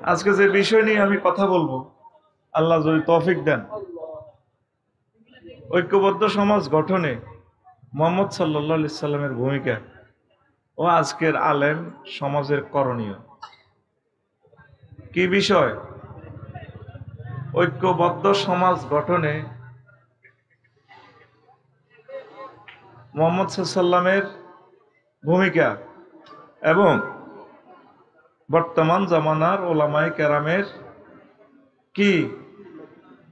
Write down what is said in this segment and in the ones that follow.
আজকে যে বিষয় নিয়ে আমি কথা বলবো, আল্লাহ যদি তৌফিক দেন, ঐক্যবদ্ধ সমাজ গঠনে মুহাম্মদ সাল্লাল্লাহু আলাইহি সাল্লামের ভূমিকা ও আজকের আলেম সমাজের করণীয়। কি বিষয়? ঐক্যবদ্ধ সমাজ গঠনে মুহাম্মদ সাল্লাল্লাহু আলাইহি সাল্লামের ভূমিকা এবং বর্তমান জামানার ওলামায়ে কেরামের কি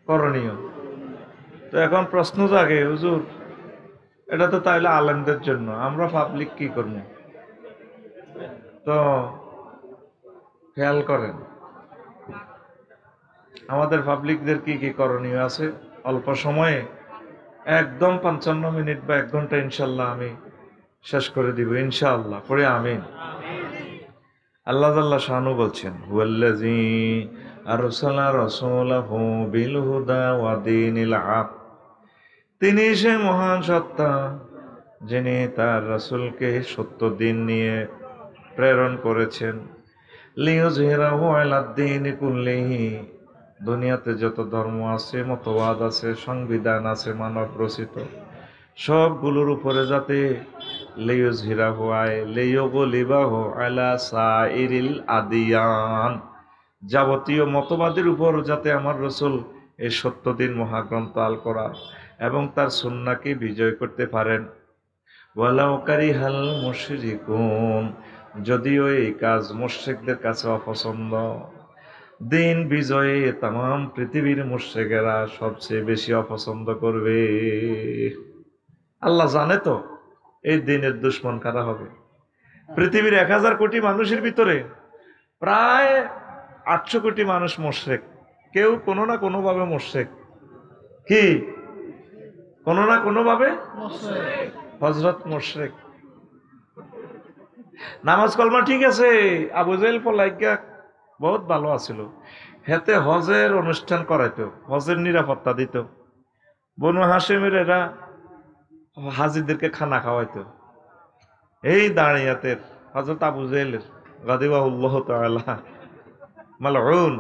করণীয়। তো এখন প্রশ্ন জাগে, হুজুর এটা তো তাইলে আলেমদের জন্য, আমরা পাবলিক কি করব? তো খেয়াল করেন আমাদের পাবলিকদের কি কি করণীয় আছে। অল্প সময়ে একদম 55 মিনিট বা 1 ঘন্টা ইনশাল্লাহ আমি শেষ করে দিব ইনশাআল্লাহ, পড়ে আমিন। আল্লাহ জাল্লা শানু বলছেন, হুয়াল্লাযী আরসালা রাসূলাহু বিল হুদা ওয়া দীনিল হক, তিনি সে মহান সত্তা যিনি তার রাসূলকে সত্য দিন নিয়ে প্রেরণ করেছেন। লিইয়ুযহিরাহু আলাদ দীনি কুল্লিহি, দুনিয়াতে যত ধর্ম আছে, মতবাদ আছে, সংবিধান আছে মানব রচিত, সবগুলোর উপরে যাতে লিইয়ুযহিরাহু আয় লিইয়ুগলিবাহু আলা সাইরিল আদিয়ান, যাবতীয় মতবাদের উপর যাতে আমার রাসূল এই সত্য দিন মহাগ্রন্থ আল কোরআন এবং তার সুন্নাহকে বিজয় করতে পারেন। ওয়ালাউ কারিহাল মুশরিকুন, যদিও এই কাজ মুশরিকদের কাছে অপছন্দ। দিন বিজয়ে তাম পৃথিবীর মুশরিকেরা সবচেয়ে বেশি অপছন্দ করবে। আল্লাহ জানে তো এই দিনের দুশ্মন কারা হবে। পৃথিবীর 1000 কোটি মানুষের ভিতরে প্রায় 800 কোটি মানুষ মুশরিক, কেউ কোনো না কোনো ভাবে মুশরিক। কি কোনো না কোনো ভাবে মুশরিক, হযরত মুশরিক। নামাজ কলমা ঠিক আছে, আবু জেহেল পলাইকা বহুত ভালো আছিল, হেতে হজের অনুষ্ঠান করাইতো, হজের নিরাপত্তা দিত, বনু হাশিমের এরা হাজিদেরকে খানা খাওয়াইতো। এই দাঁড়িয়াতের হযরত আবু জেহেলের গাদিবাহুল্লাহ তাআলা মালউন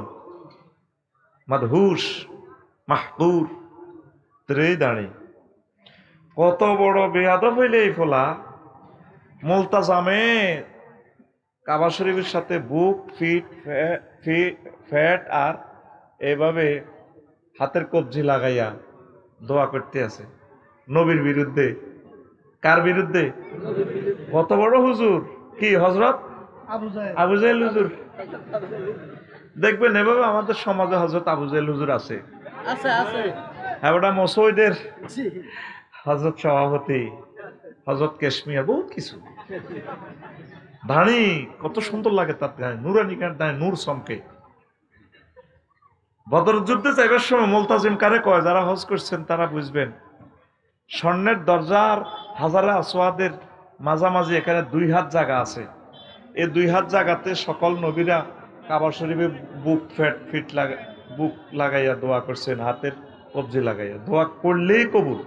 মাদহুস মাহকুর, এই দাঁড়ি কত বড় বেয়াদব হইলে এই ফলা মুলতাজামে কাবা শরীফের সাথে বুক ফ্যাট আর এভাবে হাতের কবজি লাগাইয়া দোয়া করতে আছে নবীর বিরুদ্ধে। কার বিরুদ্ধে? কত বড় হুজুর, কি হযরত আবু জেহেল হুজুর। দেখবেন এভাবে আমাদের সমাজে হযরত আবু জেহেল হুজুর আছে, হ্যাঁ ওটা মসজিদের হযরত সভাপতি, হযরত কাশ্মীর, বহুত কিছু। দাঁড়ি কত সুন্দর লাগে তার গায়ে, নুরানি গায়ে নূর চমকে। বদর যুদ্ধে যাইবার সময় মুলতাজিম কারে কয়, যারা হজ করছেন তারা বুঝবেন। স্বর্ণের দরজার হাজারে আসওয়াদের মাঝামাঝি এখানে 2 হাত জায়গা আছে, এই 2 হাত জায়গাতে সকল নবীরা কাবা শরীফে বুক লাগাইয়া দোয়া করছেন, হাতের কবজি লাগাইয়া দোয়া করলেই কবুল।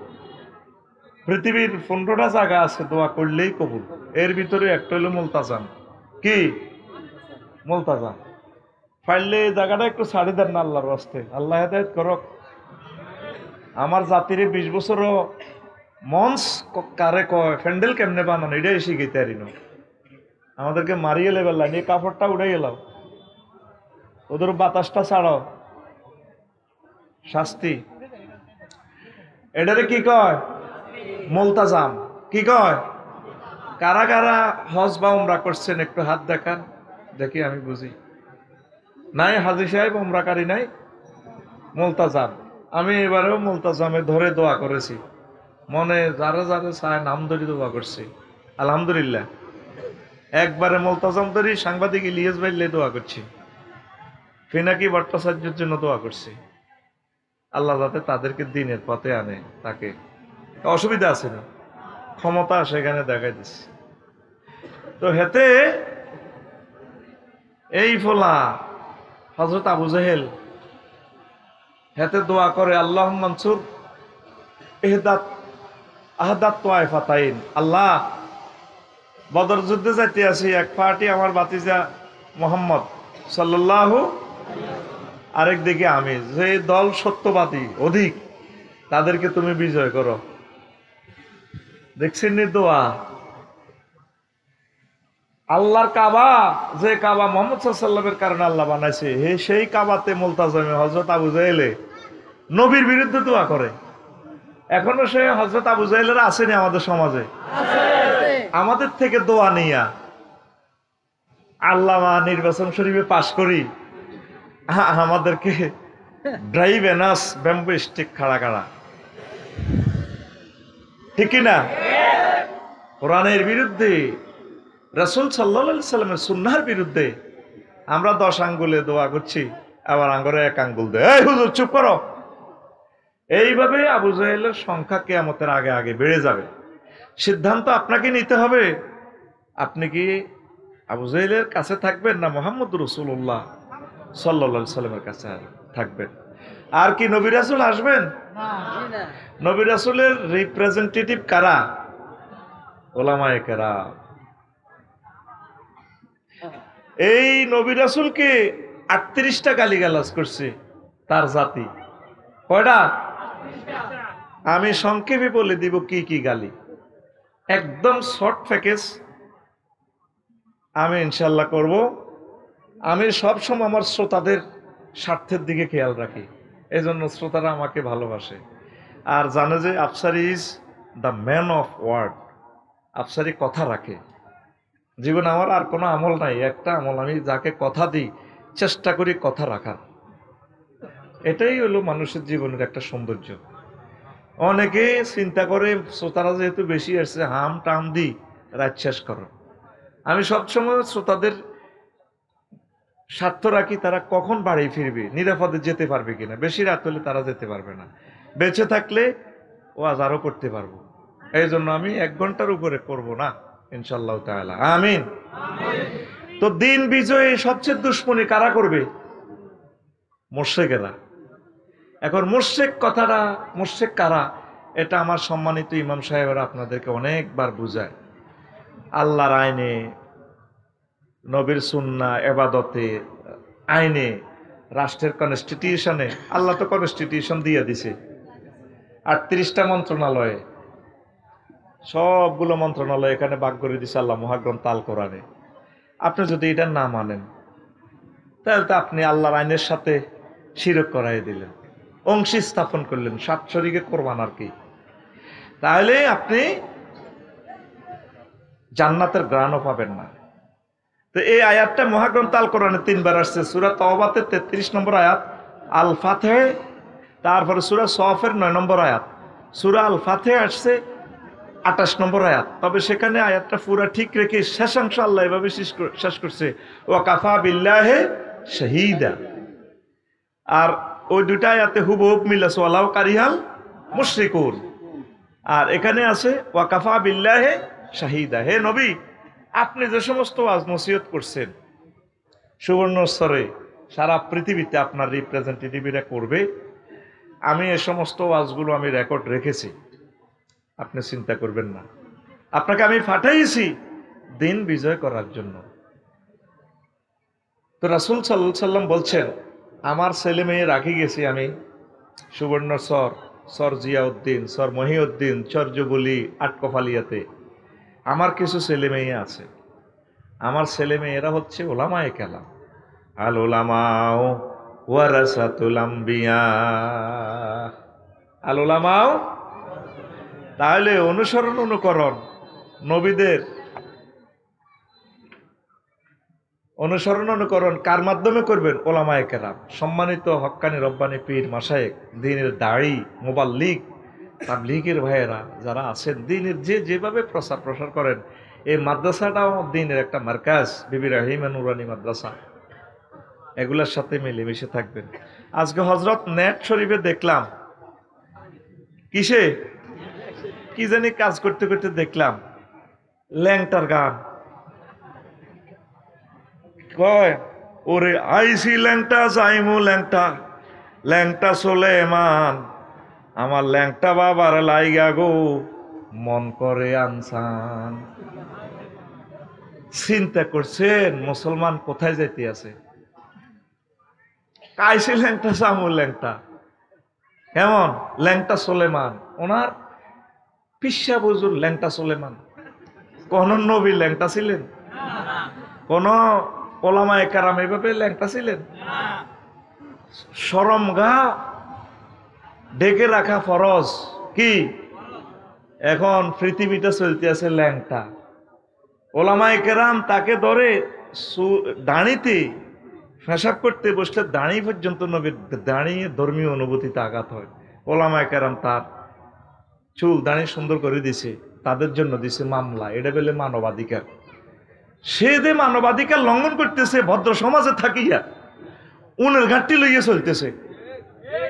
পৃথিবীর 15টা জায়গা আছে দোয়া করলেই কবুল, এর ভিতরে একটা হলো মুলতাজাম। কি মুলতাজাম? পারলে এই জায়গাটা একটু ছাড়ি দেন না আল্লাহর রাস্তে, আল্লাহ হেদায়েত করক। আমার জাতিরে 20 বছরও মঞ্চ কারে কয়, প্যান্ডেল কেমনে বানানো এটাই শিখাইতে পারি না। আমাদেরকে মারিয়ে লেবেল লাইন, এই কাপড়টা উড়ে গেলাম, ওদের বাতাসটা ছাড়াও, শাস্তি। এটারে কি কয়? মুলতাজাম। কি কয়? কারা কারা হজ বা উমরা করছেন একটু হাত দেখান দেখি, আমি বুঝি। নাই হাজী সাহেব উমরাকারী নাই? মুলতাজাম। আমি এবারেও মুলতাজামে ধরে দোয়া করেছি, মনে যারা যারা চায় নাম ধরে দোয়া করছি, আলহামদুলিল্লাহ। একবারে মুলতাজাম ধরি সাংবাদিক ইলিয়াস ভাইলে দোয়া করছি, ফিনাকি ভট্টাচার্যের জন্য দোয়া করছি, আল্লাহ যাতে তাদেরকে দিনের পথে আনে। তাকে অসুবিধা আছে না, ক্ষমতা সেখানে দেখাই দিচ্ছে। তো হেতে এই ফলা হযরত আবু জেহেল হেতে দোয়া করে, আল্লাহ মনসুর ইহদাত আহদাত তায়েফাতাইন, আল্লাহ বদর যুদ্ধে যাইতে আছি, এক পার্টি আমার ভাতিজা মুহাম্মদ সাল্লাল্লাহু, আরেকদিকে আমি। যে দল সত্যবাদী অধিক তাদেরকে তুমি বিজয় করো। দেখছেন নি দোয়া? আল্লাহর কাবা, যে কাবা মুহাম্মদ সাল্লাল্লাহু আলাইহি ওয়াসাল্লামের কারণে আল্লাহ বানাইছে, সেই কাবাতে মুলতাজামে হযরত আবু জাহেলে নবীর বিরুদ্ধে দোয়া করে। এখনো সে হযরত আবু জাহেলের আসেনি আমাদের সমাজে, আমাদের থেকে দোয়া নিয়া আল্লামা নির্বাচন শরীফে পাশ করি, আমাদেরকে ড্রাইভ এনাস ব্যাম্বু স্টিক খাড়া খাড়া, ঠিক কিনা? কোরআনের বিরুদ্ধে, রাসূল সাল্লাল্লাহু আলাইহি সাল্লামের সুন্নাহর বিরুদ্ধে আমরা 10 আঙ্গুলে দোয়া করছি, আবার আঙ্গুলে 1 আঙ্গুল দেয়, এই হুজুর চুপ করো। এইভাবে আবু জাহেলের সংখ্যা কিয়ামতের আগে আগে বেড়ে যাবে। সিদ্ধান্ত আপনাকে নিতে হবে, আপনি কি আবু জাহেলের কাছে থাকবেন না মুহাম্মদ রাসূলুল্লাহ সাল্লাল্লাহু আলাইহি সাল্লামের কাছে থাকবেন? আর কি নবী রাসূল আসবেন? নবী রাসূলের রিপ্রেজেন্টেটিভ কারা? ওলামায়ে কেরাম। এই নবী রাসূলকে 38টা গালিগালাজ করছে তার জাতি। কয়টা? আমি সংক্ষেপে বলে দিব কি কি গালি, একদম শর্ট প্যাকেজ আমি ইনশাল্লাহ করব। আমি সবসময় আমার শ্রোতাদের স্বার্থের দিকে খেয়াল রাখি, এই জন্য শ্রোতারা আমাকে ভালোবাসে আর জানে যে Afsar is the man of word. আফসারি কথা রাখে। জীবনে আমার আর কোনো আমল নাই, একটা আমল, আমি যাকে কথা দিই চেষ্টা করি কথা রাখার। এটাই হলো মানুষের জীবনের একটা সৌন্দর্য। অনেকে চিন্তা করে শ্রোতারা যেহেতু বেশি আসছে হাম টাম দি রাত শেষ করো। আমি সবসময় শ্রোতাদের স্বার্থ রাখি, তারা কখন বাড়ি ফিরবে, নিরাপদে যেতে পারবে কিনা। বেশি রাত হলে তারা যেতে পারবে না, বেঁচে থাকলে ওয়াজ আরও করতে পারবো। এই জন্য আমি 1 ঘন্টার উপরে করব না ইনশাআল্লাহ তাআলা, আমিন। তো দিন বিজয়ে সবচেয়ে দুশ্মনী কারা করবে? মুশরিকেরা। এখন মুশরিক কথাটা, মুশরিক কারা, এটা আমার সম্মানিত ইমাম সাহেবরা আপনাদেরকে অনেকবার বুঝায়। আল্লাহর আইনে, নবীর সুন্নাহ, ইবাদতে, আইনে, রাষ্ট্রের কনস্টিটিউশনে, আল্লাহ তো কনস্টিটিউশন দিয়ে দিছে 38টা মন্ত্রণালয়ে, সবগুলো মন্ত্রণালয় এখানে ভাগ করে দিছে আল্লাহ মহাগ্রন্থ আল কোরআনে। আপনি যদি এটা না মানেন তাহলে তো আপনি আল্লাহর আইনের সাথে শিরক করাই দিলেন, অংশী স্থাপন করলেন, 7 শরীকে কোরবান আর কি। তাহলে আপনি জান্নাতের গ্রাণও পাবেন না। তো এই আয়াতটা মহাগ্রন্থ আল কোরআনে 3 বার আসছে। সূরা তাওবাতে 33 নম্বর আয়াত, আল ফাতিহা, তারপরে সূরা সফের 9 নম্বর আয়াত, সূরা আল ফাতিহা আসছে 28 নম্বর আয়াত। তবে সেখানে আয়াতটা পুরা ঠিক রেখে শেষাংশ আল্লাহ এভাবে শেষ করছে, ওয়া কাফা বিল্লাহি শাহীদা। আর ওই 2টা আয়াতে হুবহুব মিল আছে, ওয়ালাউ কারিহাল মুশরিকুন। আর এখানে আছে ওয়া কাফা বিল্লাহি শাহীদা। হে নবী, আপনি যে সমস্ত ওয়াজ নসিহত করছেন সুবর্ণস্তরে সারা পৃথিবীতে আপনার রিপ্রেজেন্টেটিভরা করবে, আমি এই সমস্ত ওয়াজগুলো আমি রেকর্ড রেখেছি, আপনি চিন্তা করবেন না। আপনাকে আমি পাঠাইছি দিন বিজয় করার জন্য। তো রাসূল সাল্লাল্লাহু আলাইহি সাল্লাম বলছেন, আমার ছেলে মেয়ে রাখি গেছি আমি সুবর্ণচর, সর জিয়াউদ্দিন, সর মহিউদ্দিন, চর যুবলি, আটকফালিয়াতে। আমার কিছু ছেলে মেয়ে আছে, আমার ছেলে মেয়েরা হচ্ছে ওলামায়ে কেরাম। আল উলামাউ ওয়ারাসাতুল আম্বিয়া। আল উলামাউ, তাহলে অনুসরণ অনুকরণ, নবীদের অনুসরণ অনুকরণ কার মাধ্যমে করবেন? ওলামায়ে কেরাম, সম্মানিত হক্কানি রব্বানি পীর মাশায়েখ, দ্বীনের দাড়ি, মুবাল্লিগ, তাবলীগের ভাইয়েরা যারা আছেন, দ্বীনের যেভাবে প্রসার করেন। এই মাদ্রাসাটাও দ্বীনের একটা মার্কাজ, বিবি রাহিমা নুরানি মাদ্রাসা। এগুলোর সাথে মিলেমিশে থাকবেন। আজকে হযরত নেট শরীফে দেখলাম, কিসে কি জানি কাজ করতে করতে দেখলাম ল্যাংটার গান কয়, ওরে আইসি ল্যাংটা যাইমু ল্যাংটা, ল্যাংটা সুলেমান, আমার ল্যাংটা বাবার লাইগা গো মন করে আনসান। চিন্তা করছেন মুসলমান কোথায় যাইতে আছে? কাইসি ল্যাংটা সামুল ল্যাংটা, কেমন ল্যাংটা সোলেমান, ওনার পিসা বুজুর ল্যাংটা সোলেমান। কোন নবী ল্যাংটা ছিলেন? কোন ওলামায়ে কেরাম এভাবে ল্যাংটা ছিলেন? শরম গা ঢেকে রাখা ফরজ। কি এখন পৃথিবীটা চলতে আছে ল্যাংটা। ওলামায়ে কেরাম তাকে ধরে দাঁড়িতে পেশাব করতে বসলে দাঁড়ি পর্যন্ত নবীর দাঁড়িয়ে ধর্মীয় অনুভূতিতে আঘাত হয়। ওলামায়ে কেরাম তার চুল দাঁড়িয়ে সুন্দর করে দিছে, তাদের জন্য দিছে মামলা। এটা বলে মানবাধিকার। সে যে মানবাধিকার লঙ্ঘন করতেছে ভদ্র সমাজে থাকিয়া, উনের ঘাটতি লইয়া চলতেছে।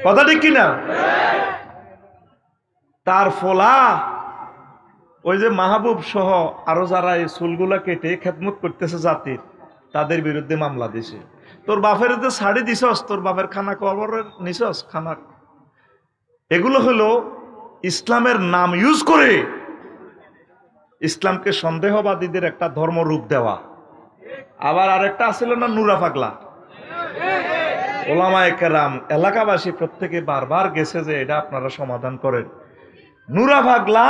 কথা ঠিক কিনা? তার ফলা ওই যে মাহবুব সহ আরো যারা এই চুলগুলা কেটে খেদমত করতেছে জাতির, তাদের বিরুদ্ধে মামলা দিছে। তোর বাপের যে শাড়ি দিছস, তোর বাপের খানা কবরের নিছস খানা, এগুলো হলো ইসলামের নাম ইউজ করে ইসলামকে সন্দেহবাদীদের একটা ধর্মরূপ দেওয়া। আবার আরেকটা আছিল না নুরা পাগলা। ওলামায়ে কেরাম এলাকাবাসী প্রত্যেকে বারবার গেছে যে এটা আপনারা সমাধান করেন। নুরা পাগলা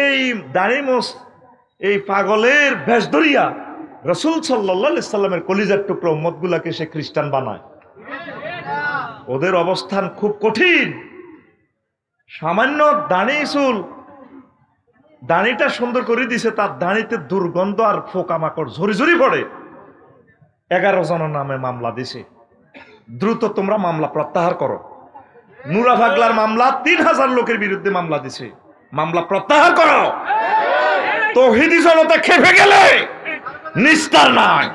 এই দাড়িমোস এই পাগলের ভেষ ধরিয়া রাসূল সাল্লাল্লাহু আলাইহি সাল্লামের কলিজার টুকরো উম্মতগুলাকে সে খ্রিস্টান বানায়। ওদের অবস্থান খুব কঠিন। সামান্য দাড়ি চুল, দাড়িটা সুন্দর করে দিছে, তার দাড়িতে দুর্গন্ধ আর পোকামাকড় ঝরি ঝরি পড়ে। 11 জনের নামে মামলা দিছে। দ্রুত তোমরা মামলা প্রত্যাহার করো। নুরা পাগলার মামলা 3000 লোকের বিরুদ্ধে মামলা দিছে। মামলা প্রত্যাহার করো। তৌহিদি জনতা খেপে গেলে নিস্তার নাই।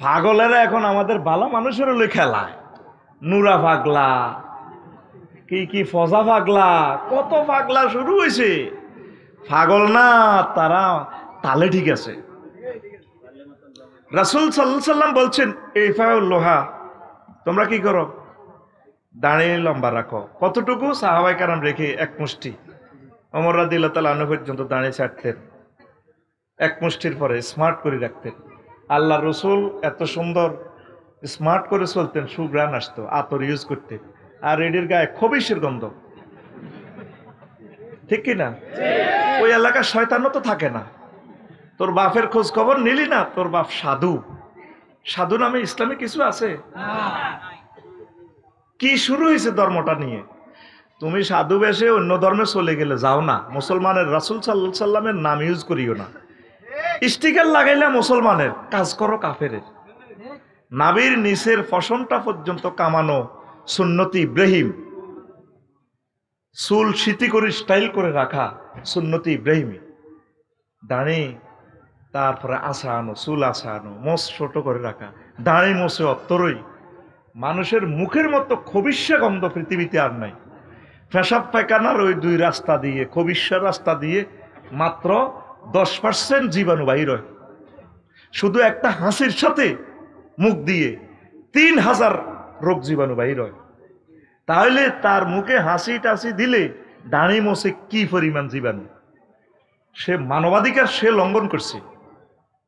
পাগলেরা এখন আমাদের ভালো মানুষের হলে খেলায়। নুরা পাগলা, কি ফজা পাগলা, কত পাগলা শুরু হয়েছে। পাগল না, তারা তালে ঠিক আছে। রাসূল সাল্লাল্লাহু আলাইহি সাল্লাম বলছেন, ইফাউল লোহা, তোমরা কি করো? দাঁড়িয়ে লম্বা রাখো। কতটুকু? সাহাবায়ে কেরাম রেখে এক মুষ্টি। ওমর রাদিয়াল্লাহু তাআলা আনহু পর্যন্ত দাঁড়িয়ে ছাড়তেন, এক মুষ্টির পরে স্মার্ট করে রাখতেন। আল্লাহ রসুল এত সুন্দর স্মার্ট করে চলতেন, সুঘ্রাণ আসতো, আতর ইউজ করতেন। আর এটির গায়ে খবিশের গন্ধ, ঠিক কিনা? ওই এলাকার শয়তানও তো থাকে না। তোর বাপের খোঁজ খবর নিলি না? তোর বাপ সাধু, সাধু নামে ইসলামে কিছু আছে? কি শুরু হয়েছে ধর্মটা নিয়ে? তুমি সাধু বেশে অন্য ধর্মে চলে গেলে যাও না। মুসলমানের রাসূল সাল্লাল্লাহু আলাইহি সাল্লামের নাম ইউজ করিও না। স্টিকার লাগাইলে মুসলমানের, কাজ করো কাফেরের। নাবির নিচের ফসনটা পর্যন্ত কামানো সুন্নতি ইব্রাহিম, চুল সিতি করে স্টাইল করে রাখা সুন্নতি ইব্রাহিমী। দাঁড়ি, তারপরে আসানো, চুল আসানো, মোষ ছোট করে রাখা, দাঁড়ি মোষে অত্তরই। মানুষের মুখের মতো খবিষ্যা গন্ধ পৃথিবীতে আর নাই। পেশাব পায়খানার ওই 2 রাস্তা দিয়ে, খবিষ্যার রাস্তা দিয়ে মাত্র 10% জীবাণু বাহির হয়। শুধু একটা হাসির সাথে মুখ দিয়ে 3000 রোগ জীবাণু বাহির হয়। তাহলে তার মুখে হাসি টাসি দিলে দাঁড়ি মোছে কি পরিমাণ জীবাণু। সে মানবাধিকার সে লঙ্ঘন করছে,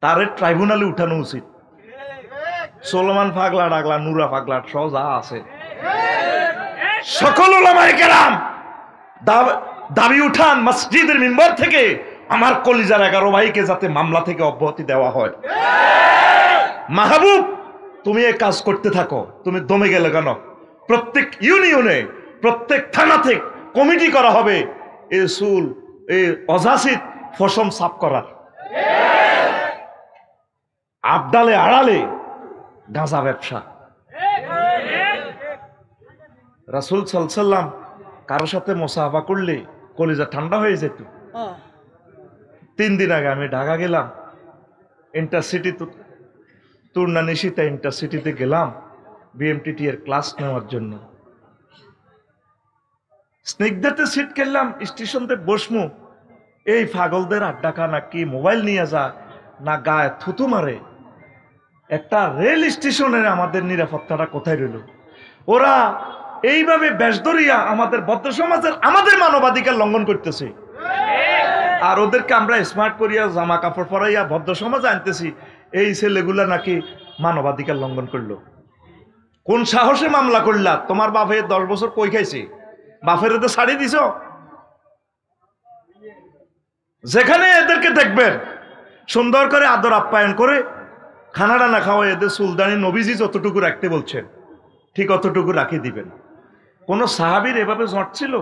তার ট্রাইব্যুনালে উঠানো উচিত। সোলোমান পাগলা ডাগলা, নুরা পাগলা সহ যা আছে সকল ওলামায়ে কেরাম দাবি উঠান মসজিদের মিম্বর থেকে, আমার কলিজার 11 ভাইকে যাতে মামলা থেকে অব্যাহতি দেওয়া হয়। মাহবুব, তুমি এই কাজ করতে থাকো। তুমি দমে গেলে কেন? প্রত্যেক ইউনিয়নে, প্রত্যেক থানাতে কমিটি করা হবে এই চুল, এই অযাচিত ফসম সাফ করার। আবদালে আড়ালে গাঁজা ব্যবসা। রাসূল সাল্লাল্লাহু আলাইহি সাল্লাম কারো সাথে মুসাফা করলে কলিজা ঠান্ডা হয়ে যেত। 3 দিন আগে আমি ঢাকা গেলাম, ইন্টারসিটি তুর্না নিশিতা ইন্টারসিটিতে গেলাম বিএমটিটি এর ক্লাস নেওয়ার জন্য। স্নিগ্ধাতে সিট করলাম, স্টেশনতে বসমু। এই পাগলদের আড্ডা খানা কি মোবাইল নিয়ে যা না গায়ে থুতু মারে। একটা রেল স্টেশনের আমাদের নিরাপত্তাটা কোথায় রইল? ওরা এইভাবে বেশ ধরিয়া আমাদের বদ্ধ সমাজের, আমাদের মানবাধিকার লঙ্ঘন করতেছে। আর ওদেরকে আমরা স্মার্ট করিয়া জামা কাপড় পরাইয়া ভদ্র সমাজে আনতেছি। এই ছেলেগুলা নাকি মানবাধিকার লঙ্ঘন করলো। কোন সাহসে মামলা করলা? তোমার বাপে 10 বছর কই খাইছে? বাপের তো ছাড়ি দিছ। যেখানে এদেরকে দেখবেন সুন্দর করে আদর আপ্যায়ন করে খানা টানা খাওয়া, এদের সুলতানি নবীজি যতটুকু রাখতে বলছেন ঠিক অতটুকু রাখি দিবেন। কোন সাহাবীর এভাবে জট ছিল?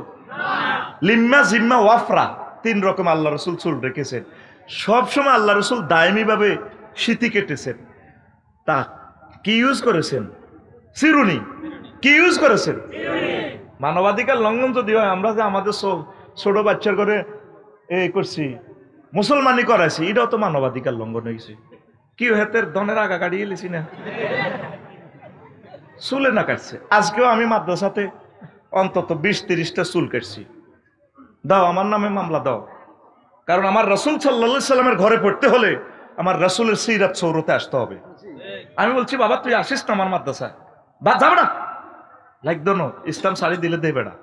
লিম্মা জিম্মা ওয়াফরা 3 রকম আল্লাহ রসুল চুল রেখেছেন। সবসময় আল্লাহ রসুল দায়মি ভাবে স্মৃতি কেটেছেন। তা কি ইউজ করেছেন? চিরুনি। কি ইউজ করেছেন? মানবাধিকার লঙ্ঘন যদি হয়, আমরা যে আমাদের ছোট বাচ্চার করে এই করছি, মুসলমানি করাইছি, এটাও তো মানবাধিকার লঙ্ঘন হয়েছে। কি হেতের ধনের আগা কাটিয়ে লিছি না, চুলে না কাটছে। আজকেও আমি মাদ্রাসাতে অন্তত 20-30টা চুল কাটছি। দাও, আমার নামে মামলা দাও। কারণ আমার রাসূল সাল্লাল্লাহু আলাইহি সাল্লামের ঘরে পড়তে হলে আমার রাসূলের সিরাত সৌরতে আসতে হবে। আমি বলছি, বাবা তুই আসিস না আমার মাদ্রাসায়, বা যাবে না, লাগতো না, ইসলাম শাড়ি দিলে দেবে না।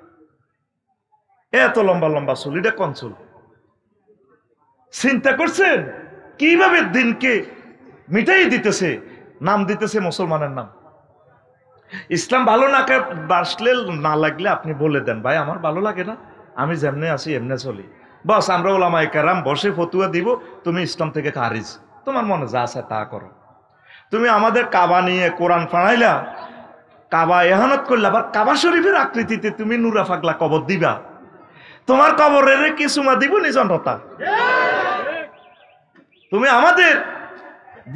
এত লম্বা লম্বা চুল, এটা কোন চুল? চিন্তা করছেন কিভাবে দিনকে মিটাই দিতেছে, নাম দিতেছে মুসলমানের নাম। ইসলাম ভালো না বাসলে না লাগলে আপনি বলে দেন, ভাই আমার ভালো লাগে না, আমি যেমনে আছি এমনে চলি। বস, আমরা ওলামায়ে কেরাম বসে ফতুয়া দিব, তুমি ইসলাম থেকে খারিজ, তোমার মনে যা আছে তা করো। তুমি আমাদের কাবা নিয়ে কোরআন ফাড়াইলা, কাবা এহানত করলে, আবার কাবা শরীফের আকৃতিতে তুমি নুরা ফাগলা কবর দিবা, তোমার কবরের কি সুমা দিব নিজনতা? তুমি আমাদের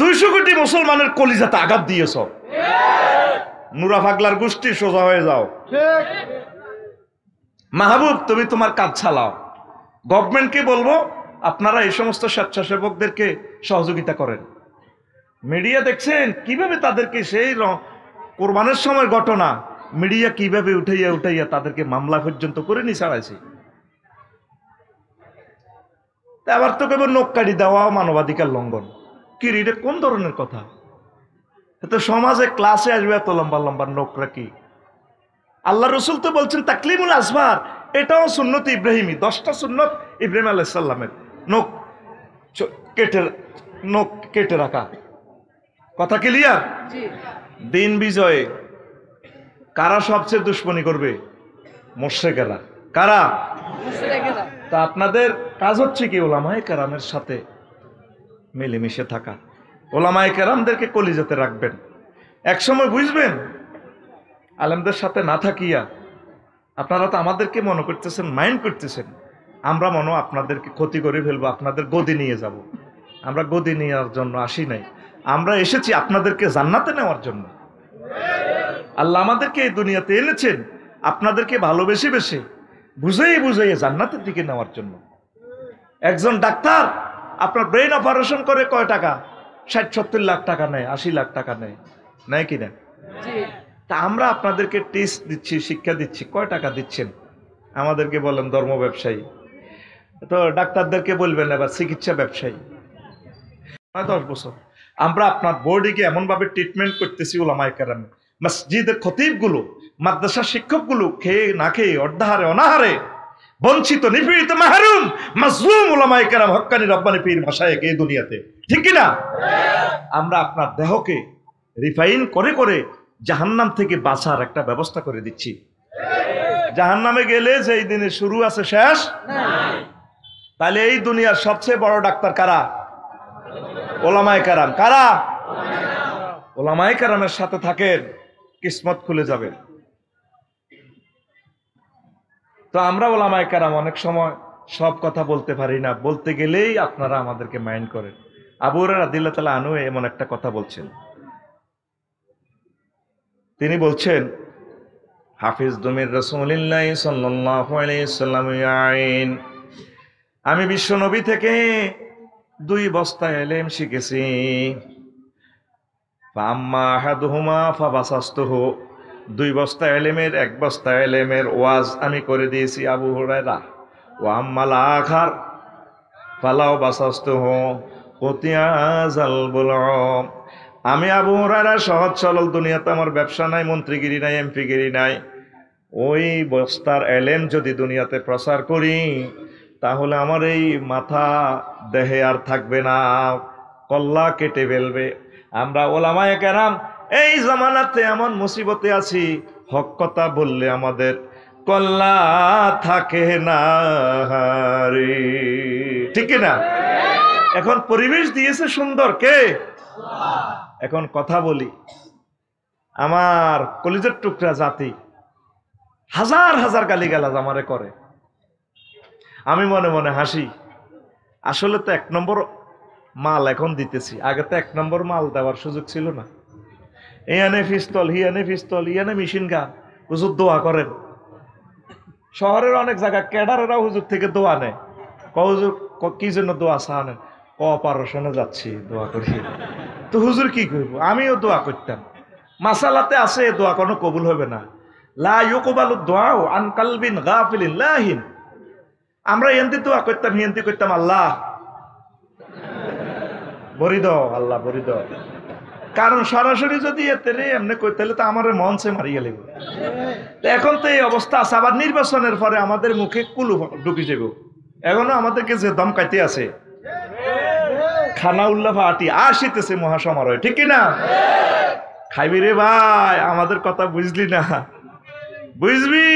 200 কোটি মুসলমানের কলিজাতে আঘাত দিয়েছ। নুরা ফাগলার গোষ্ঠী সোজা হয়ে যাও। মাহবুব, তুমি তোমার কাজ চালাও। গভর্নমেন্টকে বলবো আপনারা এই সমস্ত স্বেচ্ছাসেবকদেরকে সহযোগিতা করেন। মিডিয়া দেখছেন কিভাবে তাদেরকে সেই কোরবানের সময় ঘটনা মিডিয়া কিভাবে উঠাইয়া উঠাইয়া তাদেরকে মামলা পর্যন্ত করে নি ছাড়াইছে। আবার তো কেবল নখ কাটি দেওয়া মানবাধিকার লঙ্ঘন। কি এটা কোন ধরনের কথা? তো সমাজে ক্লাসে আসবে এত লম্বা লম্বা নখ রাখি? আল্লাহ রসুল তো বলছেন তাকলিমুল আসফার, এটাও সুন্নত ইব্রাহিমী। 10টা সুন্নত ইব্রাহিম আলাইহিস সালামের, নখ কেটে রাখা। কথা ক্লিয়ার? দিন বিজয়ে কারা সবচেয়ে দুশ্মনী করবে? মুশরিকেরা। কারা? তা আপনাদের কাজ হচ্ছে কি? ওলামায়ে কেরামের সাথে মিলেমিশে থাকা। ওলামায়ে কেরামদেরকে কলিজাতে রাখবেন। একসময় বুঝবেন আলেমদের সাথে না থাকিয়া আপনারা তো আমাদেরকে মনে করতেছেন, মাইন্ড করতেছেন, আমরা মনে আপনাদেরকে ক্ষতি করে ফেলবো, আপনাদের গদি নিয়ে যাব। আমরা গদি নেওয়ার জন্য আসি নাই, আমরা এসেছি আপনাদেরকে জান্নাতে নেওয়ার জন্য। আল্লাহ আমাদেরকে এই দুনিয়াতে এনেছেন আপনাদেরকে ভালোবেসে বেশে বুঝাইয়ে বুঝাইয়ে জান্নাতের দিকে নেওয়ার জন্য। একজন ডাক্তার আপনার ব্রেন অপারেশন করে কয় টাকা? 60-70 লাখ টাকা নেয়, 80 লাখ টাকা নেয়, নেয় কিনা? তা আমরা আপনাদেরকে টেস্ট দিচ্ছি, শিক্ষা দিচ্ছি, কয় টাকা দিচ্ছেন? আমাদেরকে বলেন ধর্ম ব্যবসায়ী, তো ডাক্তারদেরকে বলবেন এবার চিকিৎসা ব্যবসায়ী। 10 বছর আমরা আপনার বডিকে এমন ভাবে ট্রিটমেন্ট করতেছি। ওলামায়ে কেরাম, মসজিদের খতিবগুলো, মাদ্রাসার শিক্ষকগুলো খেয়ে না খেয়ে, অর্ধাহারে অনাহারে, বঞ্চিত, নিপীড়িত, মাহরুম, মাজলুম ওলামায়ে কেরাম, হক্কানি রব্বানি পীর মাশায়েখ এই দুনিয়াতে, ঠিক কিনা? আমরা আপনার দেহকে রিফাইন করে করে জাহান্নাম থেকে বাঁচার একটা ব্যবস্থা করে দিচ্ছি। জাহান্নামে গেলে যে এই দিনে শুরু আছে শেষ নাই। তাহলে এই দুনিয়ার সবচেয়ে বড় ডাক্তার কারা? ওলামায়ে কেরাম। কারা? ওলামায়ে কেরামের সাথে থাকেন, কিসমত খুলে যাবে। তো আমরা ওলামায়ে কেরাম অনেক সময় সব কথা বলতে পারি না, বলতে গেলেই আপনারা আমাদেরকে মাইন্ড করেন। আবু হুরায়রা রাদিয়াল্লাহু তাআলা আনহু এমন একটা কথা বলছেন, তিনি বলছেন হাফিজ দুমির রাসূলিল্লাহ সাল্লাল্লাহু আলাইহি ওয়াসাল্লাম আইন, আমি বিশ্ব নবী থেকে 2 বস্তা ইলম শিখেছি। ফাম্মা আহাদুহুমা ফাবাসাসতুহু, 2 বস্তা ইলমের 1 বস্তা ইলমের ওয়াজ আমি করে দিয়েছি আবু হুরায়রা। ওয়া আম্মাল আখার ফালাও বাসাসতুহু কুতিয়াজাল বুলউম, আমি আবু হুরায়রা সহজ সরল, দুনিয়াতে আমার ব্যবসা নাই, মন্ত্রীগিরি নাই, এমপিগিরি নাই। ওই বস্তার এলেম যদি দুনিয়াতে প্রচার করি তাহলে আমার এই মাথা দেহে আর থাকবে না, কল্লা কেটে ফেলবে। আমরা ওলামায়ে কেরাম এই জামানাতে এমন মুসিবতে আছি, হক কথা বললে আমাদের কল্লা থাকে না রে, ঠিক না? এখন পরিবেশ দিয়েছে সুন্দর কে? এখন কথা বলি, আমার কলিজার টুকরা জাতি হাজার হাজার গালিগালাজ আমারে করে, আমি মনে মনে হাসি। আসলে তো এক নম্বর মাল এখন দিতেছি, আগে তো এক নম্বর মাল দেওয়ার সুযোগ ছিল না। ইয়ানে পিস্তল, হিয়ানে পিস্তল, ইয়ানে মেশিন গান, হুজুর দোয়া করেন। শহরের অনেক জায়গা ক্যাডারেরা হুজুর থেকে দোয়া নেয়, হুজুর কি জন্য দোয়া চান? অপারেশনে যাচ্ছি, দোয়া করি। তো হুজুর কি করবো? আমিও দোয়া করতাম। মাসালাতে আছে দোয়া কোনো কবুল হবে না। লা ইউকবালু দুআউ আন কালবিন গাফিলিন লাহিন। আমরা এনতি দোয়া করতাম, হিয়ান্তি করতাম, আল্লাহ বরি দাও, আল্লাহ বরি দাও। কারণ সরাসরি যদি এতে এমনি করতে হলে তো আমার মঞ্চে মারিয়ে লাগবে। এখন তো এই অবস্থা আছে। আবার নির্বাচনের পরে আমাদের মুখে কুলু ঢুকে যাব। এখনো আমাদেরকে যে দমকাইতে আছে, খানা উল্লাহ পার্টি আসিতেছে মহাসমারোহ, ঠিক কিনা? খাইবি রে ভাই, আমাদের কথা বুঝলি না? বুঝবি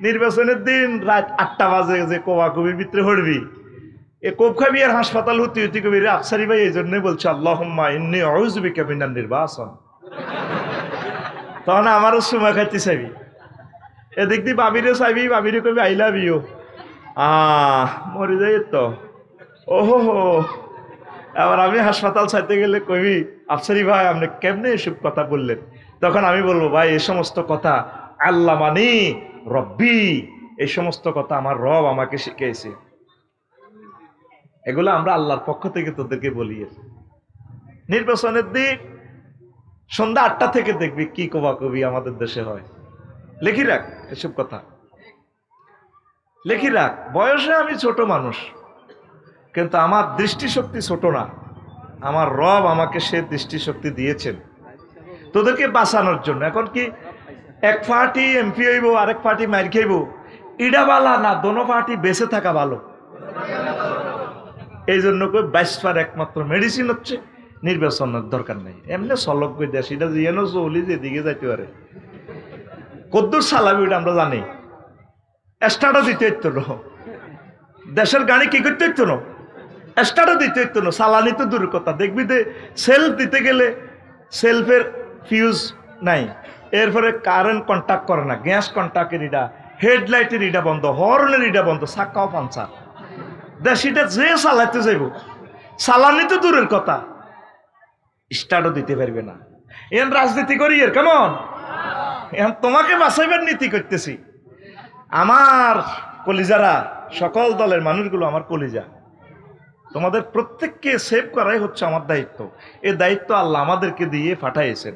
নির্বাচনের দিন রাত 8টা বাজে যে কোবা কবির ভিতরে হড়বি, এ কোপ খাবি আর হাসপাতাল হতে হতে কবি রে আফসারি ভাই এই জন্যই বলছে আল্লাহুম্মা ইন্নী আউযু বিকা মিনান নির্বাচন। তখন আমারও সময় খাইতে চাইবি, এদিক দিয়ে বাবিরে চাইবি, বাবিরে কবি আই লাভ ইউ, মরে যাই তো, ওহো। আবার আমি হাসপাতাল চাইতে গেলে কবি আফসারি ভাই আপনি কেমনে এসব কথা বললেন? তখন আমি বলবো ভাই এই সমস্ত কথা আল্লাহ মানি রব্বি, এই সমস্ত কথা আমার রব আমাকে শিখিয়েছে। এগুলো আমরা আল্লাহর পক্ষ থেকে তোদেরকে বলি। নির্বাচনের দিন সন্ধ্যা 8টা থেকে দেখবি কি কবি আমাদের দেশে হয়। লিখি রাখ এসব কথা, লিখি রাখ। বয়সে আমি ছোট মানুষ, কিন্তু আমার দৃষ্টিশক্তি ছোট না। আমার রব আমাকে সে দৃষ্টিশক্তি দিয়েছেন তোদেরকে বাঁচানোর জন্য। এখন কি এক পার্টি এমপি হইব, আরেক পার্টি মার খাইব, ইডা বালা না দোনো পার্টি বেঁচে থাকা ভালো। এই জন্য বাইশবার একমাত্র মেডিসিন হচ্ছে নির্বাচনের দরকার নেই। এমনি সলক করে দেয় সেটা যেন চলি যেদিকে যাইতে পারে, কদ্দুর চালাবি ওইটা আমরা জানি। স্টার্টও দিতে হইতো না, দেশের গাড়ি কি করতে হইতো না, স্টার্টও দিতে হইতো না। চালানি তো দূর কথা, দেখবি যে সেলফ দিতে গেলে সেলফের ফিউজ নাই, এরপরে কারেন্ট কন্ট্যাক্ট করে না, গ্যাস কন্ট্যাক্টের ইটা, হেডলাইটের ইটা বন্ধ, হর্নের ইটা বন্ধ, চাক্কাও পাঞ্চার। দেশিটা যে চালাইতে যাইব, চালানি তো দূরের কথা, স্টার্টও দিতে পারবে না। এখন রাজনীতি করি এর কেমন, এখন তোমাকে বাঁচাইবার নীতি করতেছি। আমার কলিজারা, সকল দলের মানুষগুলো আমার কলিজা, তোমাদের প্রত্যেককে সেভ করাই হচ্ছে আমার দায়িত্ব। এই দায়িত্ব আল্লাহ আমাদেরকে দিয়ে পাঠাইছেন।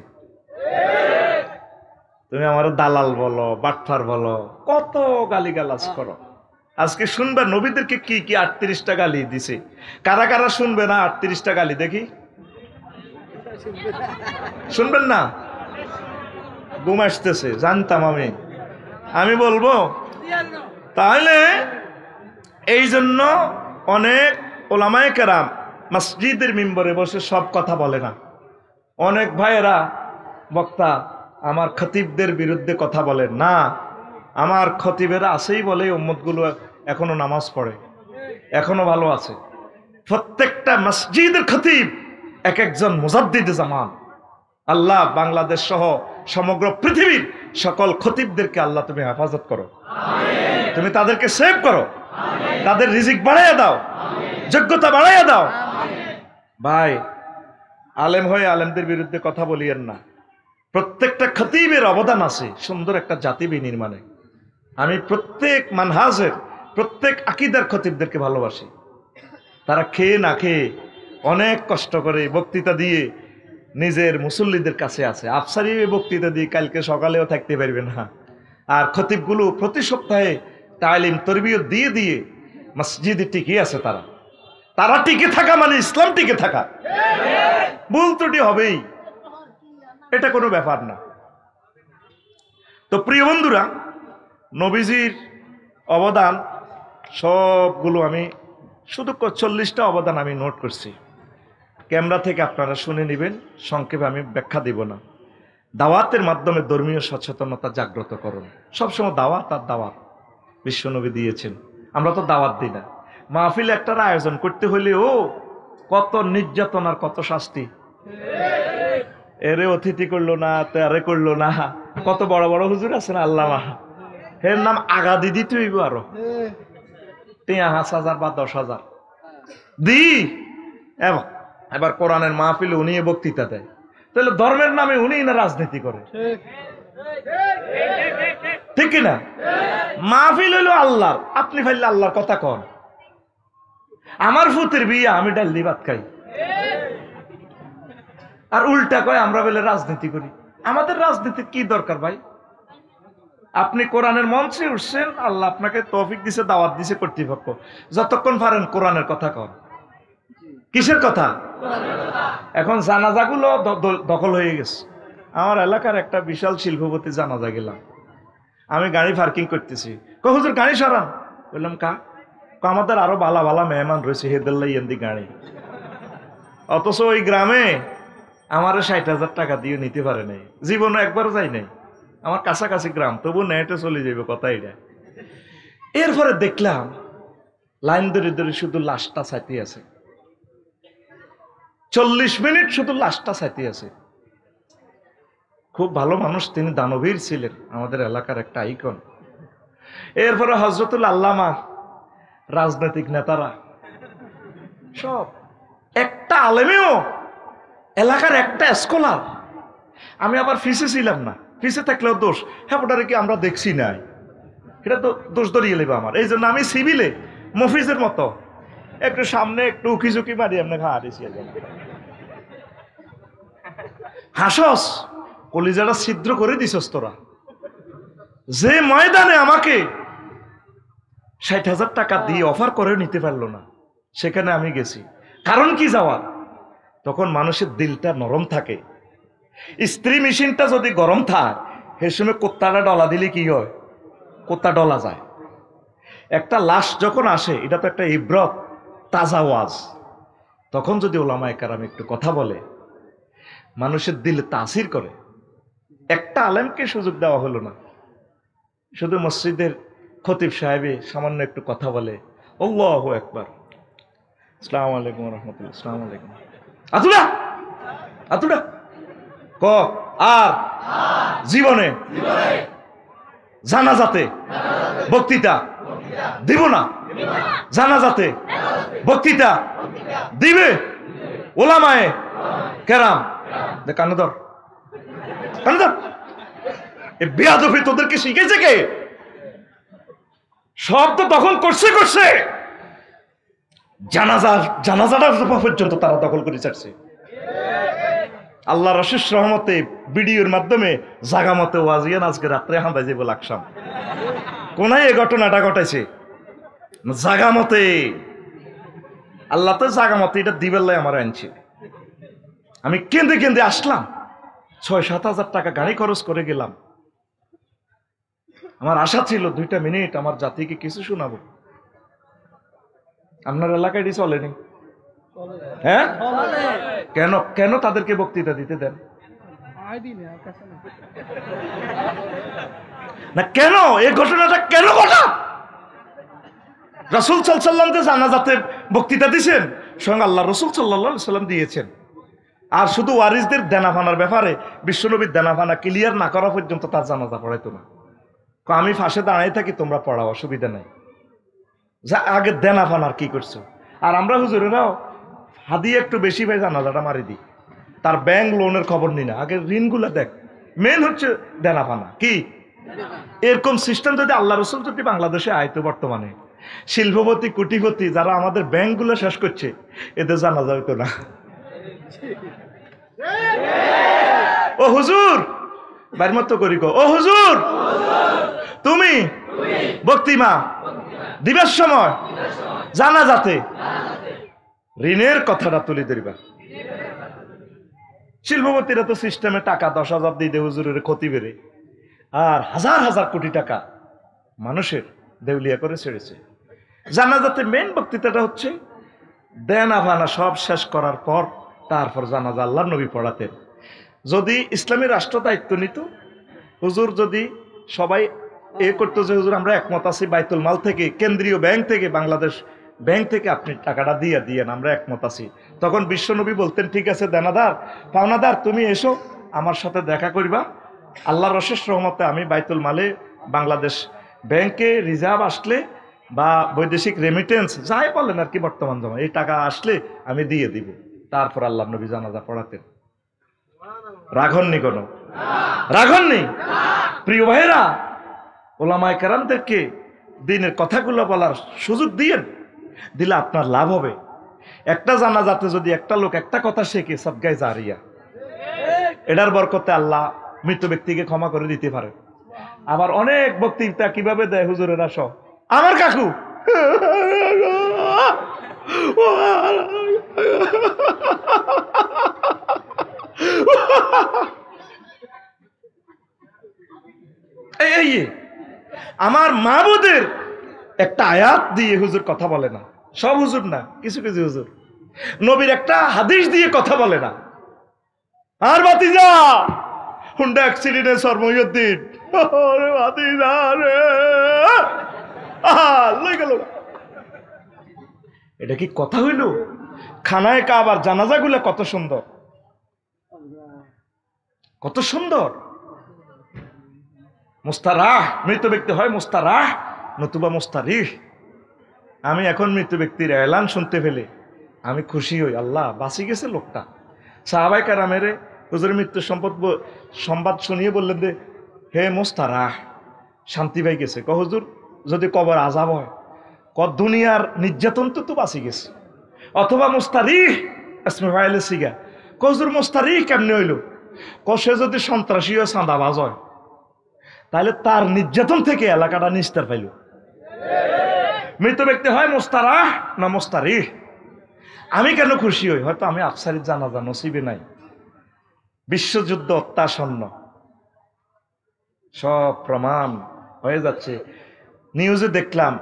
তুমি আমার দালাল বলো, বাটফার বলো, কত গালিগালাজ করো। আজকে শুনবে নবীদেরকে কি কি 38টা গালি দিছে। কারা কারা শুনবে না 38টা গালি? দেখি, শুনবেন না? ঘুম আসতেছে জানতাম আমি বলবো। তাহলে এই জন্য অনেক ওলামায়ে কেরাম মসজিদের মিম্বরে বসে সব কথা বলে না। অনেক ভাইয়েরা বক্তা আমার খতিবদের বিরুদ্ধে কথা বলেন না। আমার খতিবেরা আছেই বলে উম্মতগুলো এখনো নামাজ পড়ে, এখনো ভালো আছে। প্রত্যেকটা মসজিদের খতিব এক একজন মুজাদ্দিদ জামান। আল্লাহ বাংলাদেশ সহ সমগ্র পৃথিবীর সকল খতিবদেরকে আল্লাহ তুমি হেফাজত করো, তুমি তাদেরকে সেভ করো, তাদের রিজিক বাড়াইয়া দাও, যোগ্যতা বাড়াইয়া দাও। ভাই আলেম হয়ে আলেমদের বিরুদ্ধে কথা বলিয়েন না। প্রত্যেকটা খতিবের অবদান আছে সুন্দর একটা জাতি বিনির্মাণে। আমি প্রত্যেক মানহাজের, প্রত্যেক আকীদার খতিবদেরকে ভালোবাসি। তারা খেয়ে না খেয়ে অনেক কষ্ট করে বক্তৃতা দিয়ে নিজের মুসল্লিদের কাছে আছে। আফসারি বক্তৃতা দিয়ে কালকে সকালেও থাকতে পারবে না। আর খতিবগুলো প্রতি সপ্তাহে তালিম তরবিয়ত দিয়ে দিয়ে মসজিদে টিকে আছে। তারা টিকে থাকা মানে ইসলাম টিকে থাকা। ভুল ত্রুটি হবেই, এটা কোনো ব্যাপার না। তো প্রিয় বন্ধুরা, নবীজির অবদান সবগুলো আমি শুধু 40টা অবদান আমি নোট করছি। ক্যামেরা থেকে আপনারা শুনে নেবেন, সংক্ষেপে আমি ব্যাখ্যা দিব না। দাওয়াতের মাধ্যমে ধর্মীয় সচেতনতা জাগ্রত করুন। সবসময় দাওয়াত আর দাওয়াত বিশ্বনবী দিয়েছেন, আমরা তো দাওয়াত দিই না। মাহফিল একটার আয়োজন করতে হলে ও কত নির্যাতন আর কত শাস্তি। এরে অতিথি করলো না, তারে করলো না, কত বড় বড় হুজুর আছেন আল্লামা, এর নাম আগা দিদি তুই আরো 5,000 বা 10,000 দি। এবার কোরআনের মাহফিলে উনি বক্তৃতা দেয়, তাহলে ধর্মের নামে উনি না রাজনীতি করে, ঠিক কিনা? মাহফিল হইলো আল্লাহর, আপনি ফাইলে আল্লাহর কথা কন। আমার ফুতের বিয়ে, আমি ডাল দিয়ে ভাত খাই, আর উল্টা কয় আমরা বলে রাজনীতি করি। আমাদের রাজনীতির কি দরকার ভাই? আপনি কোরআনের মঞ্চে উঠছেন, আল্লাহ আপনাকে তৌফিক দিছে, দাওয়াত দিছে কর্তৃপক্ষ, যতক্ষণ পারেন কোরআনের কথা কন। কিসের কথা? এখন জানাজাগুলো দখল হয়ে গেছে। আমার এলাকার একটা বিশাল শিল্পপতি জানাজা গেলাম, আমি গাড়ি পার্কিং করতেছি, হুজুর গাড়ি সরান। বললাম কা? আমাদের আরো বালা বালা মেহমান রয়েছে, হেদেল্লাই এন্দি গাড়ি। অথচ ওই গ্রামে আমারও 60,000 টাকা দিয়ে নিতে পারে নাই, জীবনে একবার যাই নাই। আমার কাছাকাছি গ্রাম, তবু নেটে চলে যাবে কথা এটা। এরপরে দেখলাম লাইন ধরে ধরে শুধু লাশটা ছাইতে আছে, 40 মিনিট শুধু লাশটা ছাইতে আছে। খুব ভালো মানুষ, তিনি দানবীর ছিলেন, আমাদের এলাকার একটা আইকন। এরপরে হযরতুল আল্লামা, রাজনৈতিক নেতারা সব, একটা আলেমেও, এলাকার একটা স্কলার। আমি আবার ফিসে ছিলাম না, ফিসে থাকলেও দোষ, হ্যাঁ ওটারে কি আমরা দেখছি নাই, এটা তো দোষ ধরিয়ে নেবে আমার। এই জন্য আমি সিভিলে মফিজের মতো একটু সামনে একটু উকি ঝুঁকি মারি, এমনি হারিয়েছি। হাসস, কলিজাটা ছিদ্র করে দিছস তোরা। যে ময়দানে আমাকে 60,000 টাকা দিয়ে অফার করে নিতে পারলো না, সেখানে আমি গেছি। কারণ কি যাওয়ার? তখন মানুষের দিলটা নরম থাকে। স্ত্রী মেশিনটা যদি গরম থাকে, সে সময় কুত্তাটা ডলা দিলে কি হয়? কুত্তা ডলা যায়। একটা লাশ যখন আসে, এটা তো একটা ইব্রত, তাজা ওয়াজ। তখন যদি ওলামায়ে কেরাম একটু কথা বলে, মানুষের দিলে তাসির করে। একটা আলেমকে সুযোগ দেওয়া হলো না, শুধু মসজিদের খতিব সাহেবে সামান্য একটু কথা বলে, আল্লাহু আকবার, আসসালামু আলাইকুম ওয়া রাহমাতুল্লাহ, আসসালামু আলাইকুম, আতুরা আতুরা ক। আর জীবনে জানাজাতে বক্তৃতা দিব না, জানাজাতে বক্তৃতা দিবে ওলামায়ে কেরাম। কানে ধর, কানে ধর। এ বেয়াদবি তোদেরকে শিখেছে কে? সব তো দখল করছে করছে, জানাজাটা পর্যন্ত তারা দখল করে ছাড়ছে। আল্লাহর অশেষ রহমতে ভিডিওর মাধ্যমে জাগা মতে ওয়াজিয়ান আজকে রাত্রে হাঁদাই যাবো লাগসাম। কোনায় এই ঘটনাটা ঘটাইছে জাগা মতে। আল্লাহ তো জাগা মতে এটা দিবেল্লাই আমার আনছে। আমি কেঁদে কেঁদে আসলাম, 6-7 হাজার টাকা গাড়ি খরচ করে গেলাম। আমার আশা ছিল 2টা মিনিট আমার জাতিকে কিছু শোনাবো। আপনার এলাকায় এটি চলেনি, হ্যাঁ? কেন কেন তাদেরকে বক্তৃতা দিতে দেন না? কেন এই ঘটনাটা কেন ঘটা? রাসূল সাল্লাল্লাহু আলাইহি ওয়াসাল্লাম যে জানাজাতে বক্তৃতা দিয়েছেন, স্বয়ং আল্লাহ রাসূল সাল্লাল্লাহু আলাইহি ওয়াসাল্লাম দিয়েছেন। আর শুধু ওয়ারিসদের দেনাফানার ব্যাপারে বিশ্বনবীর দেনাফানা ক্লিয়ার না করা পর্যন্ত তার জানাজা পড়াইতো না। আমি ফাঁসে দাঁড়াই থাকি, তোমরা পড়াও, অসুবিধা নাই। যা আগে দেনাফানার কি করছো? আর আমরা হুজুরেরাও হাদিয়া একটু বেশি ভাই জানাজাটা মারি দিই, তার ব্যাংক লোনের খবর নি না, আগে ঋণগুলো দেখ। মেন হচ্ছে দেনাফানা কি। এরকম সিস্টেম যদি আল্লাহ রসুল যদি বাংলাদেশে আইতো, বর্তমানে শিল্পপতি কোটিপতি যারা আমাদের ব্যাংকগুলো শেষ করছে, এদের জানাজা হইতো না। ও হুজুর, বাড়ির মতো করি গো, ও হুজুর তুমি বক্তিমা দিবের সময় জানাজাতে ঋণের কথাটা তুলে ধরিবা। শিল্পপতিরা তো সিস্টেমে টাকা 10,000 দিয়ে দেয় হুজুরের ক্ষতি বেড়ে, আর হাজার হাজার কোটি টাকা মানুষের দেউলিয়া করে ছেড়েছে। জানাজাতে মেন বক্তৃতাটা হচ্ছে দেনা ভানা সব শেষ করার পর তারপর জানাজা আল্লাহর নবী পড়াতেন। যদি ইসলামী রাষ্ট্র দায়িত্ব নিত, হুজুর যদি সবাই করতো যে হুজুর আমরা একমত আছি, বাইতুল মাল থেকে, কেন্দ্রীয় ব্যাংক থেকে, বাংলাদেশ ব্যাংক থেকে আপনি টাকাটা দিয়েন, আমরা একমত আছি, তখন বিশ্বনবী বলতেন ঠিক আছে দেনাদার পাওনাদার তুমি এসো আমার সাথে দেখা করবা, আল্লাহর অশেষ রহমতে আমি বাইতুল মালে বাংলাদেশ ব্যাংকে রিজার্ভ আসলে বা বৈদেশিক রেমিটেন্স যাই বলেন আর কি বর্তমান জমা এই টাকা আসলে আমি দিয়ে দিব। তারপর আল্লাহ নবী জানাজা পড়াতেন। রাঘননি কোনো রাঘননি। প্রিয় ভাইরা, ওলামায়ে কেরামদেরকে দিনের কথাগুলো বলার সুযোগ দিলে আপনার লাভ হবে। একটা জানাজাতে যদি একটা লোক একটা কথা শেখে সাদগায়ে জারিয়া, এটার বরকতে আল্লাহ মৃত ব্যক্তিকে ক্ষমা করে দিতে পারে। আবার অনেক বক্তৃতা কিভাবে দেয় হুজুরেরা সব, আমার কাকু এই আমার মাহবুদের একটা আয়াত দিয়ে হুজুর কথা বলে না, সব হুজুর না, কিছু কিছু হুজুর নবীর একটা হাদিস দিয়ে কথা বলে না। আর ভাতিজা হুন্ডা অ্যাক্সিডেন্টে সরমইউদ্দিন ভাতিজা রে লই গেল, এটা কি কথা হইল? খানায় কাবার জানাজাগুলো কত সুন্দর, কত সুন্দর। মুস্তারাহ, মৃত ব্যক্তি হয় মুস্তারাহ নতুবা মুস্তারিহ। আমি এখন মৃত ব্যক্তির এলান শুনতে পেলে আমি খুশি হই, আল্লাহ বাঁচি গেছে লোকটা। সাহাবায়ে কেরামের হুজুরের মৃত্যু সংবাদ শুনিয়ে বললেন যে হে মুস্তারাহ, শান্তি পাই গেছে। হুজুর যদি কবর আযাব হয়, দুনিয়ার নির্যাতন তো বাঁচি গেছে। অথবা মুস্তারিহ ইসমে ফাইলে সিগা, হুজুর মুস্তারিহ কেমনে হইল? সে যদি সন্ত্রাসী হয়, চাঁদাবাজ হয়, তাহলে তার নির্যাতন থেকে এলাকাটা নিস্তার পাইল। মৃত ব্যক্তি হয় মুস্তারাহ না মুস্তারিহ। আমি কেন খুশি হই? হয়তো আমি আফসারির জানাজা নসিবে নাই, বিশ্বযুদ্ধ অত্যাসন্ন, সব প্রমাণ হয়ে যাচ্ছে। নিউজে দেখলাম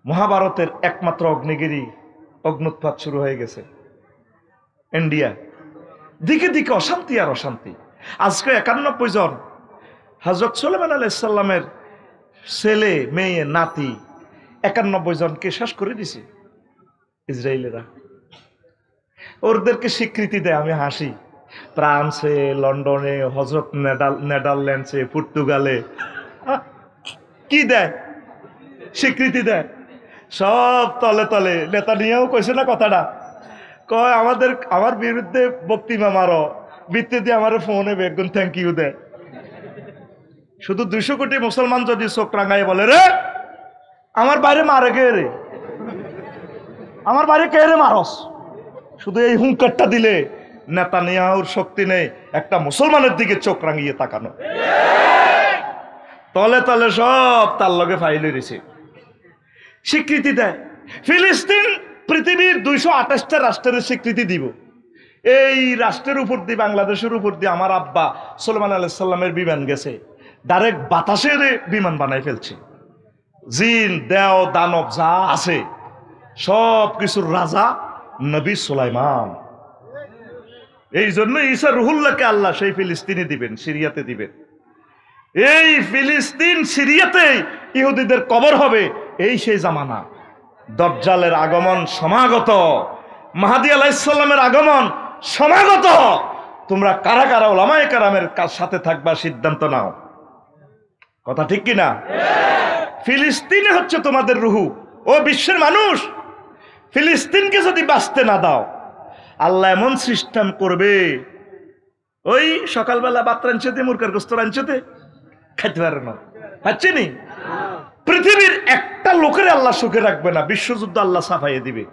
মহাভারতের একমাত্র অগ্নিগিরি অগ্নুৎপাত শুরু হয়ে গেছে ইন্ডিয়া। দিকে দিকে অশান্তি আর অশান্তি। আজকে 91 জন হযরত সুলাইমান আলাইহিস সালামের ছেলে মেয়ে নাতি 91 জনকে শেষ করে দিছে ইসরায়েলিরা। ওদেরকে স্বীকৃতি দেয়, আমি হাসি। ফ্রান্সে, লন্ডনে, হজরত নেদারল্যান্ডসে, পর্তুগালে কি দেয়? স্বীকৃতি দেয়। সব তলে তলে নেতা নিয়েও কইছে না কথাটা, কয় আমার বিরুদ্ধে বক্তৃতা মারো, বৃত্তি দিয়ে আমার ফোনে বেগুন থ্যাংক ইউ দেয়। শুধু 200 কোটি মুসলমান যদি চোখ রাঙায় বলে রে আমার বাইরে মারে কে রে, আমার বাইরে কে রে মারস, শুধু এই হুঙ্কারটা দিলে নেতানিয়াহুর শক্তি নেই একটা মুসলমানের দিকে চোখ রাঙিয়ে তাকানো। তলে তলে সব তার লগে ফাইল রয়েছে, স্বীকৃতি দেয়। ফিলিস্তিন পৃথিবীর 228টা রাষ্ট্রের স্বীকৃতি দিব। এই রাষ্ট্রের উপর দিয়ে, বাংলাদেশের উপর দিয়ে আমার আব্বা সুলাইমান আলাইহিস সালামের বিমান গেছে, ডাইরেক্ট বাতাসের বিমান বানাই ফেলছে। জিন দেও দানব যা আছে সব কিছুর রাজা নবী সুলাইমান। এই জন্য ঈসা রুহুল্লাহকে আল্লাহ সেই ফিলিস্তিনে দিবেন, সিরিয়াতে দিবেন। এই ফিলিস্তিন সিরিয়াতে ইহুদিদের কবর হবে, এই সেই জামানা। দজ্জালের আগমন সমাগত, মাহদী আলাইহিস সালামের আগমন সমাগত। তোমরা কারা কারা উলামায়ে কেরামের সাথে থাকবা সিদ্ধান্ত নাও। কথা ঠিক কিনা? ফিলিস্তিনে হচ্ছে তোমাদের রুহু। ও বিশ্বের মানুষ, ফিলিস্তিনকে যদি বাঁচতে না দাও, আল্লাহ এমন সিস্টেম করবে, ওই সকালবেলা ভাত রাঁধছে মুরগার গোস্ত রাঁধছে খাইতে পারে না, পাচ্ছেনি? পৃথিবীর একটা লোকের আল্লাহ সুখে রাখবে না, বিশ্বযুদ্ধ আল্লাহ সাফাইয়ে দিবে।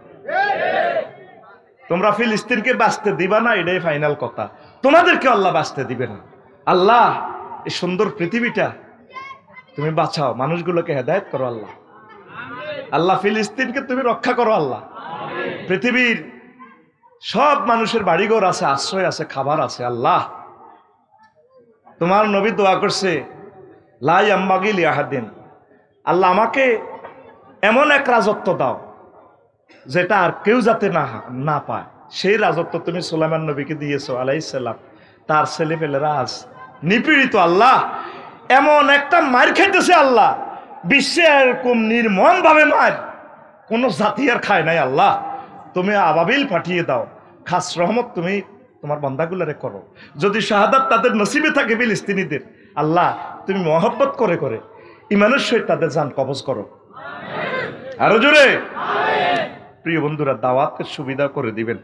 তোমরা ফিলিস্তিনকে বাঁচতে দিবা না, এটাই ফাইনাল কথা। তোমাদেরকে আল্লাহ বাঁচতে দিবে না। আল্লাহ এই সুন্দর পৃথিবীটা তুমি বাঁচাও, মানুষগুলোকে হেদায়েত করো আল্লাহ। আল্লাহ ফিলিস্তিনকে তুমি রক্ষা করো আল্লাহ। পৃথিবীর সব মানুষের বাড়িঘর আছে, আশ্রয় আছে, খাবার আছে। আল্লাহ তোমার নবী দোয়া করছে লা ইয়ামবাগি লিআহাদিন, আল্লাহ আমাকে এমন এক রাজত্ব দাও যেটা আর কেউ যাতে না পায়। সেই রাজত্ব তুমি সুলাইমান নবীকে দিয়েছো আলাইহিস সালাম। তার ছেলেপেলেরা আজ নিপীড়িত। আল্লাহ এমন একটা মার খাইতেছে, আল্লাহ বিশ্বে এরকম নির্মম ভাবে মার কোন জাতি আর খায় নাই। আল্লাহ তুমি আবাবিল পাঠিয়ে দাও, খাস রহমত তুমি তোমার বান্দাগুলারে করো। যদি শাহাদাত তাদের নসিবে থাকে ফিলিস্তিনিদের, আল্লাহ তুমি মহব্বত করে করে ইমানের সহিত তাদের জান কবজ করো। আরো জোরে। প্রিয় বন্ধুরা, দাওয়াতের সুবিধা করে দিবেন।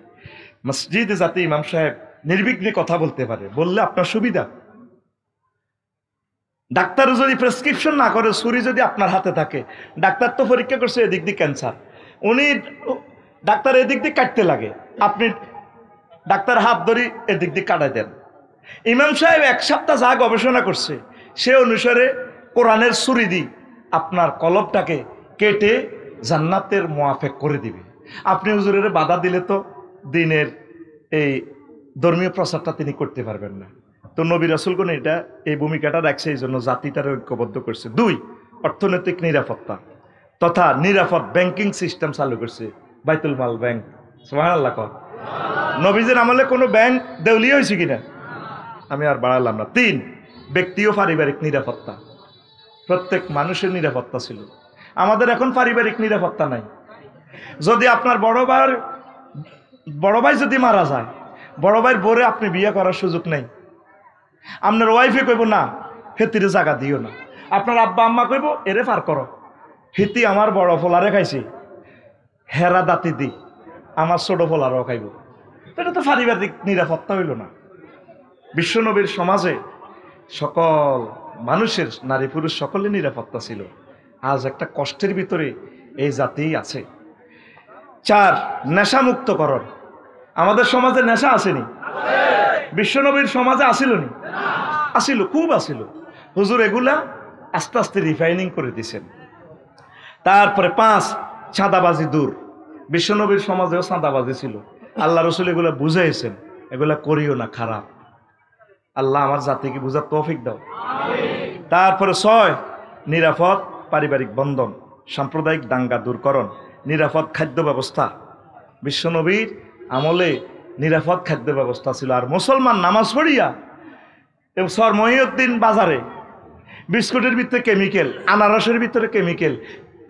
মসজিদে যাতে ইমাম সাহেব নির্বিঘ্নে কথা বলতে পারে, বললে আপনার সুবিধা। ডাক্তার যদি প্রেসক্রিপশন না করে, ছুরি যদি আপনার হাতে থাকে, ডাক্তার তো পরীক্ষা করছে এদিক দিয়ে ক্যান্সার, উনি ডাক্তার এদিক দিয়ে কাটতে লাগে, আপনি ডাক্তার হাত ধরি এদিক দিয়ে কাটাই দেন। ইমাম সাহেব 1 সপ্তাহ যা গবেষণা করছে সে অনুসারে কোরআনের ছুরি দি আপনার কলবটাকে কেটে জান্নাতের মুআফেক করে দিবে। আপনি হুজুরের বাধা দিলে তো দিনের এই ধর্মীয় প্রচারটা তিনি করতে পারবেন না। তো নবী রাসূলগণ এটা এই ভূমিকাটা রাখছে, এই জন্য জাতিটারে ঐক্যবদ্ধ করছে। 2, অর্থনৈতিক নিরাপত্তা তথা নিরাপদ ব্যাংকিং সিস্টেম চালু করছে, বাইতুল মাল ব্যাংক। সুবহানাল্লাহ। নবীজির আমলে কোনো ব্যাংক দেউলিয়া হয়েছে কিনা আমি আর বাড়ালাম না। 3, ব্যক্তি ও পারিবারিক নিরাপত্তা, প্রত্যেক মানুষের নিরাপত্তা ছিল। আমাদের এখন পারিবারিক নিরাপত্তা নাই। যদি আপনার বড় ভাই যদি মারা যায়, বড় ভাইয়ের বোরে আপনি বিয়ে করার সুযোগ নেই। আপনার ওয়াইফে কইব না হেতিরে জায়গা দিও না, আপনার আব্বা আম্মা কইব এরে পার করো, হিতি আমার বড় ফলারে খাইছি, হেরা দাঁতি দি আমার ছোট ফলারও খাইব। এটা তো পারিবারিক নিরাপত্তা হইল না। বিশ্বনবীর সমাজে সকল মানুষের, নারী পুরুষ সকলের নিরাপত্তা ছিল। আজ একটা কষ্টের ভিতরে এই জাতি আছে। 4, নেশামুক্তকরণ। আমাদের সমাজে নেশা আসেনি? বিশ্বনবীর সমাজে আসিল নি? আসিল, খুব আসিল। হুজুর এগুলা আস্তে আস্তে রিফাইনিং করে দিছেন। তারপরে 5, চাঁদাবাজি দূর। বিশ্বনবীর সমাজেও চাঁদাবাজি ছিল, আল্লাহ রসুল এগুলা বুঝাইছেন, এগুলা করিও না, খারাপ। আল্লাহ আমার জাতিকে বুঝার তৌফিক দাও। তারপরে 6, নিরাপদ পারিবারিক বন্ধন, সাম্প্রদায়িক দাঙ্গা দূরকরণ, নিরাপদ খাদ্য ব্যবস্থা। বিশ্বনবীর আমলে নিরাপদ খাদ্য ব্যবস্থা ছিল। আর মুসলমান নামাজ পড়িয়া সর মহিউদ্দিন বাজারে বিস্কুটের ভিতরে কেমিক্যাল, আনারসের ভিতরে কেমিক্যাল,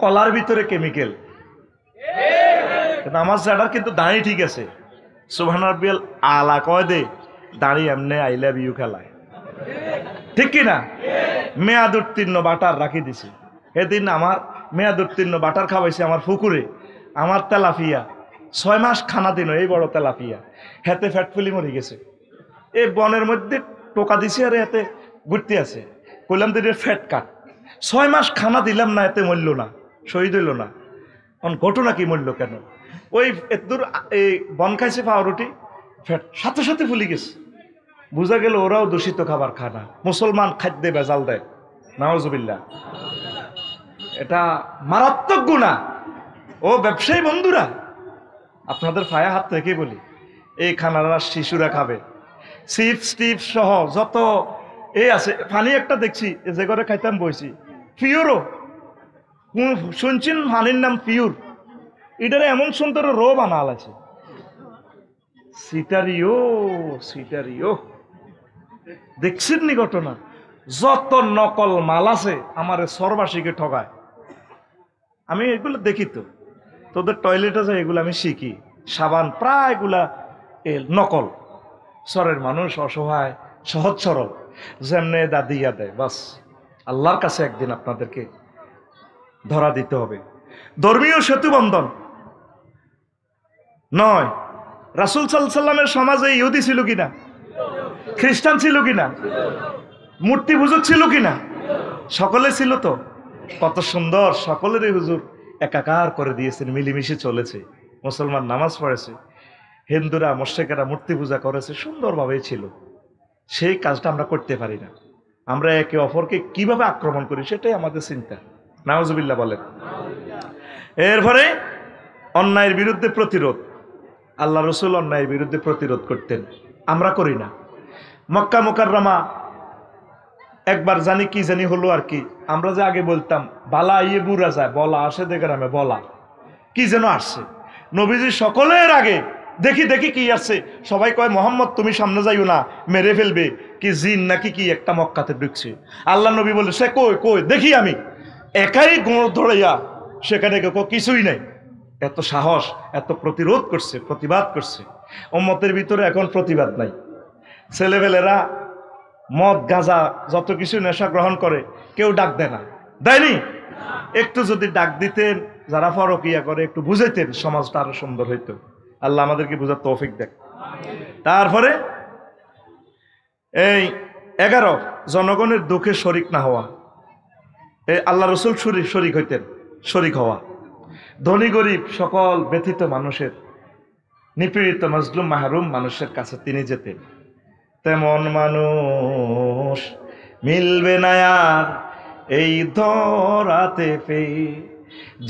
কলার ভিতরে কেমিক্যাল, নামাজ ছাড়ার কিন্তু দাঁড়ি ঠিক আছে। সুবহান রাব্বিয়াল আলা কয় দে দাঁড়ি এমনি আই লাভ ইউ খেলায়, ঠিক কিনা? মেয়াদ উত্তীর্ণ বাটার রাখি দিছে। এদিন আমার মেয়াদ উত্তীর্ণ বাটার খাওয়াইছে আমার পুকুরে, আমার তেলাপিয়া 6 মাস খানা দিন, এই বড় তেলাপিয়া, হেতে ফ্যাট ফুলি মরে গেছে। এই বনের মধ্যে টোকা দিছি আর এতে ঘুরতে আছে, কইলাম তো ফ্যাট কাট। 6 মাস খানা দিলাম না, এতে মরল না, শহীদ হইল না। ঘটনা কি, মরল কেন? ওই এতদূর এই বন খাইছে পাউরুটি, ফ্যাট সাথে সাথে ফুলি গেছে। বোঝা গেল ওরাও দূষিত খাবার খানা, মুসলমান খাদ্যে ভেজাল দেয়। নাউজুবিল্লাহ। এটা মারাত্মক গুনাহ। ও ব্যবসায়ী বন্ধুরা, আপনাদের পায়ে হাত থেকে বলি, এই খানারা শিশুরা খাবে, চিপস টিপস সহ যত এই আছে। পানি একটা দেখছি যে ঘরে খাইতাম বইছি, পিওরও শুনছেন পানির নাম পিওর, এটারে এমন সুন্দর রো বানাল আছে। সিটারিও সিটারিও দেখছেন নি ঘটনা? যত নকল মাল আছে আমার সরবাসীকে ঠগায়। আমি এগুলো দেখি তো, তোদের টয়লেটে যায় এগুলো আমি শিখি। সাবান প্রায় এগুলা নকল। সরের মানুষ অসহায় সহজ সরল, যেমনে দাদিয়া দেয়। বাস আল্লাহর কাছে একদিন আপনাদেরকে ধরা দিতে হবে। ধর্মীয় সেতু বন্ধন 9, রাসূল সাল্লাল্লাহু আলাইহি সাল্লামের সমাজে ইহুদি ছিল কিনা, খ্রিস্টান ছিল কিনা, মূর্তি পূজক ছিল কিনা? সকলে ছিল তো। কত সুন্দর, সকলেরই হুজুর একাকার করে দিয়েছেন, মিলেমিশে চলেছে। মুসলমান নামাজ পড়েছে, হিন্দুরা মুশরিকেরা মূর্তি পূজা করেছে, সুন্দরভাবেই ছিল। সেই কাজটা আমরা করতে পারি না। আমরা একে অপরকে কিভাবে আক্রমণ করি সেটাই আমাদের চিন্তা। নাউজুবিল্লাহ বলেন। এরপরে অন্যায়ের বিরুদ্ধে প্রতিরোধ। আল্লাহ রসুল অন্যায়ের বিরুদ্ধে প্রতিরোধ করতেন, আমরা করি না। মক্কা মুকাররমা একবার জানি কি জানি হলো আর কি, আমরা যে আগে বলতাম বালা ইয়ে বুড়া যায়, বলা আসে দে গ্রামে, বলা কি যেন আসছে। নবীজি সকলের আগে দেখি দেখি কি আছে। সবাই কয় মোহাম্মদ তুমি সামনে যাইও না, মেরে ফেলবে, কি জিন নাকি কি একটা মক্কাতে ঢুকছে। আল্লাহ নবী বলে সে কই কই দেখি। আমি একাই গোড় ধরাইয়া সেখানে কিছুই নাই। এত সাহস, এত প্রতিরোধ করছে, প্রতিবাদ করছে। উম্মতের ভিতরে এখন প্রতিবাদ নাই। ছেলেবেলেরা মদ গাঁজা যত কিছু নেশা গ্রহণ করে, কেউ ডাক দেয় না, দেয়নি? একটু যদি ডাক দিতেন, যারা পরকিয়া করে একটু বুঝাইতেন, সমাজটা আরো সুন্দর হইতো। আল্লাহ আমাদেরকে বুঝার তৌফিক দেখ। তারপরে এই 11 জনগণের দুঃখে শরিক না হওয়া। এই আল্লাহ রসুল শরিক হইতেন, শরিক হওয়া। ধনী গরিব সকল ব্যথিত মানুষের, নিপীড়িত মাজলুম মাহরুম মানুষের কাছে তিনি যেতেন। তেমন মানুষ মিলবে না আর এই ধরাতে পেয়ে,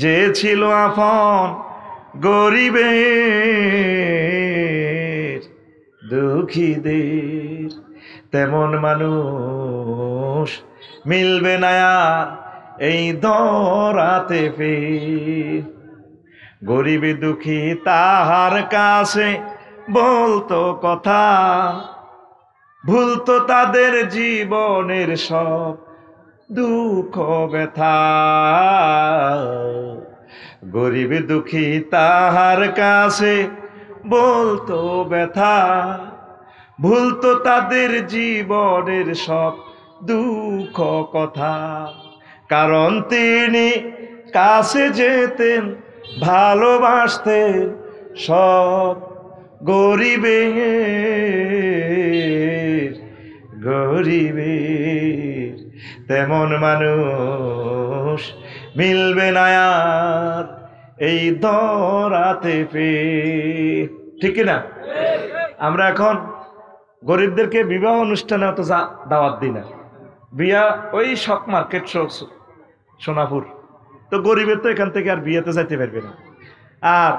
যে ছিল আপন গরিবের দুঃখীদের। তেমন মানুষ মিলবে না আর এই ধরাতে পেয়ে, গরিব দুঃখী তাহার কাছে বলতো কথা, ভুলতো তাদের জীবনের সব দুঃখ ব্যথা। গরিব দুঃখী তাহার কাছে বলতো ব্যথা, ভুলতো তাদের জীবনের সব দুঃখ কথা। কারণ তিনি কাছে যেতেন, ভালোবাসতেন সব গরিবের গরিবের। তেমন মানুষ মিলবে না আর এই ধরাতে পেয়ে। ঠিক না? আমরা এখন গরিবদেরকে বিবাহ অনুষ্ঠানে অত দাওয়াত দিই না। বিয়া ওই শক মার্কেট সোনাপুর, তো গরিবের তো এখান থেকে আর বিয়েতে যাইতে পারবে না। আর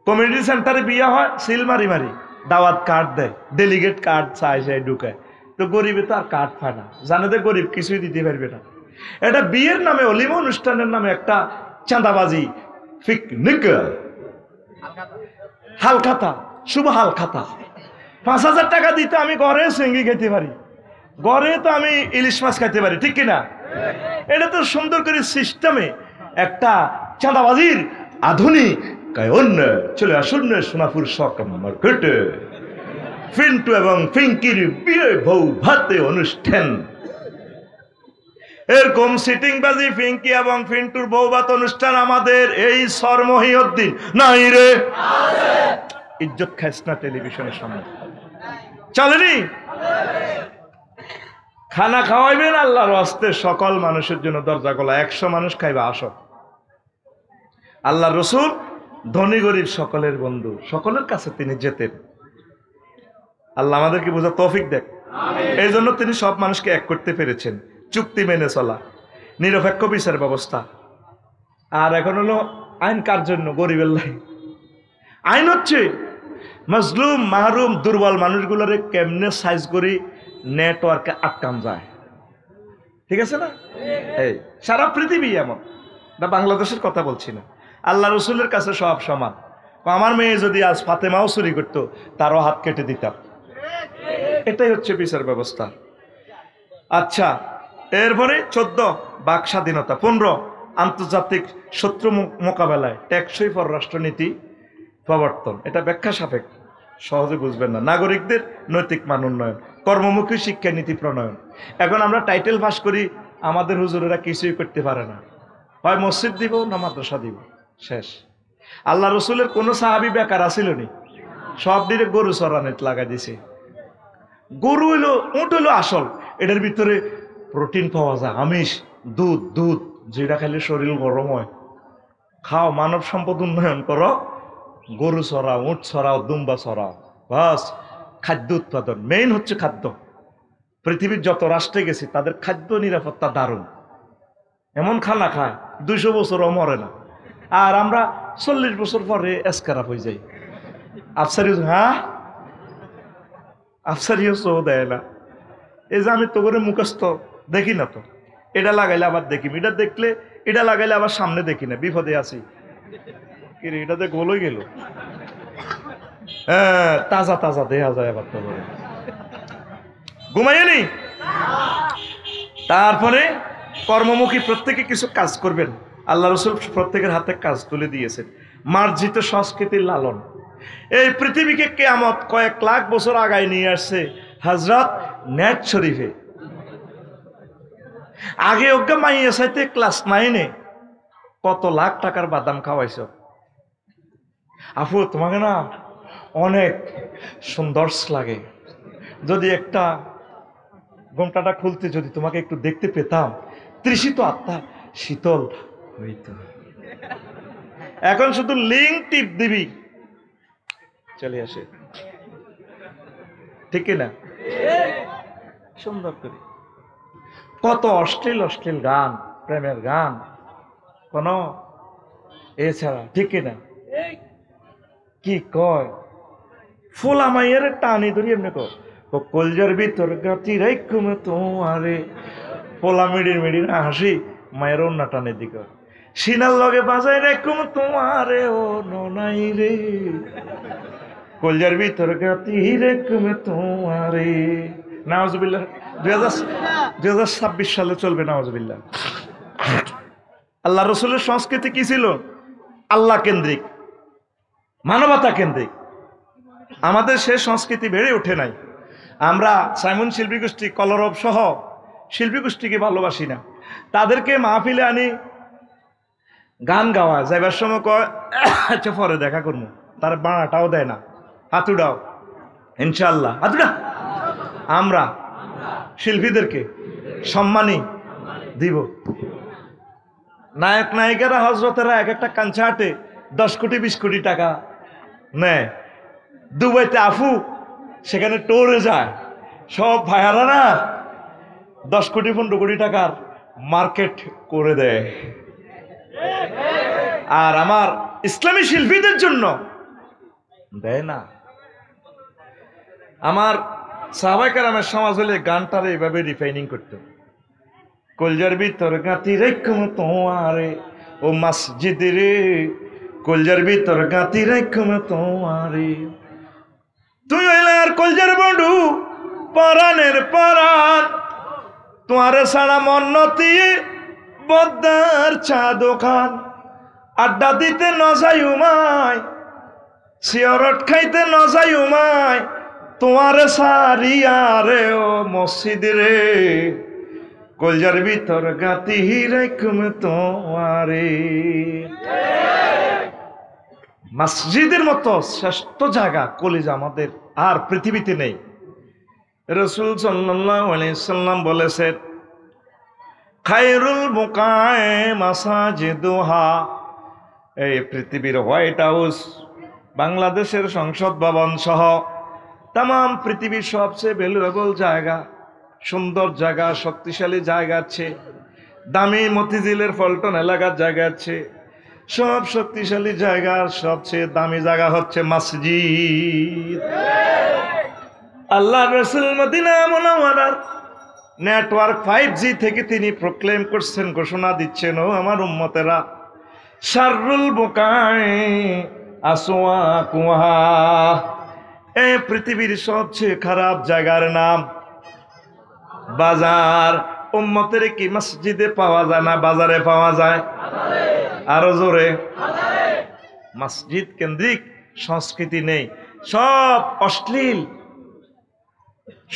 কমিউনিটি সেন্টারে বিয়ে হয়, সিল মারি মারি দাওয়াত কার্ড দেয়, ডেলিগেট কার্ড চাই ঢুকায়। তো গরিবে তো আর কার্ড পায় না, জানে যে গরিব কিছুই দিতে পারবে না। এটা বিয়ের নামে, অলিমা অনুষ্ঠানের নামে একটা চাঁদাবাজি, পিকনিক, হালখাতা, শুভ হালখাতা। 5,000 টাকা দিতে আমি ঘরে সিঙ্গি খেতে পারি, ঘরে তো আমি ইলিশ মাছ খাইতে পারি। ঠিক কিনা? এটা তো সুন্দর করে সিস্টেমে একটা চাঁদাবাজির আধুনিক চলে আসুন সোনাপুর শক মার্কেটে। ফিন্টু এবং ফিঙ্কির বিয়ে বউ ভাতে অনুষ্ঠান। এরকম সিটিং বাজি ফিঙ্কি এবং ফিন্টুর বউ ভাত অনুষ্ঠান আমাদের এই সরমহিউদ্দিন নাই রে, ইজ্জত খাইস না টেলিভিশনের সামনে চলেনি। খানা খাওয়াইবেন আল্লাহর হস্তে সকল মানুষের জন্য, দরজা খোলা। 100 মানুষ খাইবা, আসো। আল্লাহ রসুল ধনী গরিব সকলের বন্ধু, সকলের কাছে তিনি যেতেন। আল্লাহ আমাদেরকে বোঝা তৌফিক দেখ। এই জন্য তিনি সব মানুষকে এক করতে পেরেছেন। চুক্তি মেনে চলা, নিরপেক্ষ বিচার ব্যবস্থা। আর এখন হলো আইন কার জন্য? গরিবের লাই। আইন হচ্ছে মাজলুম মাহরুম দুর্বল মানুষগুলোরে কেমনে সাইজ করি নেটওয়ার্কে আটকান যায়। ঠিক আছে না? এই সারা পৃথিবী এমন না, বাংলাদেশের কথা বলছি না। আল্লাহ রসুলের কাছে সব সমান। আমার মেয়ে যদি আজ ফাতেমাও চুরি করতো, তারও হাত কেটে দিতাম। এটাই হচ্ছে বিচার ব্যবস্থা। আচ্ছা, এরপরে 14 বাক স্বাধীনতা। 15 আন্তর্জাতিক শত্রু মোকাবেলায় টেকসই পররাষ্ট্রনীতি প্রবর্তন। এটা ব্যাখ্যা সাপেক্ষ, সহজে বুঝবেন না। নাগরিকদের নৈতিক মান উন্নয়ন, কর্মমুখী শিক্ষানীতি প্রণয়ন। এখন আমরা টাইটেল পাস করি, আমাদের হুজুরেরা কিছুই করতে পারে না। হয় মসজিদ দিব না মাদ্রাসা দিব, শেষ। আল্লাহ রসুলের কোনো সাহাবী বেকার আসিল নি, সব দিকে গরু চরানিত লাগাই দিছে। গরু হইলো, উট হইলো আসল। এটার ভিতরে প্রোটিন পাওয়া যায়, আমিষ, দুধ, দুধ যেটা খাইলে শরীর গরম হয়। খাও, মানব সম্পদ উন্নয়ন করো, গরু চড়াও, উট চড়াও, দুম্বা চড়াও, বাস। খাদ্য উৎপাদন মেইন হচ্ছে খাদ্য। পৃথিবীর যত রাষ্ট্রে গেছি তাদের খাদ্য নিরাপত্তা দারুণ। এমন খানা খায় 200 বছরও মরে না। আর আমরা 40 বছর পরে এসকারাপ হয়ে যাই। আফসারি, হ্যাঁ আফসারিও চো দেয় না। এই যে আমি তো করে মুখস্থ দেখি না, তো এটা লাগাইলে আবার দেখি, এটা দেখলে এটা লাগাইলে আবার সামনে দেখি না, বিপদে আছি। কি রে, এটা দেখ গোলই গেল। হ্যাঁ, তাজা তাজা দেয়া যায় আবার তো করে ঘুমাইনি। তারপরে কর্মমুখী প্রত্যেকে কিছু কাজ করবেন। আল্লাহ রসুল প্রত্যেকের হাতে কাজ তুলে দিয়েছেন। মার্জিত সংস্কৃতির লালন এই পৃথিবীকে কিয়ামত কয়েক লাখ বছর আগায় নিয়ে আসছে হযরত নেট শরীফে। আগে ওকে মাইয়া সাইতে ক্লাস 9-এ কত লাখ টাকার বাদাম খাওয়াইছ। আপু তোমাকে না অনেক সুন্দর লাগে, যদি একটা ঘোমটাটা খুলতে যদি তোমাকে একটু দেখতে পেতাম, তৃষিত আত্মা শীতল হইত। এখন শুধু লিঙ্ক টিপ দিবি চলে আসে, ঠিক না? সুন্দর করে কত অশ্লীল অশ্লীল গান, প্রেমের গান, কোন এছাড়া, ঠিক না? কি কয় ফোলা মাইয়ের টানি ধরি এমনি কলজার ভিতর গাতি রাইকুমে তোমারে, পোলা মিডির মিডির হাসি মায়ের অন্য টানে দিক সিনার লগে বাজাই রাইকুম তোমারে ও ননাই রে, কলজার ভিতর গাতি রাইকুমে তোমারে। নাউজুবিল্লাহ। 2026 সালে চলবে নাউজুবিল্লাহ। আল্লাহ রসুলের সংস্কৃতি কি ছিল? আল্লাহ কেন্দ্রিক, মানবতা কেন্দ্রিক। আমাদের সে সংস্কৃতি বেড়ে ওঠে নাই। আমরা সাইমন শিল্পী গোষ্ঠী, কলরব সহ শিল্পী গোষ্ঠীকে ভালোবাসি না। তাদেরকে মাহফিলে আনি, গান গাওয়া যাইবার সময় কয় আচ্ছা পরে দেখা করবো, তার বাড়াটাও দেয় না, হাতুড়াও ইনশাল্লাহ হাতুড়া। আমরা শিল্পীদেরকে সম্মানই দিব। নায়ক নায়িকারা হজরতেরা এক একটা কনসার্টে 10 কোটি 20 কোটি টাকা নেয়। দুবাইতে আফু সেখানে টোরে যায়, সব ভাইয়ারা না 10 কোটি 15 কোটি টাকার মার্কেট করে দেয়। আর আমার ইসলামী শিল্পীদের জন্য দেয় না। আমার সাহাবায়ে কেরামের সমাজ হলে গানটারে এইভাবে রিফাইনিং করত। কলজার ভিতর গাতি রাইকুম তোমারে ও মসজিদ রে, কলজার ভিতর গাতি রাইকুম তোমারে, তুই হইলে আর কলজার বন্ধু পরাণের পরাণ, তোমারে ছাড়া মন্নতি বদ্দার চা দোকান, আড্ডা দিতে ন যাই উমায়, সিগারেট খাইতে ন যাই উমায়, তোমারে সারিয়া রে ও মসজিদ রে, কলজার ভিতর গাতি রাইকুম তোমারে। মসজিদের মতো শ্রেষ্ঠ জায়গা কলিজা আমাদের আর পৃথিবীতে নেই। রাসূল সাল্লাল্লাহু আলাইহি সাল্লাম বলেছেন, খায়রুল বুকায়ে মাসাজিদুহা। এই পৃথিবীর হোয়াইট হাউস, বাংলাদেশের সংসদ ভবন সহ তাম পৃথিবীর সবচেয়ে ভ্যালুয়েবল জায়গা, সুন্দর জায়গা, শক্তিশালী জায়গা আছে, দামি মতিঝিলের পল্টন এলাকার জায়গা আছে, সব শক্তিশালী জায়গার সবচেয়ে দামি জায়গা হচ্ছে মসজিদ। আল্লাহ রাসূল মদিনা মুনাওয়ারার নেটওয়ার্ক 5G থেকে তিনি প্রক্লেম করছেন, ঘোষণা দিচ্ছেন, ও আমার উম্মতেরা, শাররুল বুকায়ে আসওয়াকুহা, এই পৃথিবীর সবচেয়ে খারাপ জায়গার নাম বাজার। উম্মতের কি মসজিদে পাওয়া যায় না বাজারে পাওয়া যায়? আরো জোরে। মসজিদ কেন্দ্রিক সংস্কৃতি নেই, সব অশ্লীল,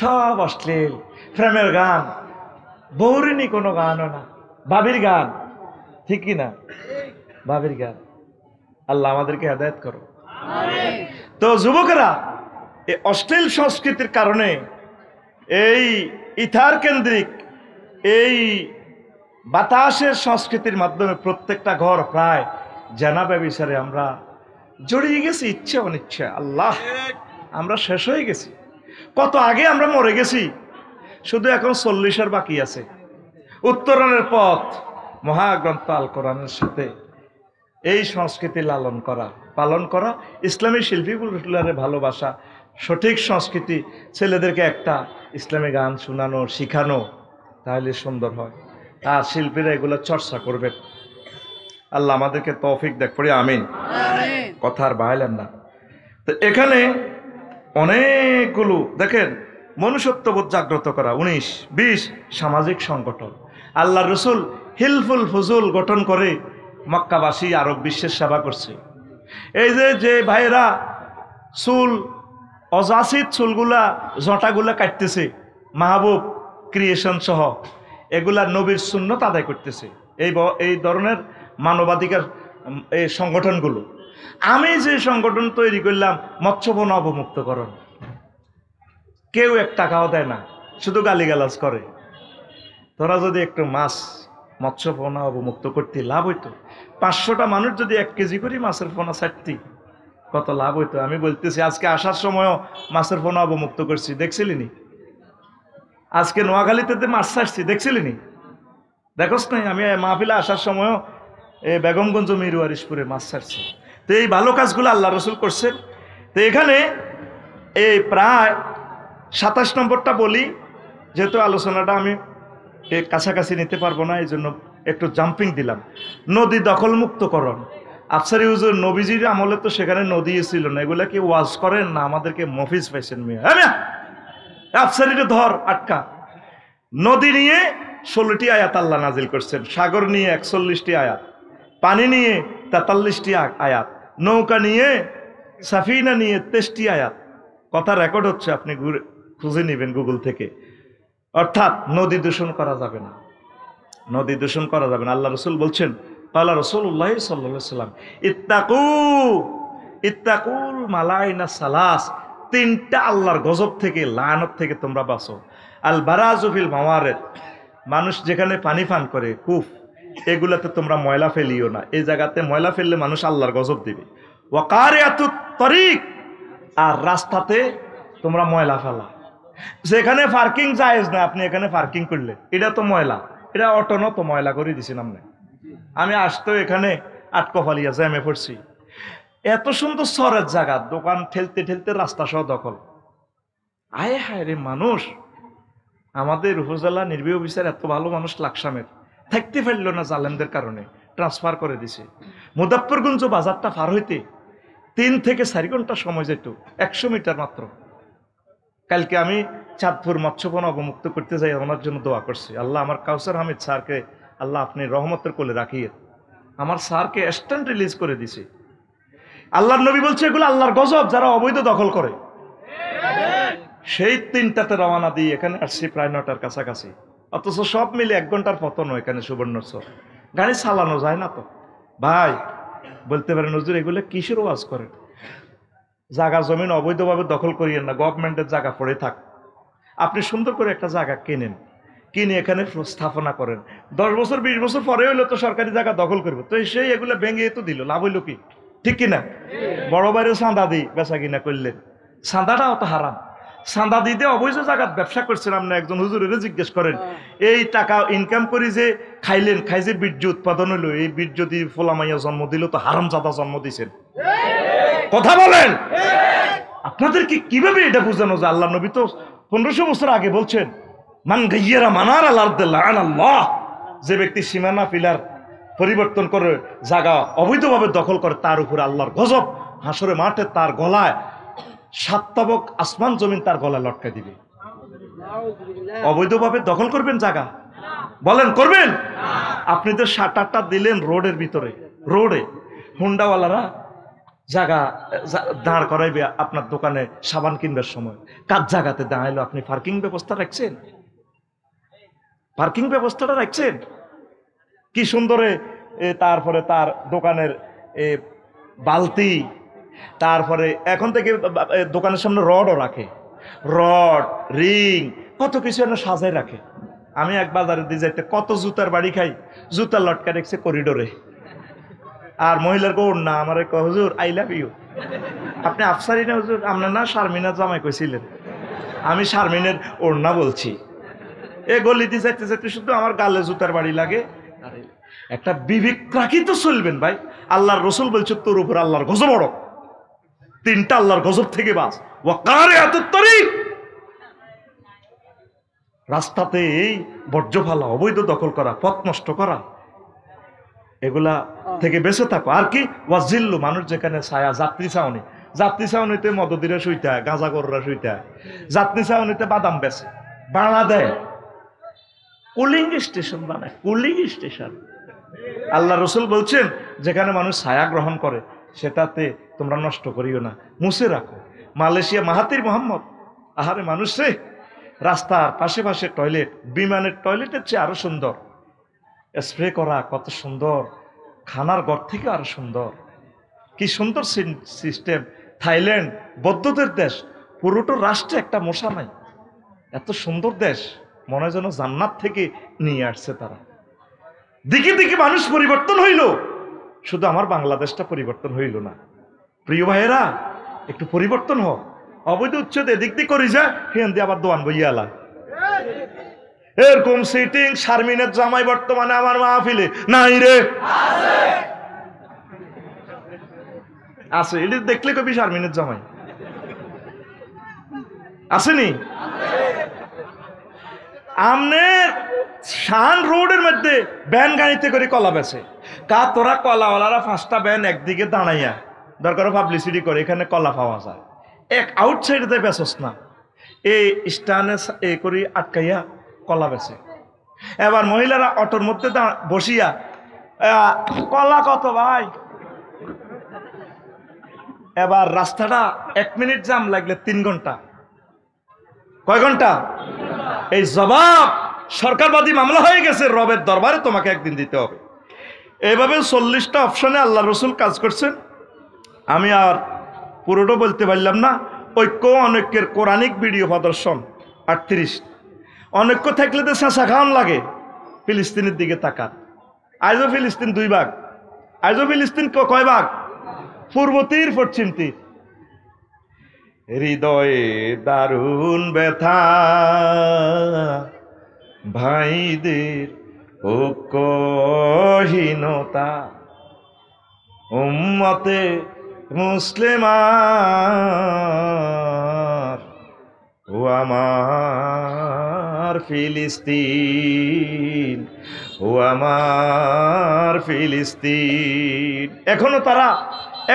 সব অশ্লীল প্রেমের গান, বৌরিনী কোনো গানও না, ভাবির গান, ঠিক কি না? ভাবির গান। আল্লাহ আমাদেরকে হেদায়েত করো। তো যুবকেরা, এই অশ্লীল সংস্কৃতির কারণে, এই ইথার কেন্দ্রিক এই বাতাসের সংস্কৃতির মাধ্যমে প্রত্যেকটা ঘর প্রায় জানা ব্যভিচারে আমরা জড়িয়ে গেছি, ইচ্ছে অনিচ্ছে। আল্লাহ, আমরা শেষ হয়ে গেছি, কত আগে আমরা মরে গেছি, শুধু এখন 40-এর বাকি আছে। উত্তরণের পথ মহাগ্রন্থ আল কোরআনের সাথে এই সংস্কৃতি লালন করা, পালন করা, ইসলামী শিল্পীগুলোরে ভালোবাসা, সঠিক সংস্কৃতি, ছেলেদেরকে একটা ইসলামী গান শোনানো, শিখানো, তাহলে সুন্দর হয়। আর শিল্পীরা এগুলো চর্চা করবেন। আল্লাহ আমাদেরকে তৌফিক দেখ, পড়ি আমিন। কথা আর বাড়াইলেন না। তো তো এখানে অনেকগুলো দেখেন মনুষ্যত্ববোধ জাগ্রত করা, 19, 20 সামাজিক সংগঠন। আল্লাহ রসুল হিলফুল ফুজুল গঠন করে মক্কাবাসী আরব বিশ্বের সেবা করছে। এই যে ভাইরা চুল অযাচিত চুলগুলা জটাগুলা কাটতেছে, মাহবুব ক্রিয়েশন সহ এগুলা নবীর সুন্নত আদায় করতেছে, এই ধরনের মানবাধিকার এই সংগঠনগুলো। আমি যে সংগঠন তৈরি করলাম মৎস্যবন অবমুক্তকরণ, কেউ 1 টাকাও দেয় না, শুধু গালিগালাজ করে। তোরা যদি একটু মাছ মৎস্য পোনা অবমুক্ত করতে লাভ হইতো, 500টা মানুষ যদি 1 কেজি করে মাছের পোনা ছাড়তি কত লাভ হইতো। আমি বলতেছি আজকে আসার সময়ও মাছের পোনা অবমুক্ত করছি, দেখছিলিনি? আজকে নোয়াখালীতে মাছ ছাড়ছি, দেখছিলিনি? দেখোস নাই? আমি মাহফিলে আসার সময়ও বেগমগঞ্জ মিরওয়ারিশপুরে মাছ ছাড়ছি। তো এই ভালো কাজগুলো আল্লাহ রসুল করছেন। তো এখানে এই প্রায় 27 নম্বরটা বলি, যেহেতু আলোচনাটা আমি কাছাকাছি নিতে পারবো না, এই জন্য একটু জাম্পিং দিলাম। নদী দখলমুক্তকরণ। আফসারি হুজুর নবীজির আমলে তো সেখানে নদী ছিল না, এগুলা কি ওয়াজ করেন না আমাদেরকে মফিজ পাইছেন? আফসারিরে ধর আটকা। নদী নিয়ে 16টি আয়াত আল্লাহ নাজিল করছেন, সাগর নিয়ে 41টি আয়াত, পানি নিয়ে 43টি আয়াত, নৌকা নিয়ে সাফিনা নিয়ে 23টি আয়াত। কথা রেকর্ড হচ্ছে, আপনি খুঁজে নেবেন গুগল থেকে। অর্থাৎ নদী দূষণ করা যাবে না, নদী দূষণ করা যাবে না। আল্লাহ রসুল বলছেন, কালা রাসূলুল্লাহ সাল্লাল্লাহু আলাইহি ওয়াসাল্লাম, ইত্তাকুল মালাইনা সালাস, 3টা আল্লাহর গজব থেকে, লানত থেকে তোমরা বাঁচো। আল বারাজু ফিল মাওয়ারিদ, মানুষ যেখানে পানি পান করে, কূপ, এগুলাতে তোমরা ময়লা ফেলিও না, এই জায়গাতে ময়লা ফেললে মানুষ আল্লাহর গজব দিবে। ওয়া কারিয়াতুত তরিক, আর রাস্তাতে তোমরা ময়লা ফেলা, যেখানে পার্কিং জায়েজ না, আপনি এখানে পার্কিং করলে এটা তো ময়লা, এটা অটো তো ময়লা করে দিছিলাম না। আমি আসতো এখানে আটকফালিয়া জ্যামে পড়ছি, এত সুন্দর সরের জায়গা, দোকান ঠেলতে ঠেলতে রাস্তা সহ দখল। আয় হায় রে মানুষ, আমাদের উপজেলা নির্বাহী অফিসার এত ভালো মানুষ লাকসামের, থাকতে পারল না জালেমদের কারণে, ট্রান্সফার করে দিছে। মুজাফফরগঞ্জ বাজারটা পার হইতে 3 থেকে 4 ঘন্টা সময় যেত, 100 মিটার মাত্র। কালকে আমি চাঁদপুর মৎস্যবন অবমুক্ত করতে যাই, ওনার জন্য দোয়া করছি, আল্লাহ আমার কাউসার হামিদ স্যারকে আল্লাহ আপনি রহমতের কোলে রাখিয়ে আমার স্যারকে ইনস্ট্যান্ট রিলিজ করে দিছে। আল্লাহর নবী বলছে এগুলো আল্লাহর গজব, যারা অবৈধ দখল করে। সেই 3টাতে রওনা দিয়ে এখানে আসছি প্রায় 9টার কাছাকাছি, অথচ সব মিলে 1 ঘন্টার পতন এখানে সুবর্ণচর, গাড়ি চালানো যায় না। তো ভাই বলতে পারেন হুজুর এগুলো কিসের ওয়াজ করেন? জায়গা জমিন অবৈধভাবে দখল করিয়েন না, গভর্নমেন্টের জায়গা পড়ে থাক, আপনি সুন্দর করে একটা জায়গা কিনেন, কিনে এখানে স্থাপনা করেন, 10 বছর 20 বছর পরে হইলো তো সরকারি জায়গা দখল করবো, তো সেই এগুলো ভেঙে তো দিল, লাভ হইলো কি? ঠিক কিনা? বড় বাইরে চাঁদা দিই বেচা কিনা করলেন, চাঁদাটাও তো হারাম। চাঁদা দিতে অবৈধ জায়গার ব্যবসা করছিলাম না, একজন হুজুরের জিজ্ঞেস করেন, এই টাকা ইনকাম করি যে খাইলেন, খাই যে বীর্য উৎপাদন হইলো, এই বীর্য যদি ফোলামাইয়া জন্ম দিল তো হারাম জাদা জন্ম দিছেন। কথা বলেন, আপনাদেরকে কিভাবে এটা বোঝানো যায়? আল্লাহ নবী তো 1500 বছর আগে বলছেন, মান গাইয়ারা মানার আল্লাহ, যে ব্যক্তি সীমানা পিলার পরিবর্তন করে জায়গা অবৈধভাবে দখল করে, তার উপর আল্লাহর গজব, হাসরে মাঠে তার গলায় 7 তবক আসমান জমিন তার গলায় লটকায় দিবে। অবৈধভাবে দখল করবেন জায়গা? বলেন করবেন? আপনি তো 7-8টা দিলেন রোডের ভিতরে, রোডে হুন্ডাওয়ালারা জায়গা দাঁড় করাইবে আপনার দোকানে সাবান কিনবার সময়, কাজ জায়গাতে দাঁড়াইলো, আপনি পার্কিং ব্যবস্থা রাখছেন? পার্কিং ব্যবস্থাটা রাখছেন কি সুন্দরে? তারপরে তার দোকানের বালতি, তারপরে এখন থেকে দোকানের সামনে রডও রাখে, রড রিং কত কিছু যেন সাজায় রাখে। আমি এক বাজারে দিয়ে যাইতে কত জুতার বাড়ি খাই, জুতার লটকা রেখেছে করিডোরে, আর মহিলার গৌর না আমার হুজুর আই লাভ ইউ। আপনি আফসারি না হুজুর? আপনার না শারমিনা জামাই কইছিলেন, আমি শারমিনের ওড়না বলছি। এ গলিতে যাইতে যাইতে শুধু আমার গালে জুতার বাড়ি লাগে। একটা বিবেক রাখি তো চলবেন ভাই। আল্লাহর রসুল বলছে তোর উপর আল্লাহর গজব বড়, 3টা আল্লাহর গজব থেকে বাঁচ। ওয়াকারিয়াতুত তরিক, রাস্তাতে এই বর্জ্য ফালা, অবৈধ দখল করা, পথ নষ্ট করা, এগুলা থেকে বেঁচে থাকো। আর কি? ওয়াজিল্লু, মানুষ যেখানে ছায়া, যাত্রী ছাউনি, যাত্রী ছাউনিতে মদদিরা শুইতা, গাঁজা কররা শুইতা, যাত্রী ছাউনিতে বাদাম বেচে, ভাড়া দেয়, কুলিং স্টেশন বানায়, কুলিং স্টেশন। আল্লাহ রসুল বলছেন যেখানে মানুষ ছায়া গ্রহণ করে সেটাতে তোমরা নষ্ট করিও না, মুছে রাখো। মালয়েশিয়া মাহাতির মোহাম্মদ, আহারে মানুষ রে, রাস্তার পাশে পাশে টয়লেট, বিমানের টয়লেটের চেয়ে আরো সুন্দর, স্প্রে করা, কত সুন্দর, খানার ঘর থেকে আরো সুন্দর, কি সুন্দর সিস্টেম। থাইল্যান্ড বৌদ্ধদের দেশ, পুরোটো রাষ্ট্রে একটা মশা নাই, এত সুন্দর দেশ, মনে হয় যেন জান্নাত থেকে নিয়ে আসছে তারা। দিকে দিকে মানুষ পরিবর্তন হইল, শুধু আমার বাংলাদেশটা পরিবর্তন হইল না। প্রিয় ভাইয়েরা, একটু পরিবর্তন হোক। অবৈধ উচ্ছেদ এদিক দিয়ে করি যা, হেন দিয়ে আবার দোয়ান বইয়ালা, এরকম সিটিং শারমিনের জামাই বর্তমানে আমার মাহফিলে নাই রে, আছে। এটা দেখলে কবি শারমিনের জামাই আসেনি। আমনের শান রোডের মধ্যে ব্যান গাড়িতে করে কলা বেছে, কা তোরা কলাওয়ালারা 5টা ব্যান একদিকে দাঁড়াইয়া দরকার পাবলিসিটি করে এখানে কলা পাওয়া যায়, এক আউটসাইডে বেচস না, এই স্টানে এ করি আটকাইয়া কলা বেছে। এবার মহিলারা অটোর মধ্যে বসিয়া কলা কত ভাই, এবার রাস্তাটা 1 মিনিট জাম লাগলে 3 ঘন্টা, কয় ঘন্টা? এই জবাব সরকারবাদী মামলা হয়ে গেছে, রবের দরবারে তোমাকে একদিন দিতে হবে। এইভাবে 40টা অপশনে আল্লাহ রসুল কাজ করছেন। আমি আর পুরোটা বলতে পারলাম না। ঐক্য অনৈক্যের কোরআনিক ভিডিও প্রদর্শন 38। অনৈক্য থাকলে তো চেঁচা খাওয়ান লাগে। ফিলিস্তিনের দিকে তাকান, আজও ফিলিস্তিন 2 ভাগ, আজও ফিলিস্তিন কয় ভাগ? পূর্ব তীর পশ্চিম তীর। হৃদয়ে দারুণ ব্যথা, ভাইদের ঐক্যহীনতা, উম্মতে মুসলিমার ও আমার ফিলিস্তিন, ও আমার ফিলিস্তিন।